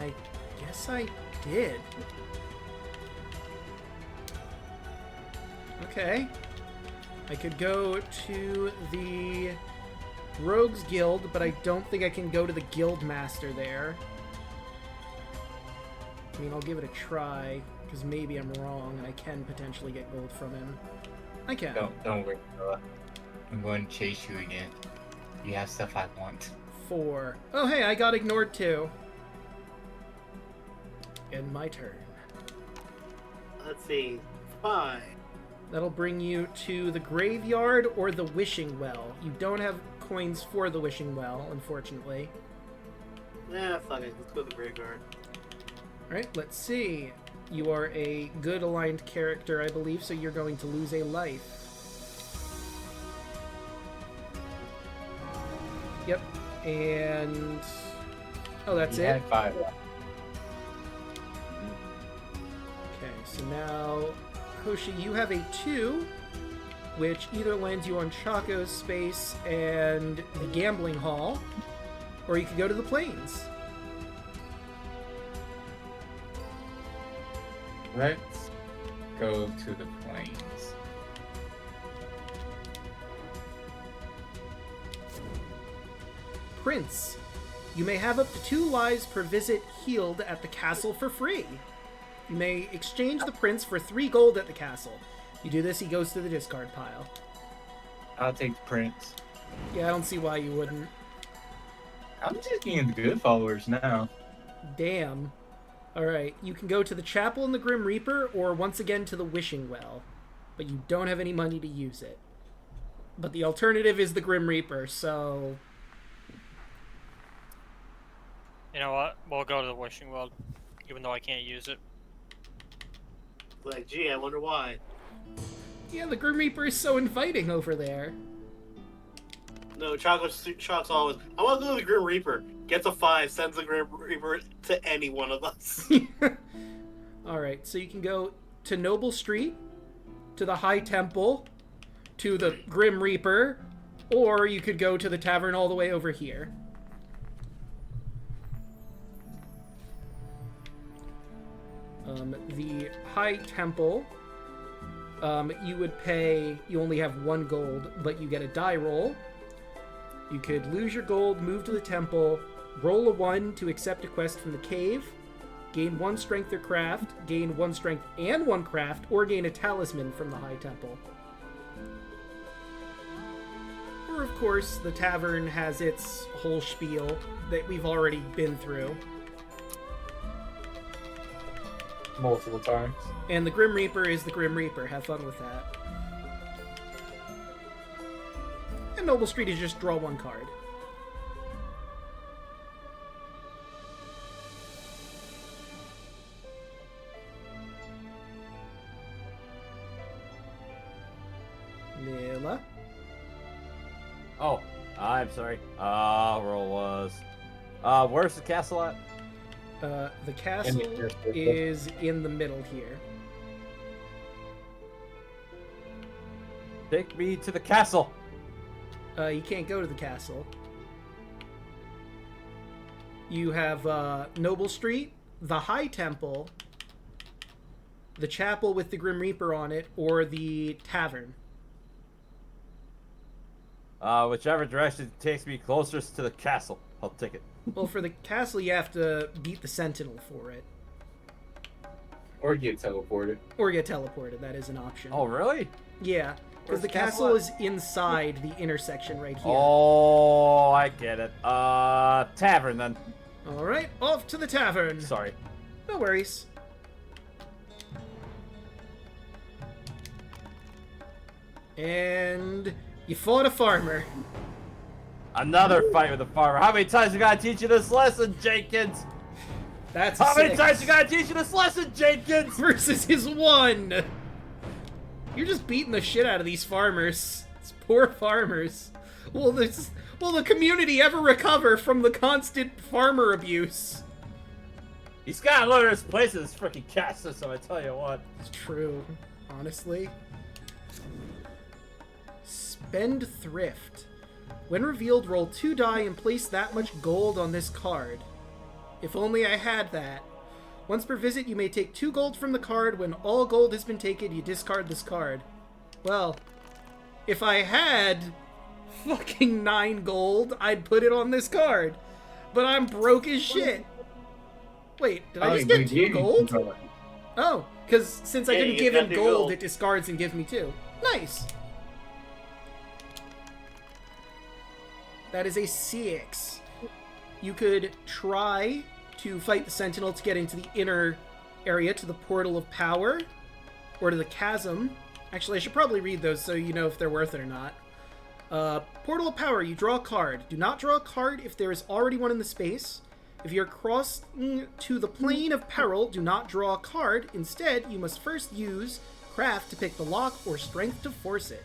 I guess I did. Okay. I could go to the Rogues Guild, but I don't think I can go to the Guild Master there. I mean, I'll give it a try, because maybe I'm wrong, and I can potentially get gold from him. I can. Don't worry, fella. I'm going to chase you again. You have stuff I want. 4. Oh, hey, I got ignored too. End my turn. Let's see. 5. That'll bring you to the graveyard or the wishing well. You don't have coins for the wishing well, unfortunately. Nah, fuck it. Let's go to the graveyard. Alright, let's see. You are a good aligned character, I believe, so you're going to lose a life. Yep. And... oh, that's You it? had 5. Okay, so now, Hoshi, you have a 2, which either lands you on Chaco's space and the gambling hall, or you could go to the plains. Let's go to the plains. Prince, you may have up to 2 lives per visit healed at the castle for free. You may exchange the prince for 3 gold at the castle. You do this, he goes to the discard pile. I'll take the prince. Yeah, I don't see why you wouldn't. I'm just getting the good followers now. Damn. Alright, you can go to the chapel in the Grim Reaper, or once again to the Wishing Well. But you don't have any money to use it. But the alternative is the Grim Reaper, so... You know what? We'll go to the Wishing Well, even though I can't use it. Like, gee, I wonder why. Yeah, the Grim Reaper is so inviting over there. No, Chocolate always. I want to go to the Grim Reaper. Gets a 5, sends the Grim Reaper to any one of us. Alright, so you can go to Noble Street, to the High Temple, to the Grim Reaper, or you could go to the tavern all the way over here. The High Temple, you would pay, you only have 1 gold, but you get a die roll. You could lose your gold, move to the temple, roll a 1 to accept a quest from the cave, gain 1 strength or craft, gain 1 strength and 1 craft, or gain a talisman from the High Temple. Or, of course, the tavern has its whole spiel that we've already been through. Multiple times. And the Grim Reaper is the Grim Reaper. Have fun with that. And Noble Street is just draw 1 card. Milla. Oh, I'm sorry. Roll was. Where's the castle at? The castle is in the middle here. Take me to the castle. You can't go to the castle. You have Noble Street, the High Temple, the chapel with the Grim Reaper on it, or the tavern. Whichever direction takes me closest to the castle, I'll take it. Well, for the castle, you have to beat the Sentinel for it. Or get teleported. Or get teleported, that is an option. Oh, really? Yeah, because Where's the the castle castle is inside the intersection right here. Oh, I get it. Tavern then. Alright, off to the tavern. Sorry. No worries. And you fought a farmer. Another fight with a farmer. How many times I gotta teach you this lesson, Jenkins? That's How many 6. times I gotta teach you this lesson, Jenkins? Versus his 1. You're just beating the shit out of these farmers. These poor farmers. Will the community ever recover from the constant farmer abuse? He's gotta learn his place in this freaking caste system, I tell you what. It's true, honestly. Spendthrift. When revealed, roll 2 die and place that much gold on this card. If only I had that. Once per visit, you may take 2 gold from the card. When all gold has been taken, you discard this card. Well, if I had fucking 9 gold, I'd put it on this card. But I'm broke as shit. Wait, did I just get 2 gold? Oh, because since I Yeah, didn't you give got him the gold, gold. it discards and gives me 2. Nice. That is a 6. You could try to fight the Sentinel to get into the inner area, to the Portal of Power, or to the Chasm. Actually, I should probably read those so you know if they're worth it or not. Portal of Power, you draw a card. Do not draw a card if there is already one in the space. If you're crossing to the Plane of Peril, do not draw a card. Instead, you must first use Craft to pick the lock or Strength to force it.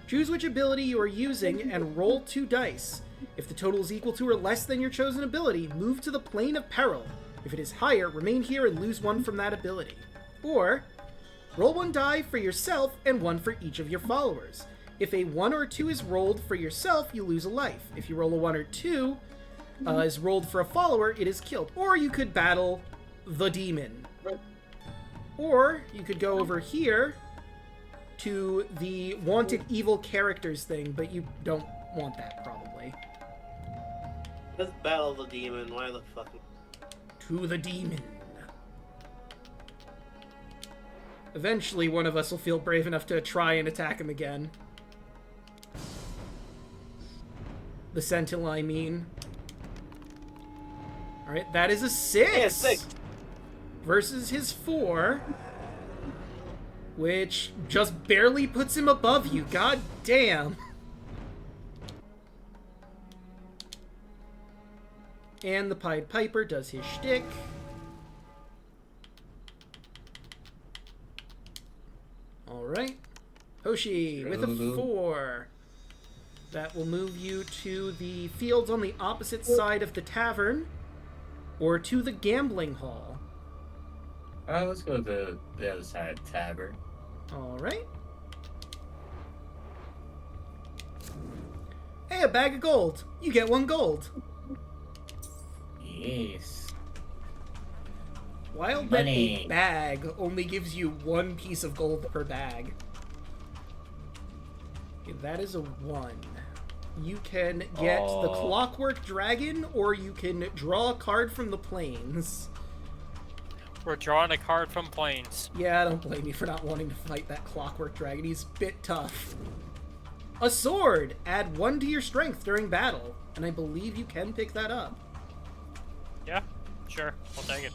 Choose which ability you are using and roll 2 dice. If the total is equal to or less than your chosen ability, move to the Plane of Peril. If it is higher, remain here and lose 1 from that ability. Or, roll 1 die for yourself and 1 for each of your followers. If a 1 or 2 is rolled for yourself, you lose a life. If you roll a 1 or 2 is rolled for a follower, it is killed. Or you could battle the demon. Or you could go over here to the wanted evil characters thing, but you don't want that probably. Let's battle the demon. Why the fuck? To the demon. Eventually, one of us will feel brave enough to try and attack him again. The Sentinel, I mean. Alright, that is a 6! Yeah, 6! Versus his 4. Which just barely puts him above you. God damn. And the Pied Piper does his shtick. Alright. Hoshi with a 4. That will move you to the fields on the opposite side of the tavern. Or to the gambling hall. Let's go to the other side of the tavern. Alright. Hey, a bag of gold. You get 1 gold. Yes. Wild that Money. a bag only gives you 1 piece of gold per bag. Okay, that is a 1. You can get the Clockwork Dragon, or you can draw a card from the plains. We're drawing a card from Plains. Yeah, I don't blame you for not wanting to fight that Clockwork Dragon. He's a bit tough. A sword! Add 1 to your strength during battle. And I believe you can pick that up. Yeah, sure. I'll take it.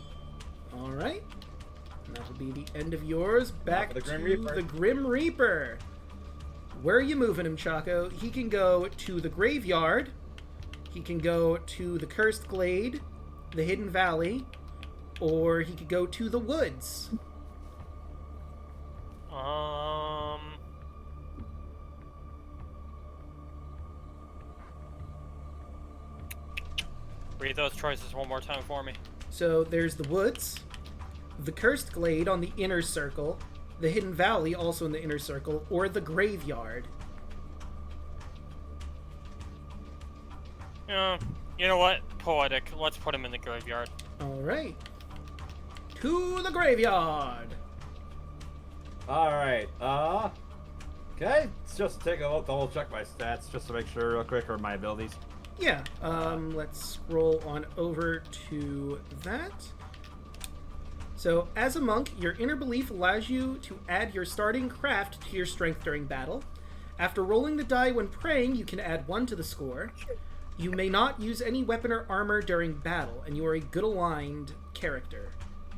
Alright. That'll be the end of yours. Back for the to Grim Reaper. the Grim Reaper. Where are you moving him, Chaco? He can go to the graveyard. He can go to the Cursed Glade, the Hidden Valley, or he could go to the woods. Read those choices one more time for me. So there's the woods, the Cursed Glade on the inner circle, the Hidden Valley also in the inner circle, or the graveyard. You know what? Poetic. Let's put him in the graveyard. Alright. To the graveyard! Alright, okay, let's just take a look, double check my stats just to make sure real quick, or my abilities. Yeah, let's scroll on over to that. So, as a monk, your inner belief allows you to add your starting craft to your strength during battle. After rolling the die when praying, you can add 1 to the score. You may not use any weapon or armor during battle, and you are a good aligned character.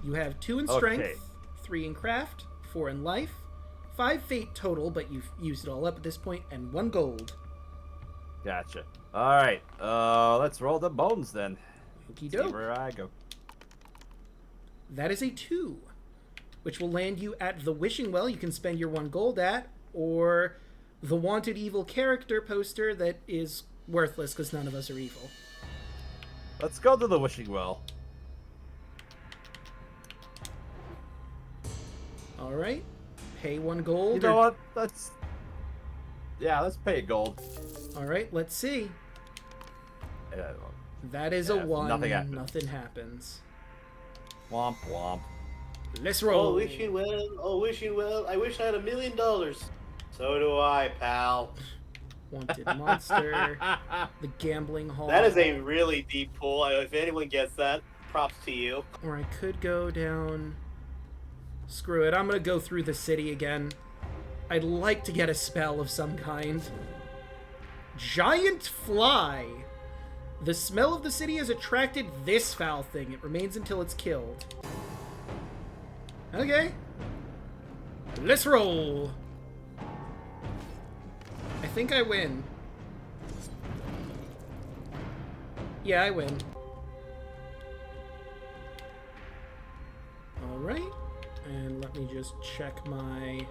You have 2 in strength, Okay. 3 in craft, 4 in life, 5 fate total, but you've used it all up at this point, and 1 gold. Gotcha. Alright, let's roll the bones then. Okie See doke. where I go. That is a 2, which will land you at the Wishing Well you can spend your 1 gold at, or the Wanted Evil Character poster that is worthless because none of us are evil. Let's go to the Wishing Well. Alright, pay 1 gold. You know what? Let's pay gold. Alright, let's see. Yeah, That is Yeah, a 1. nothing happens. Nothing happens. womp womp. Let's roll. Oh, wish you well. Oh, wish you well. I wish I had $1 million. So do I, pal. Wanted Monster. The Gambling Hall. That is a really deep pool. If anyone gets that, props to you. Or I could go down... Screw it, I'm gonna go through the city again. I'd like to get a spell of some kind. Giant Fly! The smell of the city has attracted this foul thing. It remains until it's killed. Okay. Let's roll! I think I win. Yeah, I win. Alright. And let me just check my...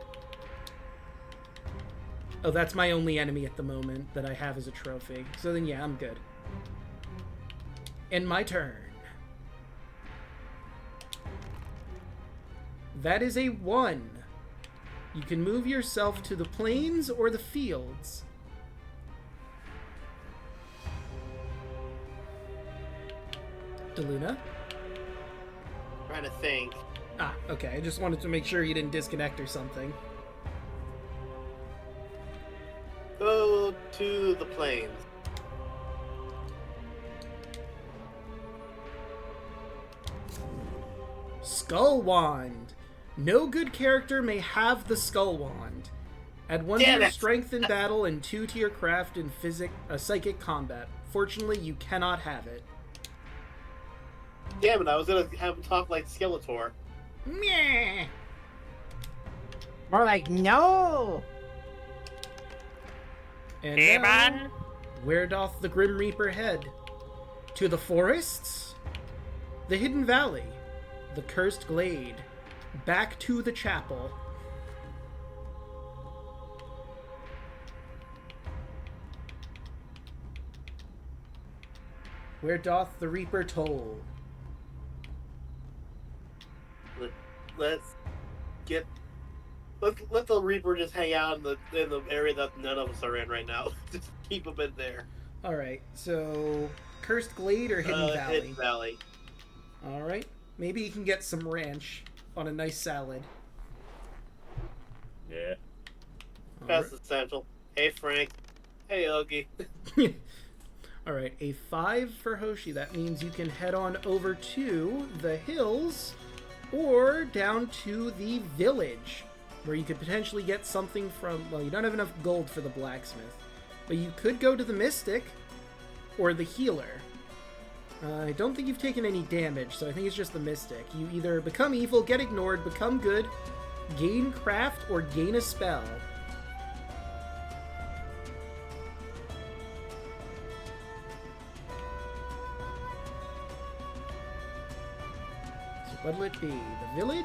Oh, that's my only enemy at the moment that I have as a trophy. So then, yeah, I'm good. And my turn. That is a 1. You can move yourself to the plains or the fields. Daluna? Trying to think. Ah, okay. I just wanted to make sure you didn't disconnect or something. Go to the plains. Skull Wand. No good character may have the Skull Wand. Add 1 to Damn your it. strength in battle and 2 to your craft in psychic combat. Fortunately, you cannot have it. Damn it, I was gonna have him talk like Skeletor. Meh. More like no. And Hey, now, man. where doth the Grim Reaper head? To the forests? The hidden valley? The cursed glade? Back to the chapel? Where doth the Reaper toll? Let's get. Let the Reaper just hang out in the area that none of us are in right now. Just keep him in there. Alright, so Cursed Glade or Hidden Valley? Hidden Valley. Alright, maybe you can get some ranch on a nice salad. Yeah. That's essential. Hey Frank. Hey Oogie. Alright, a 5 for Hoshi. That means you can head on over to the hills or down to the village, where you could potentially get something from... Well, you don't have enough gold for the blacksmith, but you could go to the mystic or the healer. I don't think you've taken any damage, so I think it's just the mystic. You either become evil, get ignored, become good, gain craft, or gain a spell. So what'll it be? The village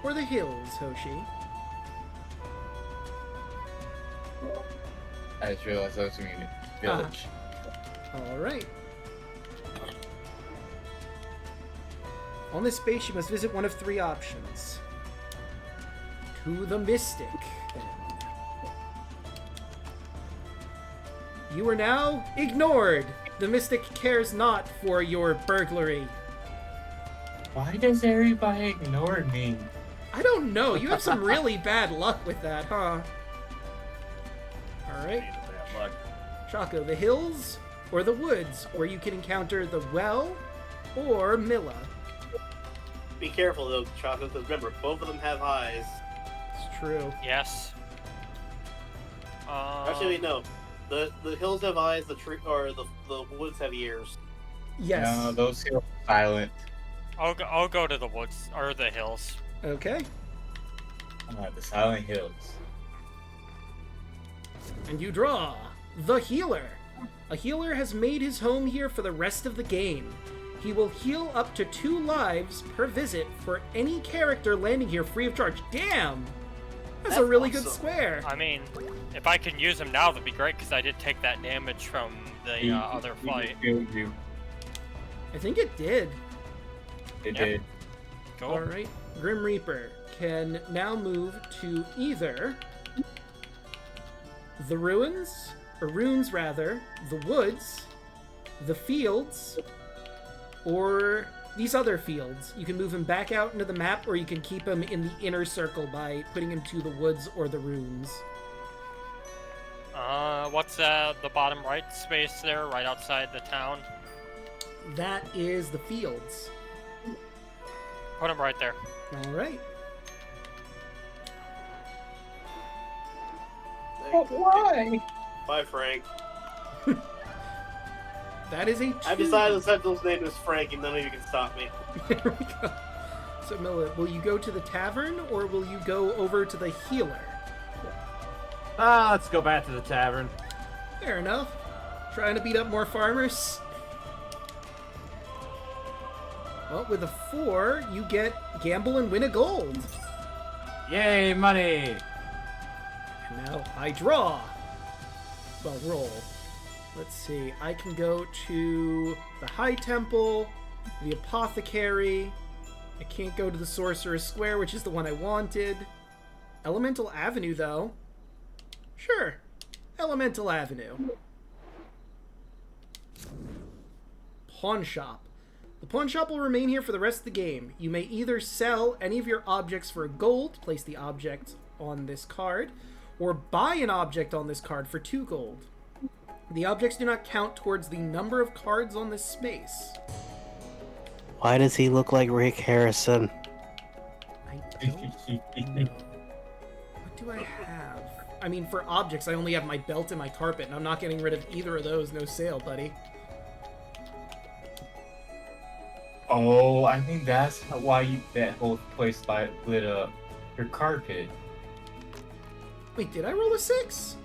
or the hills, Hoshi? I just realized I was muted. Village. Alright. On this base, you must visit one of 3 options. To the Mystic, then. You are now ignored! The Mystic cares not for your burglary. Why does everybody ignore me? I don't know, you have some really bad luck with that, huh? Alright. Bad luck. Draco, the hills or the woods, where you can encounter the well or Milla. Be careful though, Chocolate, because remember, both of them have eyes. It's true. Yes. Actually, wait, no. The hills have eyes, the woods have ears. Yes. No, those hills are silent. I'll go to the woods or the hills. Okay. The silent hills. And you draw the Healer. A healer has made his home here for the rest of the game. He will heal up to 2 lives per visit for any character landing here free of charge. Damn! That's a That's really good awesome. square. I mean, if I can use them now, that'd be great, because I did take that damage from the other fight. Killed you. I think it did. It Yep. did. Cool. Alright. Grim Reaper can now move to either the ruins, or runes rather, the woods, the fields, or these other fields. You can move him back out into the map, or you can keep him in the inner circle by putting him to the woods or the runes. What's the bottom right space there, right outside the town? That is the fields. Put him right there. Alright. But why? Bye, Frank. That is a 2. I decided Sentinel's name is Frank, and none of you can stop me. There we go. So, Milla, will you go to the tavern, or will you go over to the healer? Let's go back to the tavern. Fair enough. Trying to beat up more farmers. Well, with a 4, you get gamble and win a gold. Yay, money! And now I draw. Well, roll. Let's see. I can go to the High Temple, the Apothecary. I can't go to the Sorcerer's Square, which is the one I wanted. Elemental Avenue, though. Sure. Elemental Avenue. Pawn Shop. The pawn shop will remain here for the rest of the game. You may either sell any of your objects for gold, place the object on this card, or buy an object on this card for 2 gold. The objects do not count towards the number of cards on this space. Why does he look like Rick Harrison? I don't know. What do I have? I mean, for objects, I only have my belt and my carpet, and I'm not getting rid of either of those. No sale, buddy. Oh, I think that's why that whole place lit up. Your carpet. Wait, did I roll a 6?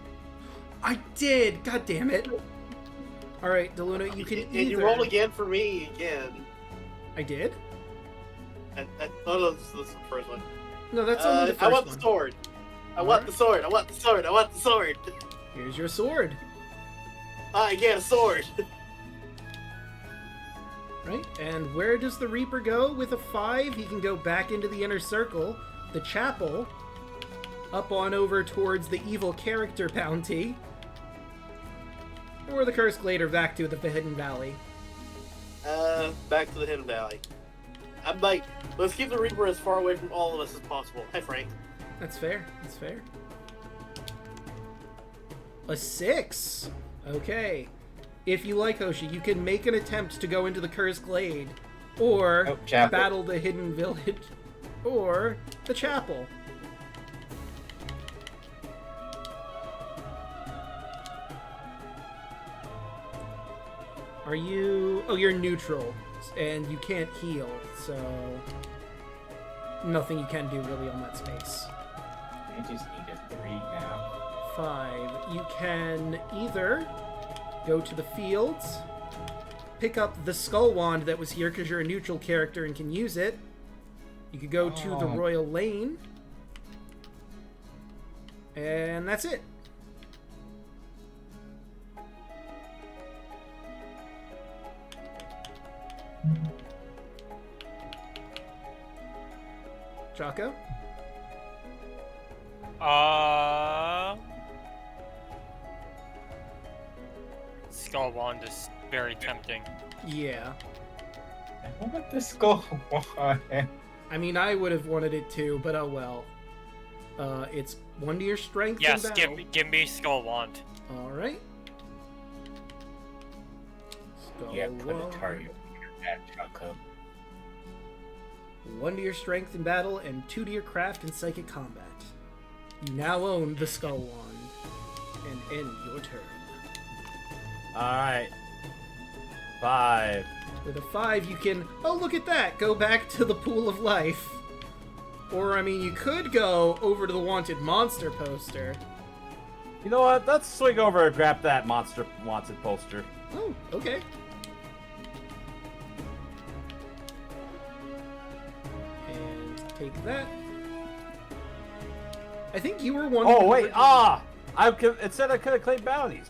I did! God damn it. Alright, Daluna, you can either... And you roll again for me, again. I did? I thought this was the first one. No, that's only the first I want one. the sword. I want the sword. I want the sword. I want the sword. Here's your sword. I get a sword. Right, and where does the Reaper go? With a 5, he can go back into the inner circle, the chapel, up on over towards the evil character bounty, or the Cursed Glade, or back to the Hidden Valley. Back to the Hidden Valley. I'm like, let's keep the Reaper as far away from all of us as possible. Hi, Frank. That's fair. That's fair. A 6. Okay. If you like, Hoshi, you can make an attempt to go into the Cursed Glade, or Chapel. battle the Hidden Village, or the Chapel. Are you... Oh, you're neutral, and you can't heal, so... Nothing you can do really on that space. I just need a 3 now. 5. You can either go to the fields, pick up the Skull Wand that was here because you're a neutral character and can use it. You could go to the Royal Lane. And that's it. Draco? Skull Wand is very tempting. Yeah. I want the skull one. I mean, I would have wanted it too, but oh well. It's 1 to your strength Yes, and battle. give me Skull Wand. Alright. Yeah, put a target at Draco. 1 to your strength in battle and 2 to your craft in psychic combat. You now own the Skull Wand. And end your turn. Alright. 5. With a 5, you can, oh look at that, go back to the Pool of Life. Or, I mean, you could go over to the Wanted Monster poster. You know what? Let's swing over and grab that monster wanted poster. Oh, okay. And take that. I think you were one. Oh wait! It said I could have claimed bounties.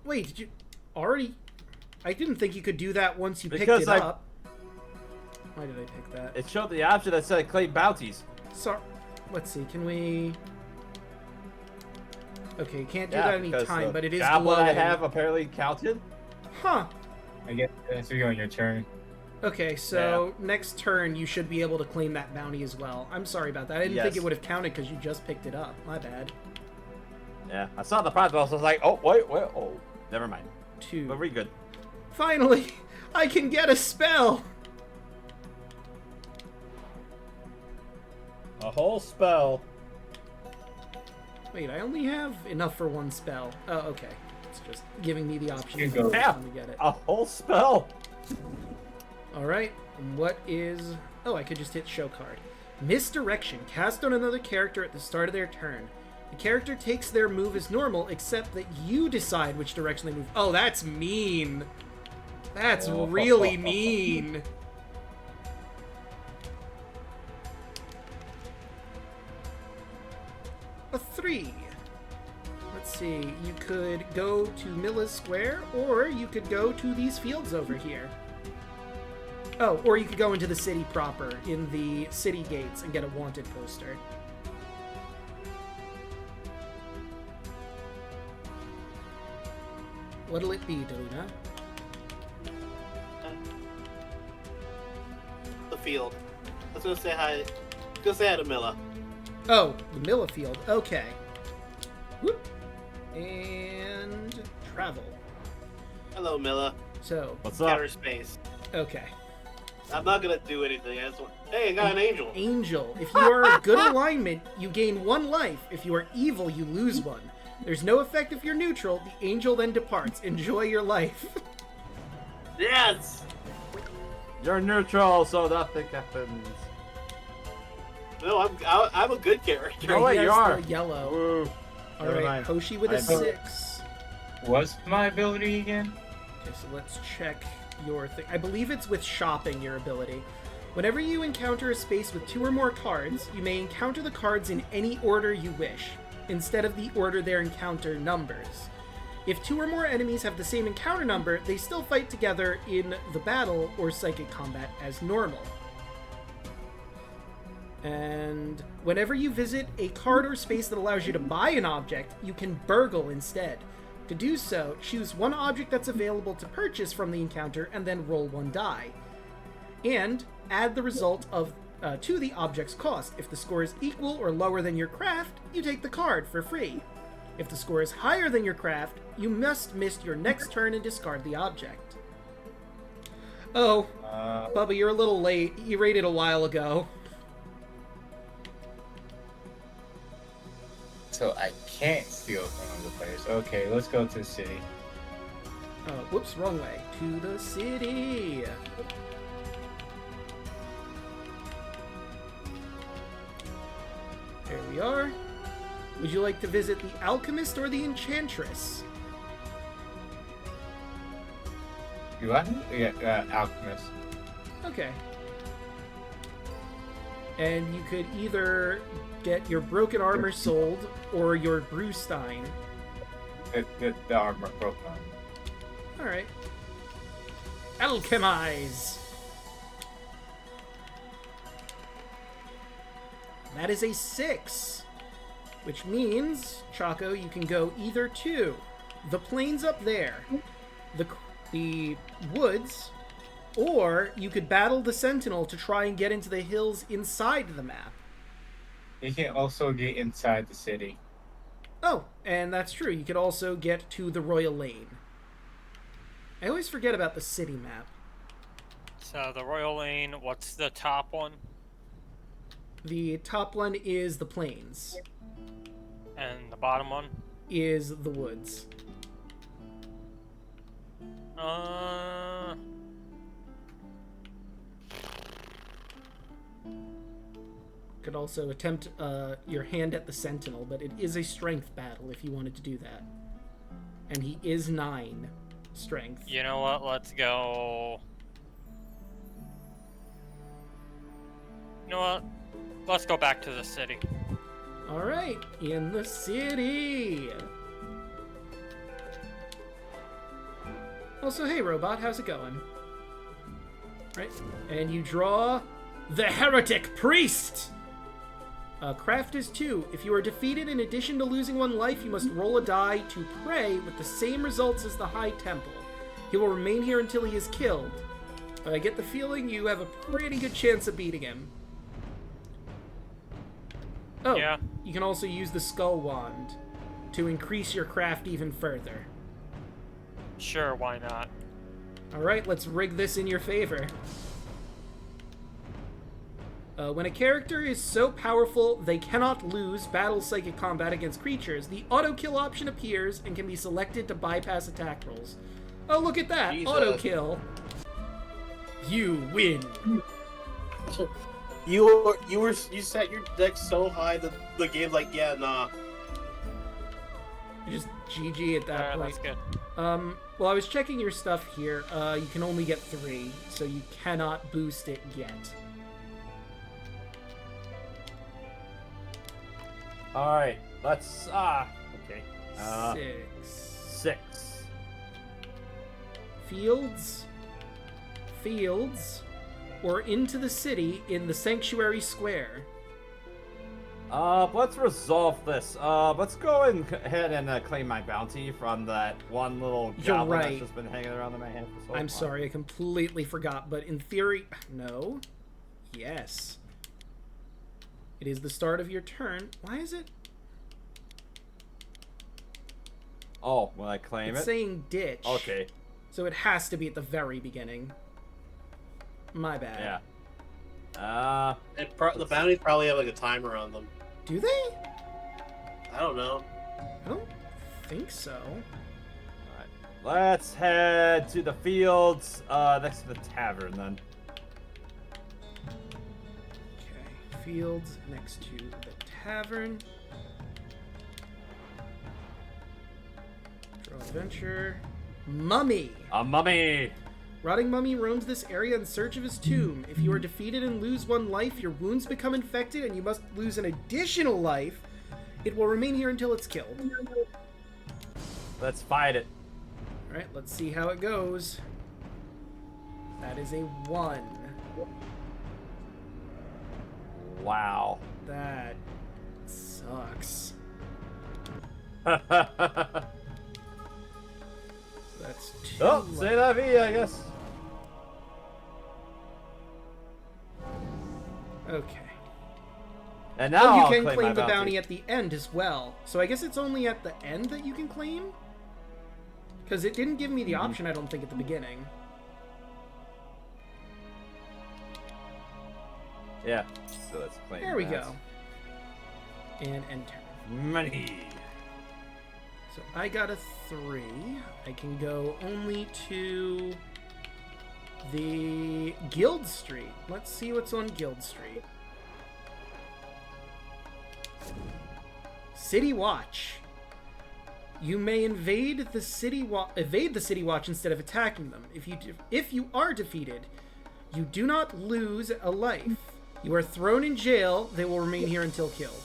Wait, did you already? I didn't think you could do that once you picked Because it up. Why did I pick that? It showed the option that said I claimed bounties. Sorry. Let's see. Can we? Okay, you can't do Yeah, that any because time, the but it is job below. that I have apparently counted. Huh. I guess that's you on your turn. Okay, so next turn you should be able to claim that bounty as well. I'm sorry about that. I didn't think Yes. it would have counted because you just picked it up. My bad. Yeah, I saw the prize, but I was like, oh wait, oh, never mind. 2. But we're good. Finally, I can get a spell. A whole spell. Wait, I only have enough for 1 spell. Oh, okay. It's just giving me the option You to go. Yeah. get it. A whole spell. Alright, and what is... Oh, I could just hit show card. Misdirection. Cast on another character at the start of their turn. The character takes their move as normal, except that you decide which direction they move. Oh, that's mean. That's really mean. A 3. Let's see. You could go to Milla's Square, or you could go to these fields over here. Oh, or you could go into the city proper, in the city gates, and get a wanted poster. What'll it be, Daluna? field. Let's go say hi. Go say hi to Milla. Oh, the Milla field. Okay. Whoop. And travel. Hello, Milla. So, What's up? Counter space. okay. I'm not gonna do anything. I just want... Hey, I got an angel. Angel. If you are good alignment, you gain 1 life. If you are evil, you lose 1. There's no effect if you're neutral. The angel then departs. Enjoy your life. Yes. You're neutral, so nothing happens. No, I'm a good character. Oh, wait, He you has are. the yellow. Woo. All Never right, mind. Hoshi with a I know. 6. What's my ability again? Okay, so let's check your thing. I believe it's with shopping, your ability. Whenever you encounter a space with 2 or more cards, you may encounter the cards in any order you wish, instead of the order their encounter numbers. If 2 or more enemies have the same encounter number, they still fight together in the battle or psychic combat as normal. And whenever you visit a card or space that allows you to buy an object, you can burgle instead. To do so, choose 1 object that's available to purchase from the encounter and then roll 1 die. And add the result of to the object's cost. If the score is equal or lower than your craft, you take the card for free. If the score is higher than your craft, you must miss your next turn and discard the object. Oh, Bubba, you're a little late. You raided a while ago. So I can't steal from other players. Okay, let's go to the city. Whoops, wrong way. To the city. There we are. Would you like to visit the Alchemist or the Enchantress? You what? Yeah, Alchemist. Okay. And you could either get your broken armor sold or your Brewstein. The armor broke on. Alright. Alchemize! That is a 6. Which means, Chaco, you can go either to the plains up there, the woods, or you could battle the Sentinel to try and get into the hills inside the map. You can also get inside the city. Oh, and that's true. You could also get to the Royal Lane. I always forget about the city map. So the Royal Lane, what's the top one? The top one is the plains, And the bottom one? is the woods. Could also attempt your hand at the Sentinel, but it is a strength battle if you wanted to do that. And he is 9 strength. You know what? Let's go. You know what? Let's go back to the city. Alright, in the city! Also, hey Robot, how's it going? Right, and you draw the Heretic Priest! Craft is 2. If you are defeated, in addition to losing 1 life, you must roll a die to pray with the same results as the High Temple. He will remain here until he is killed. But I get the feeling you have a pretty good chance of beating him. Oh, Yeah. you can also use the Skull Wand to increase your craft even further. Sure, why not? Alright, let's rig this in your favor. When a character is so powerful they cannot lose battle psychic combat against creatures, the auto-kill option appears and can be selected to bypass attack rolls. Oh, look at that! Jesus. Auto-kill! You win! You set your deck so high that the game's like, yeah, nah. Just GG at that Alright, point. that's good. Well, I was checking your stuff here. You can only get 3, so you cannot boost it yet. Alright, let's, okay. 6. 6. Fields, or into the city in the Sanctuary Square. Let's resolve this. Let's go ahead and claim my bounty from that one little You're goblin right. that's just been hanging around in my hand for so long. I'm sorry, I completely forgot, but in theory, no. Yes. It is the start of your turn. Why is it? Oh, when I claim It's it? saying ditch. Okay. So it has to be at the very beginning. My bad. Yeah. The bounties probably have like a timer on them. Do they? I don't know. I don't think so. Alright. Let's head to the fields next to the tavern then. Okay. Fields next to the tavern. Draw adventure. Mummy! A mummy! Rotting mummy roams this area in search of his tomb. If you are defeated and lose 1 life, your wounds become infected and you must lose an additional life. It will remain here until it's killed. Let's fight it. Alright, let's see how it goes. That is a 1. Wow. That sucks. That's 2 Oh, c'est la vie, I guess. Okay. And now you I'll can claim claim my the bounty bounty at the end as well. So I guess it's only at the end that you can claim? Because it didn't give me the option, I don't think, at the beginning. Yeah. So let's claim There we that. go. And enter. Money. So I got a 3. I can go only to the Guild Street. Let's see what's on Guild Street. City Watch. You may invade the city watch instead of attacking them. If you are defeated, you do not lose a life. You are thrown in jail. They will remain here until killed.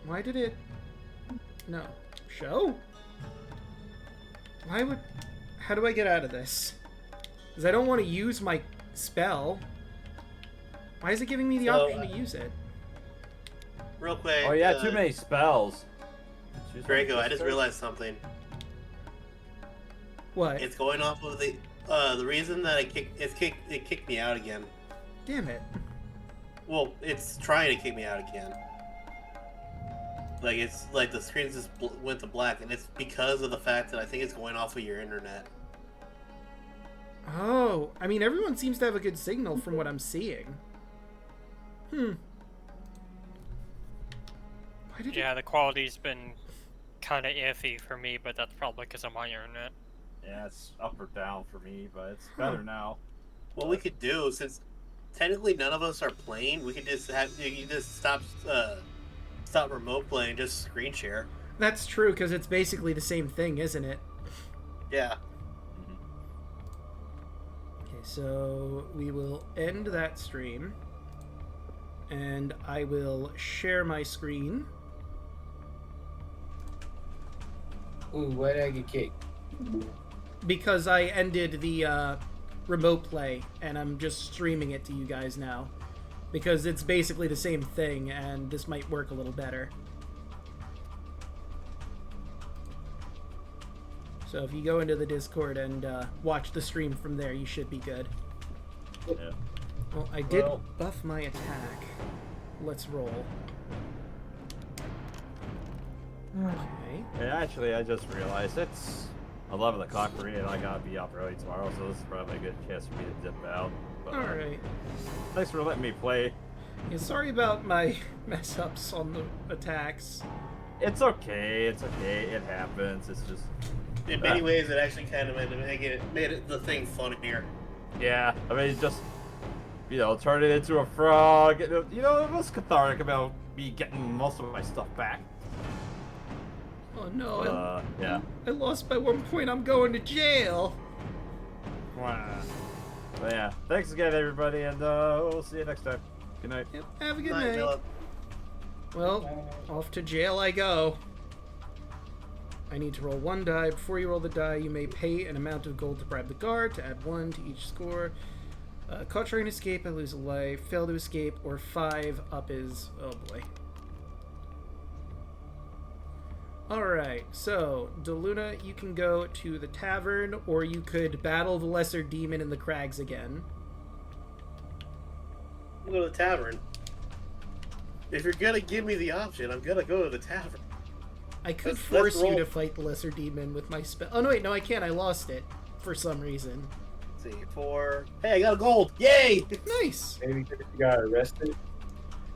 Why did it... No. Show? Why would... How do I get out of this? Because I don't want to use my spell. Why is it giving me the option to use it? Real quick. Oh, yeah, too many spells. Draco, I just realized something. What? It's going off of the reason that it kicked me out again. Damn it. Well, it's trying to kick me out again. Like, it's like the screen just went to black, and it's because of the fact that I think it's going off of your internet. Oh, I mean, everyone seems to have a good signal from what I'm seeing. Why did Yeah, the quality's been kind of iffy for me, but that's probably because I'm on your internet. Yeah, it's up or down for me, but it's better now. What we could do, since technically none of us are playing, we could just have you just stop remote playing, just screen share. That's true, because it's basically the same thing, isn't it? Yeah. Okay, so we will end that stream. And I will share my screen. Ooh, why did I get kicked? Because I ended the remote play, and I'm just streaming it to you guys now. Because it's basically the same thing, and this might work a little better. So if you go into the Discord and watch the stream from there, you should be good. Yeah. Well, I did buff my attack. Let's roll. Okay. And actually, I just realized it's 11 o'clock for me, and I gotta be up early tomorrow, so this is probably a good chance for me to dip out. But, Alright. Thanks for letting me play. Yeah, sorry about my mess-ups on the attacks. It's okay, it happens, it's just... In many ways, it actually kind of made it the thing funnier. Yeah, I mean, just, turn it into a frog. It was cathartic about me getting most of my stuff back. Oh no, Yeah. I lost by 1 point, I'm going to jail! But yeah, thanks again, everybody, and we'll see you next time. Good night. Yep, have a good Night, night. Philip. Well, off to jail I go. I need to roll 1 die. Before you roll the die, you may pay an amount of gold to bribe the guard to add 1 to each score. Caught trying to escape, I lose a life. Fail to escape, or 5 up is... Oh boy. Alright, so, Daluna, you can go to the tavern, or you could battle the lesser demon in the crags again. I'm going to the tavern. If you're gonna give me the option, I'm gonna go to the tavern. I could Let's force you roll. to fight the lesser demon with my spell. Oh, no, wait, no, I can't. I lost it for some reason. Let's see, 4. Hey, I got a gold! Yay! Nice! Maybe because you got arrested.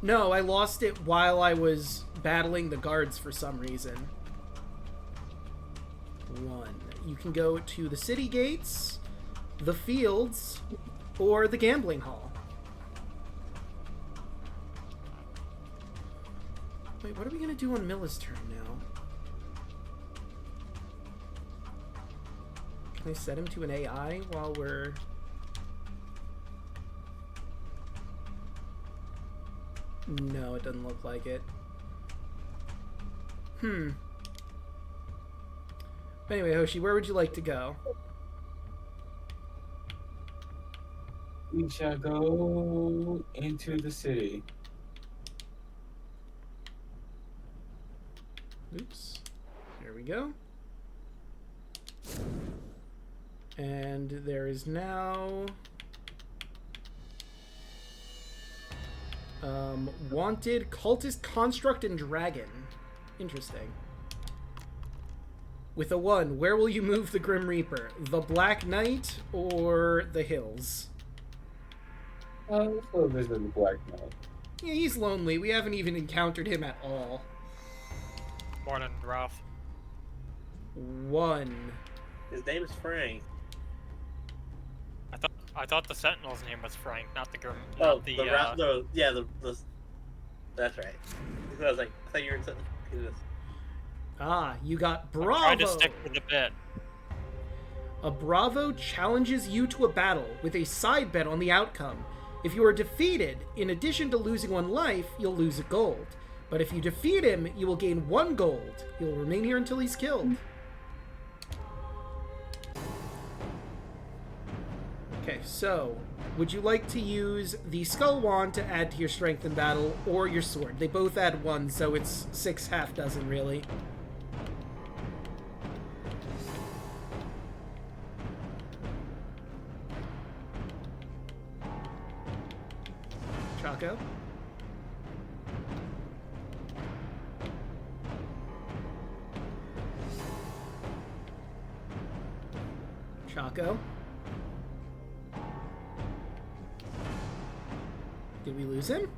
No, I lost it while I was battling the guards for some reason. 1. You can go to the city gates, the fields, or the gambling hall. Wait, what are we gonna do on Milla's turn now? Can I set him to an AI while we're... No, it doesn't look like it. Anyway, Hoshi, where would you like to go? We shall go into the city. Oops. There we go. And there is now... wanted cultist construct and dragon. Interesting. With a 1, where will you move the Grim Reaper? The Black Knight or the hills? Let's go visit the Black Knight. Yeah, he's lonely. We haven't even encountered him at all. Morning, Ralph. 1. His name is Frank. I thought the Sentinel's name was Frank, not the Grim. Oh, not the that's right. I was like, I thought you were saying this. Ah, you got I'm Bravo! trying to stick with the bit. A Bravo challenges you to a battle with a side bet on the outcome. If you are defeated, in addition to losing 1 life, you'll lose a gold. But if you defeat him, you will gain 1 gold. He will remain here until he's killed. Okay, so, would you like to use the Skull Wand to add to your strength in battle, or your sword? They both add 1, so it's 6 half dozen, really. Chaco? Chaco? Did we lose him?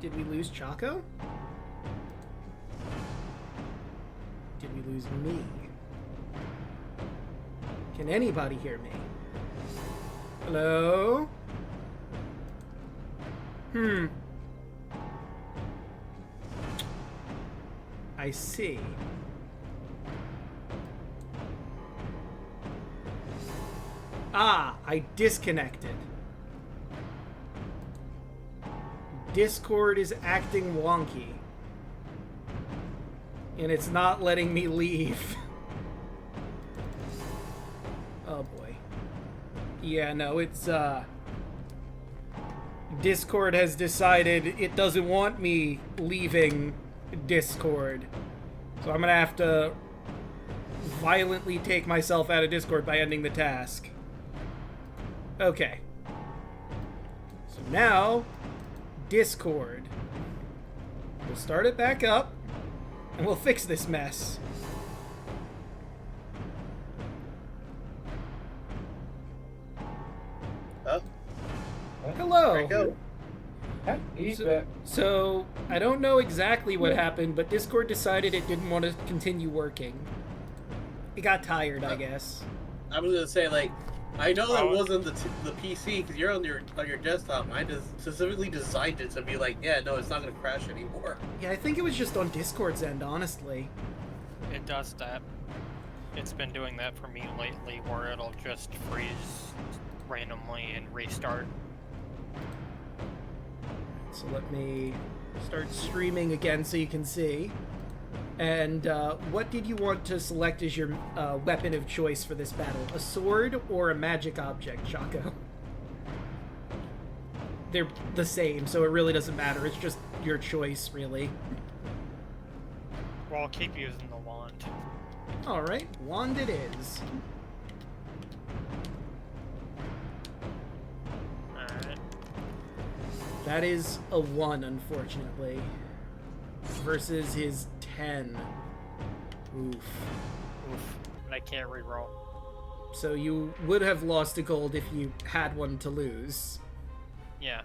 Did we lose Chaco? Did we lose me? Can anybody hear me? Hello? I see. Ah, I disconnected. Discord is acting wonky. And it's not letting me leave. Oh boy. Yeah, no, it's, Discord has decided it doesn't want me leaving Discord. So I'm gonna have to violently take myself out of Discord by ending the task. Okay. So now, Discord. We'll start it back up, and we'll fix this mess. Oh, Hello! Draco. He's back. So, I don't know exactly what happened, but Discord decided it didn't want to continue working. It got tired, I guess. I was gonna say, like, I know that wasn't the PC because you're on your desktop. I just specifically designed it to be like, yeah, no, it's not gonna crash anymore. Yeah, I think it was just on Discord's end, honestly. It does that. It's been doing that for me lately, where it'll just freeze randomly and restart. So let me start streaming again so you can see. And what did you want to select as your weapon of choice for this battle? A sword or a magic object, Chaco? they're the same, so it really doesn't matter. It's just your choice, really. Well, I'll keep using the wand. Alright, wand it is. Alright. That is a 1, unfortunately. Versus his 10. Oof. Oof. And I can't reroll. So you would have lost a gold if you had one to lose. Yeah.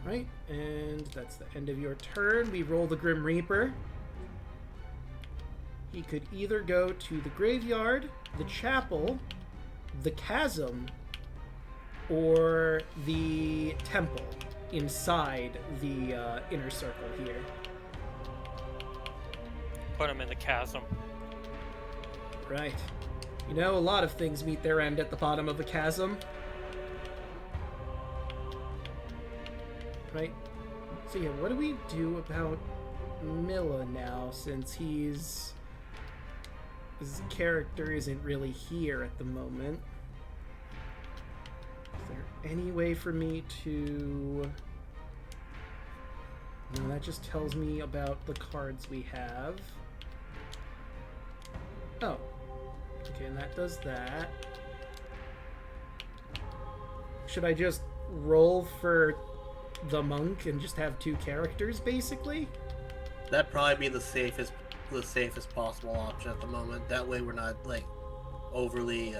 Right, and that's the end of your turn. We roll the Grim Reaper. He could either go to the graveyard, the chapel, the chasm, or the temple inside the inner circle here. Put him in the chasm. Right. You know, a lot of things meet their end at the bottom of the chasm. Right? So yeah, what do we do about Milla now, since his character isn't really here at the moment? Is there any way for me to... No, that just tells me about the cards we have. Oh. Okay, and that does that. Should I just roll for the monk and just have 2 characters, basically? That'd probably be the safest possible option at the moment. That way we're not, like, overly,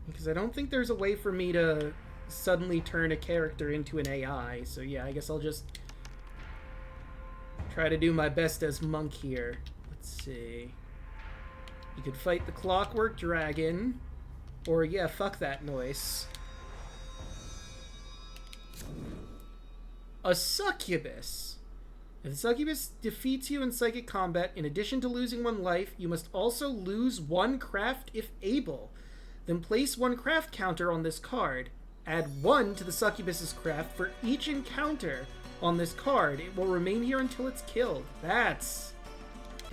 Because I don't think there's a way for me to suddenly turn a character into an AI, so yeah, I guess I'll just try to do my best as monk here. Let's see. You could fight the Clockwork Dragon, or yeah, fuck that noise. A Succubus. If the Succubus defeats you in psychic combat, in addition to losing 1 life, you must also lose 1 craft if able. Then place 1 craft counter on this card. Add 1 to the Succubus's craft for each encounter on this card. It will remain here until it's killed. That's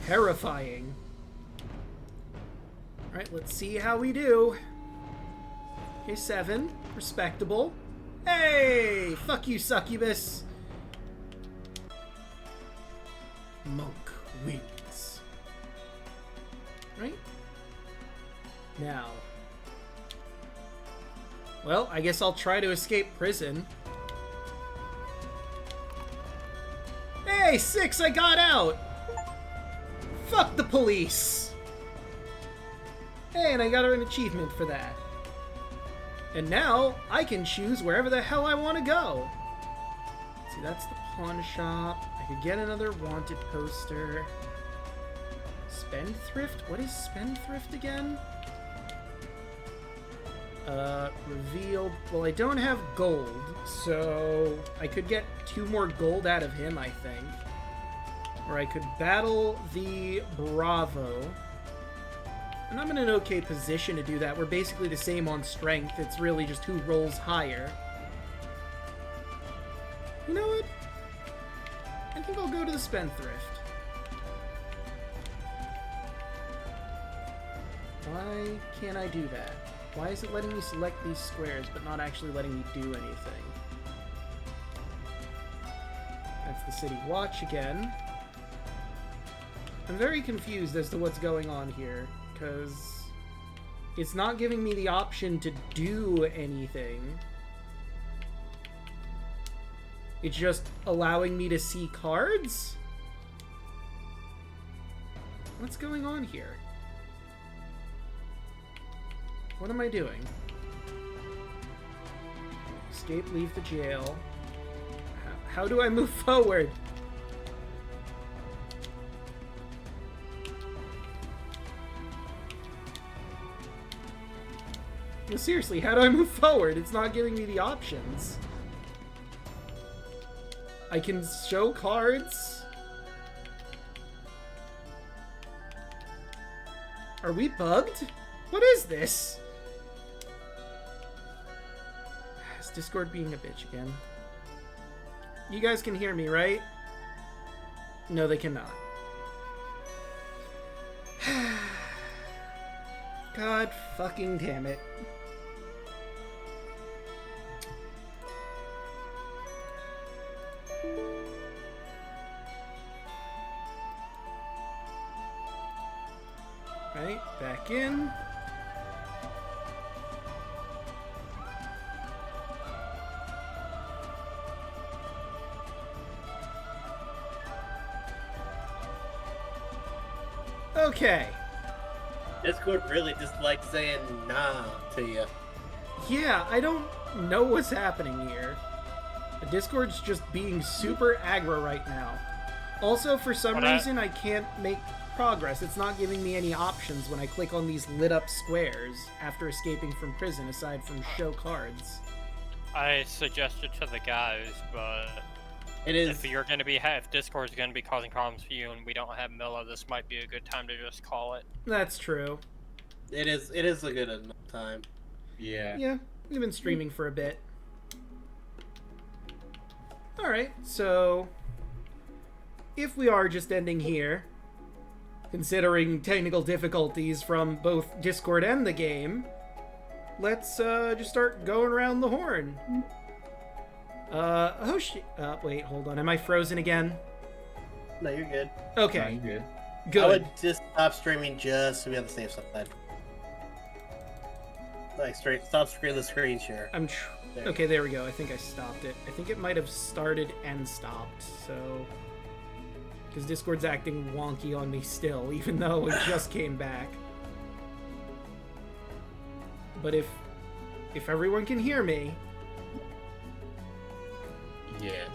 terrifying. Alright, let's see how we do. Okay, 7. Respectable. Hey! Fuck you, Succubus! Monk wins. Right? Now. Well, I guess I'll try to escape prison. Hey, 6! I got out! Fuck the police! Hey, and I got an achievement for that. And now, I can choose wherever the hell I want to go. See, that's the pawn shop. I could get another wanted poster. Spendthrift? What is Spendthrift again? Revealed. Well, I don't have gold, so I could get 2 more gold out of him, I think. Or I could battle the Bravo. And I'm in an okay position to do that. We're basically the same on strength. It's really just who rolls higher. You know what? I think I'll go to the Spendthrift. Why can't I do that? Why is it letting me select these squares, but not actually letting me do anything? That's the City Watch again. I'm very confused as to what's going on here, because it's not giving me the option to do anything. It's just allowing me to see cards? What's going on here? What am I doing? Escape, leave the jail. How do I move forward? No, seriously, how do I move forward? It's not giving me the options. I can show cards. Are we bugged? What is this? Is Discord being a bitch again? You guys can hear me, right? No, they cannot. God fucking damn it. Right, back in. Okay. Discord really just like saying nah to you. Yeah, I don't know what's happening here. The Discord's just being super aggro right now. Also, for some reason, I can't make progress. It's not giving me any options when I click on these lit up squares after escaping from prison, aside from show cards. I suggested to the guys, but It is. if Discord's gonna be causing problems for you and we don't have Milla, this might be a good time to just call it. That's true. It is. It is a good enough time. Yeah. Yeah, we've been streaming for a bit. Alright, so if we are just ending here, considering technical difficulties from both Discord and the game, let's just start going around the horn. Hoshi... wait, hold on. Am I frozen again? No, you're good. Okay, No, you're good. good. I would just stop streaming just to be on the safe side. Like stop the screen share. I'm There. okay, there we go. I think I stopped it. I think it might have started and stopped, so... Because Discord's acting wonky on me still, even though it just came back. But if everyone can hear me, Yes.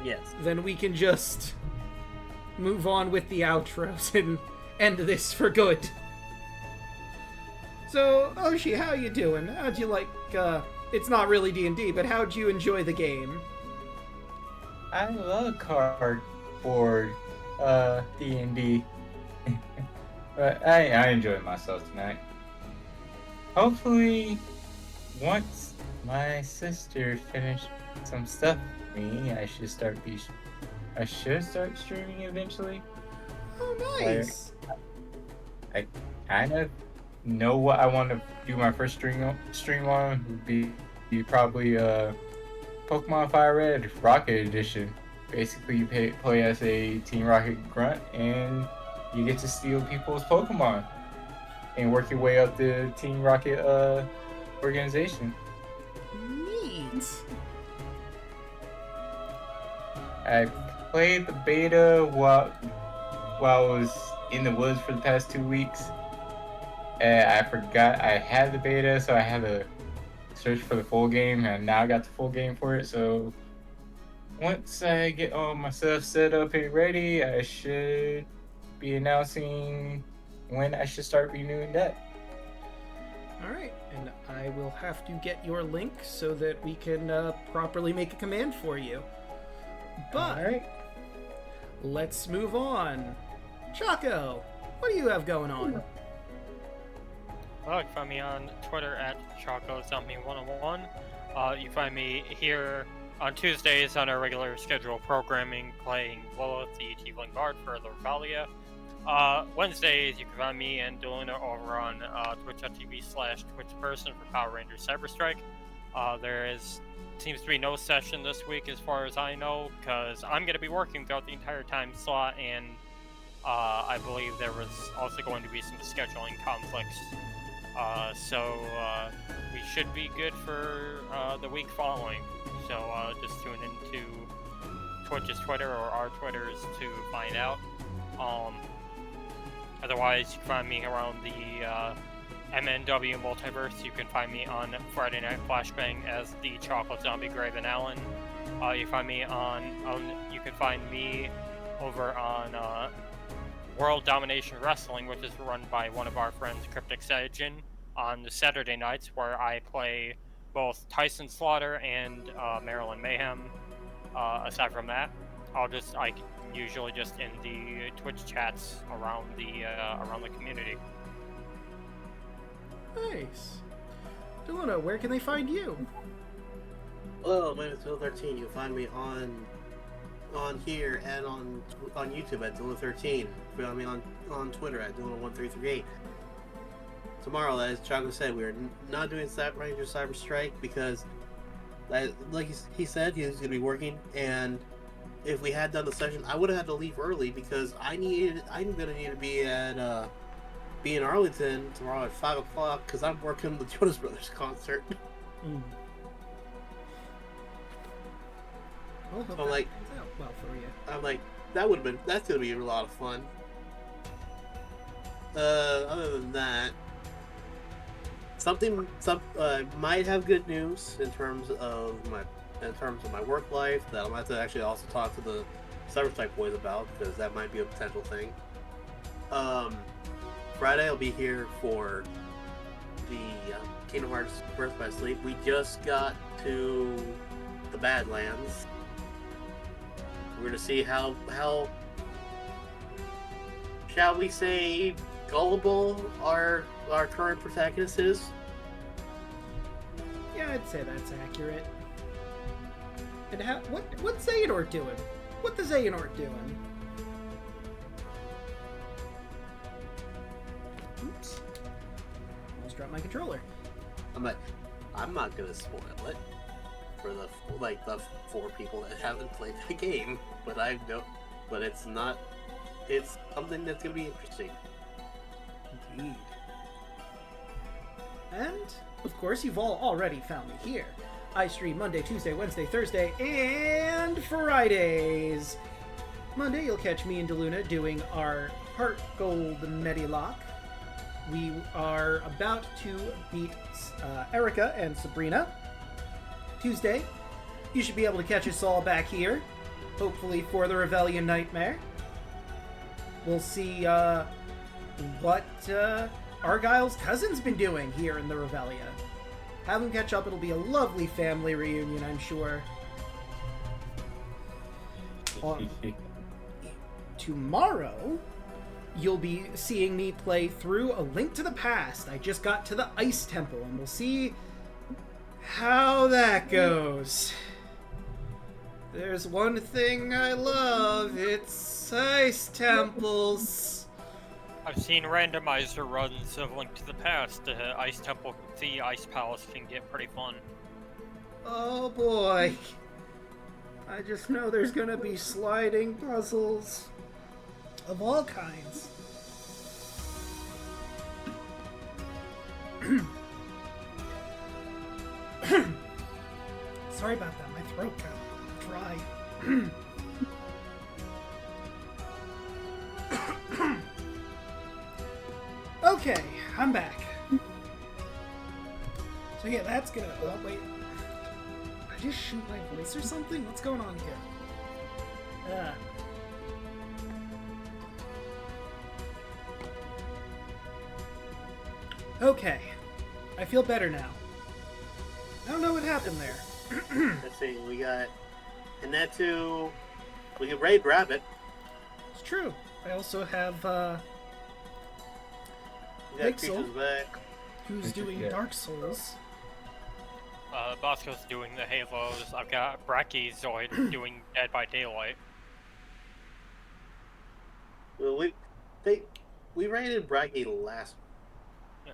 Yes. then we can just move on with the outros and end this for good. So, Hoshi, how you doing? How'd you like, it's not really D&D, but how'd you enjoy the game? I love cardboard D&D. But I enjoyed myself tonight. Hopefully, once my sister finished some stuff for me, I should start streaming eventually. Oh, nice. I kind of know what I want to do my first stream on. Would be probably Pokemon Fire Red Rocket Edition. Basically, you play as a Team Rocket grunt, and you get to steal people's Pokemon and work your way up the Team Rocket organization. Neat. I played the beta while I was in the woods for the past 2 weeks. I forgot I had the beta, so I had to search for the full game, and now I got the full game for it. So once I get all my stuff set up and ready, I should be announcing when I should start renewing that. Alright, and I will have to get your link so that we can properly make a command for you. But Alright. let's move on. Chaco, what do you have going on? Well, you can find me on Twitter at ChacoZombie101. You find me here on Tuesdays on our regular schedule programming, playing Lilith, the Tiefling Bard for Lorvalia. Wednesdays, you can find me and Daluna over on twitch.tv/TwitchPerson for Power Rangers Cyberstrike. There seems to be no session this week as far as I know, because I'm going to be working throughout the entire time slot, and I believe there was also going to be some scheduling conflicts. So we should be good for the week following. So just tune into Twitch's Twitter or our Twitters to find out. Otherwise, you can find me around the MNW multiverse. You can find me on Friday Night Flashbang as the Chocolate Zombie Graven Allen. You can find me over on World Domination Wrestling, which is run by one of our friends, Cryptic Sajin, on the Saturday nights, where I play both Tyson Slaughter and Marilyn Mayhem. Aside from that, I usually just in the Twitch chats around the community. Nice. Daluna, where can they find you? Hello, my name is Dilla13. You'll find me on here and on YouTube at Dilla13. Find me on Twitter at Dilla1338. tomorrow, as Chaco said, we are not doing Ranger Cyber Strike because, like he said, he was going to be working. And if we had done the session, I would have had to leave early because I'm going to need to be in Arlington tomorrow at 5 o'clock because I'm working the Jonas Brothers concert. Mm. Well, hope I'm that like, turns out well for you. I'm like, that's going to be a lot of fun. Other than that, might have good news in terms of my work life that I'm going to actually also talk to the Cyberstrike boys about because that might be a potential thing. Friday I'll be here for the Kingdom Hearts Birth by Sleep. We just got to the Badlands. We're gonna see how shall we say gullible our current protagonist is. Yeah, I'd say that's accurate. And what's Xehanort doing? What the Xehanort doing? Oops. Almost dropped my controller. I'm not gonna spoil it for the 4 people that haven't played the game, but it's something that's gonna be interesting. Indeed. And, of course, you've all already found me here. I stream Monday, Tuesday, Wednesday, Thursday, and Fridays. Monday, you'll catch me and Daluna doing our Heart Gold Medilock. We are about to beat Erica and Sabrina. Tuesday, you should be able to catch us all back here, hopefully for the Rebellion Nightmare. We'll see what Argyle's cousin's been doing here in the Revelia. Have them catch up. It'll be a lovely family reunion, I'm sure. Tomorrow, you'll be seeing me play through A Link to the Past. I just got to the Ice Temple, and we'll see how that goes. There's one thing I love. It's ice temples. I've seen randomizer runs of Link to the Past. The Ice Temple, the Ice Palace can get pretty fun. Oh boy. I just know there's gonna be sliding puzzles of all kinds. Sorry about that, my throat got dry. Okay, I'm back. So yeah, that's gonna... Oh, wait. Did I just shoot my voice or something? What's going on here? Okay. I feel better now. I don't know what happened there. Let's see, we got Inetu. We can raid Rabbit. It's true. I also have We got Pixel. Creatures back. who's doing Yeah. Dark Souls. Bosco's doing the Halos. I've got Brachiozoid doing Dead by Daylight. Well, we raided Braggy last,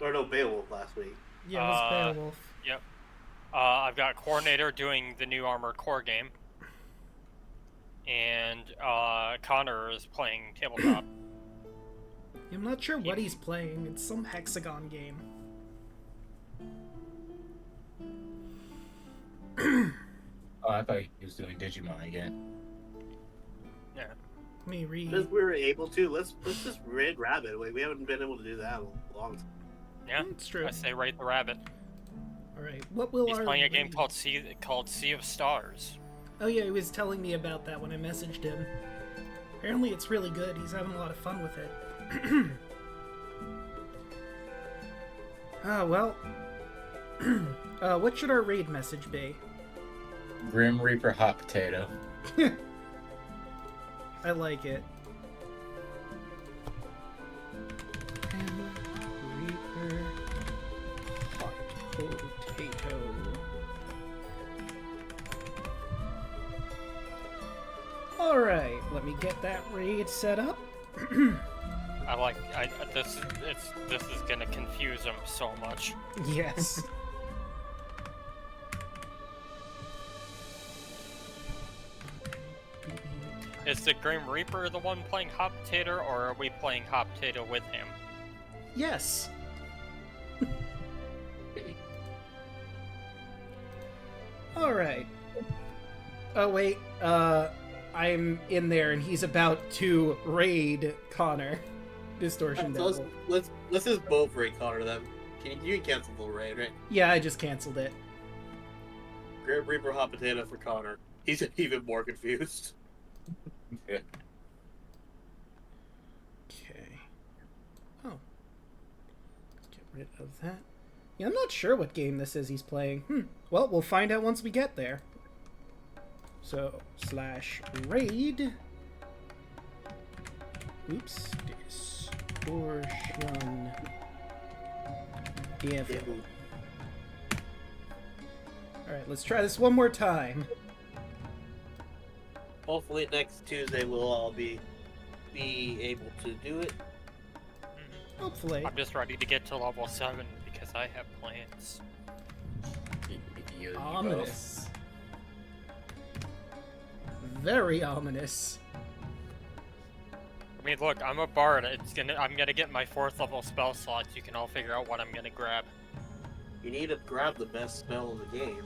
or no, Beowulf last week. Yeah, it was Beowulf. Yep. I've got Coordinator doing the new Armored Core game. And Connor is playing Tabletop. I'm not sure what he's playing. It's some hexagon game. Oh, I thought he was doing Digimon again. Yeah. Let me read. Because we were able to, let's just raid Rabbit. We haven't been able to do that in a long time. Yeah. It's true. I say Raid the Rabbit. Alright, what will He's our playing a game raid- called Sea of Stars. Oh yeah, he was telling me about that when I messaged him. Apparently it's really good. He's having a lot of fun with it. Ah, well. What should our raid message be? Grim Reaper Hot Potato. I like it. Grim Reaper Hot Potato. Alright, let me get that raid set up. I This is gonna confuse him so much. Yes. Is the Grim Reaper the one playing Hot Potato, or are we playing Hot Potato with him? Yes. All right. Oh wait, I'm in there and he's about to raid Connor. Distortion So Devil. let's just both raid Connor then. You can cancel the raid, right? Yeah, I just canceled it. Grim Reaper hot potato for Connor. He's even more confused. Yeah. Okay. Oh. Get rid of that. Yeah, I'm not sure what game this is he's playing. Well, we'll find out once we get there. So, /raid. Oops. Distortion. Devil. Alright, let's try this one more time. Hopefully next Tuesday we'll all be able to do it. Hopefully. I'm just ready to get to level 7 because I have plans. You both. Ominous. Very ominous. I mean, look, I'm a bard. I'm gonna get my 4th level spell slots. You can all figure out what I'm gonna grab. You need to grab the best spell in the game,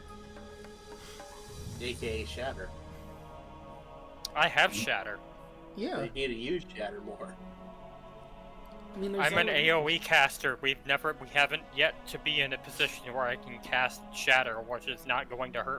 aka Shatter. I have Shatter. Yeah. You need to use Shatter more. I mean, there's I'm an already- AoE caster. We haven't yet to be in a position where I can cast Shatter, which is not going to hurt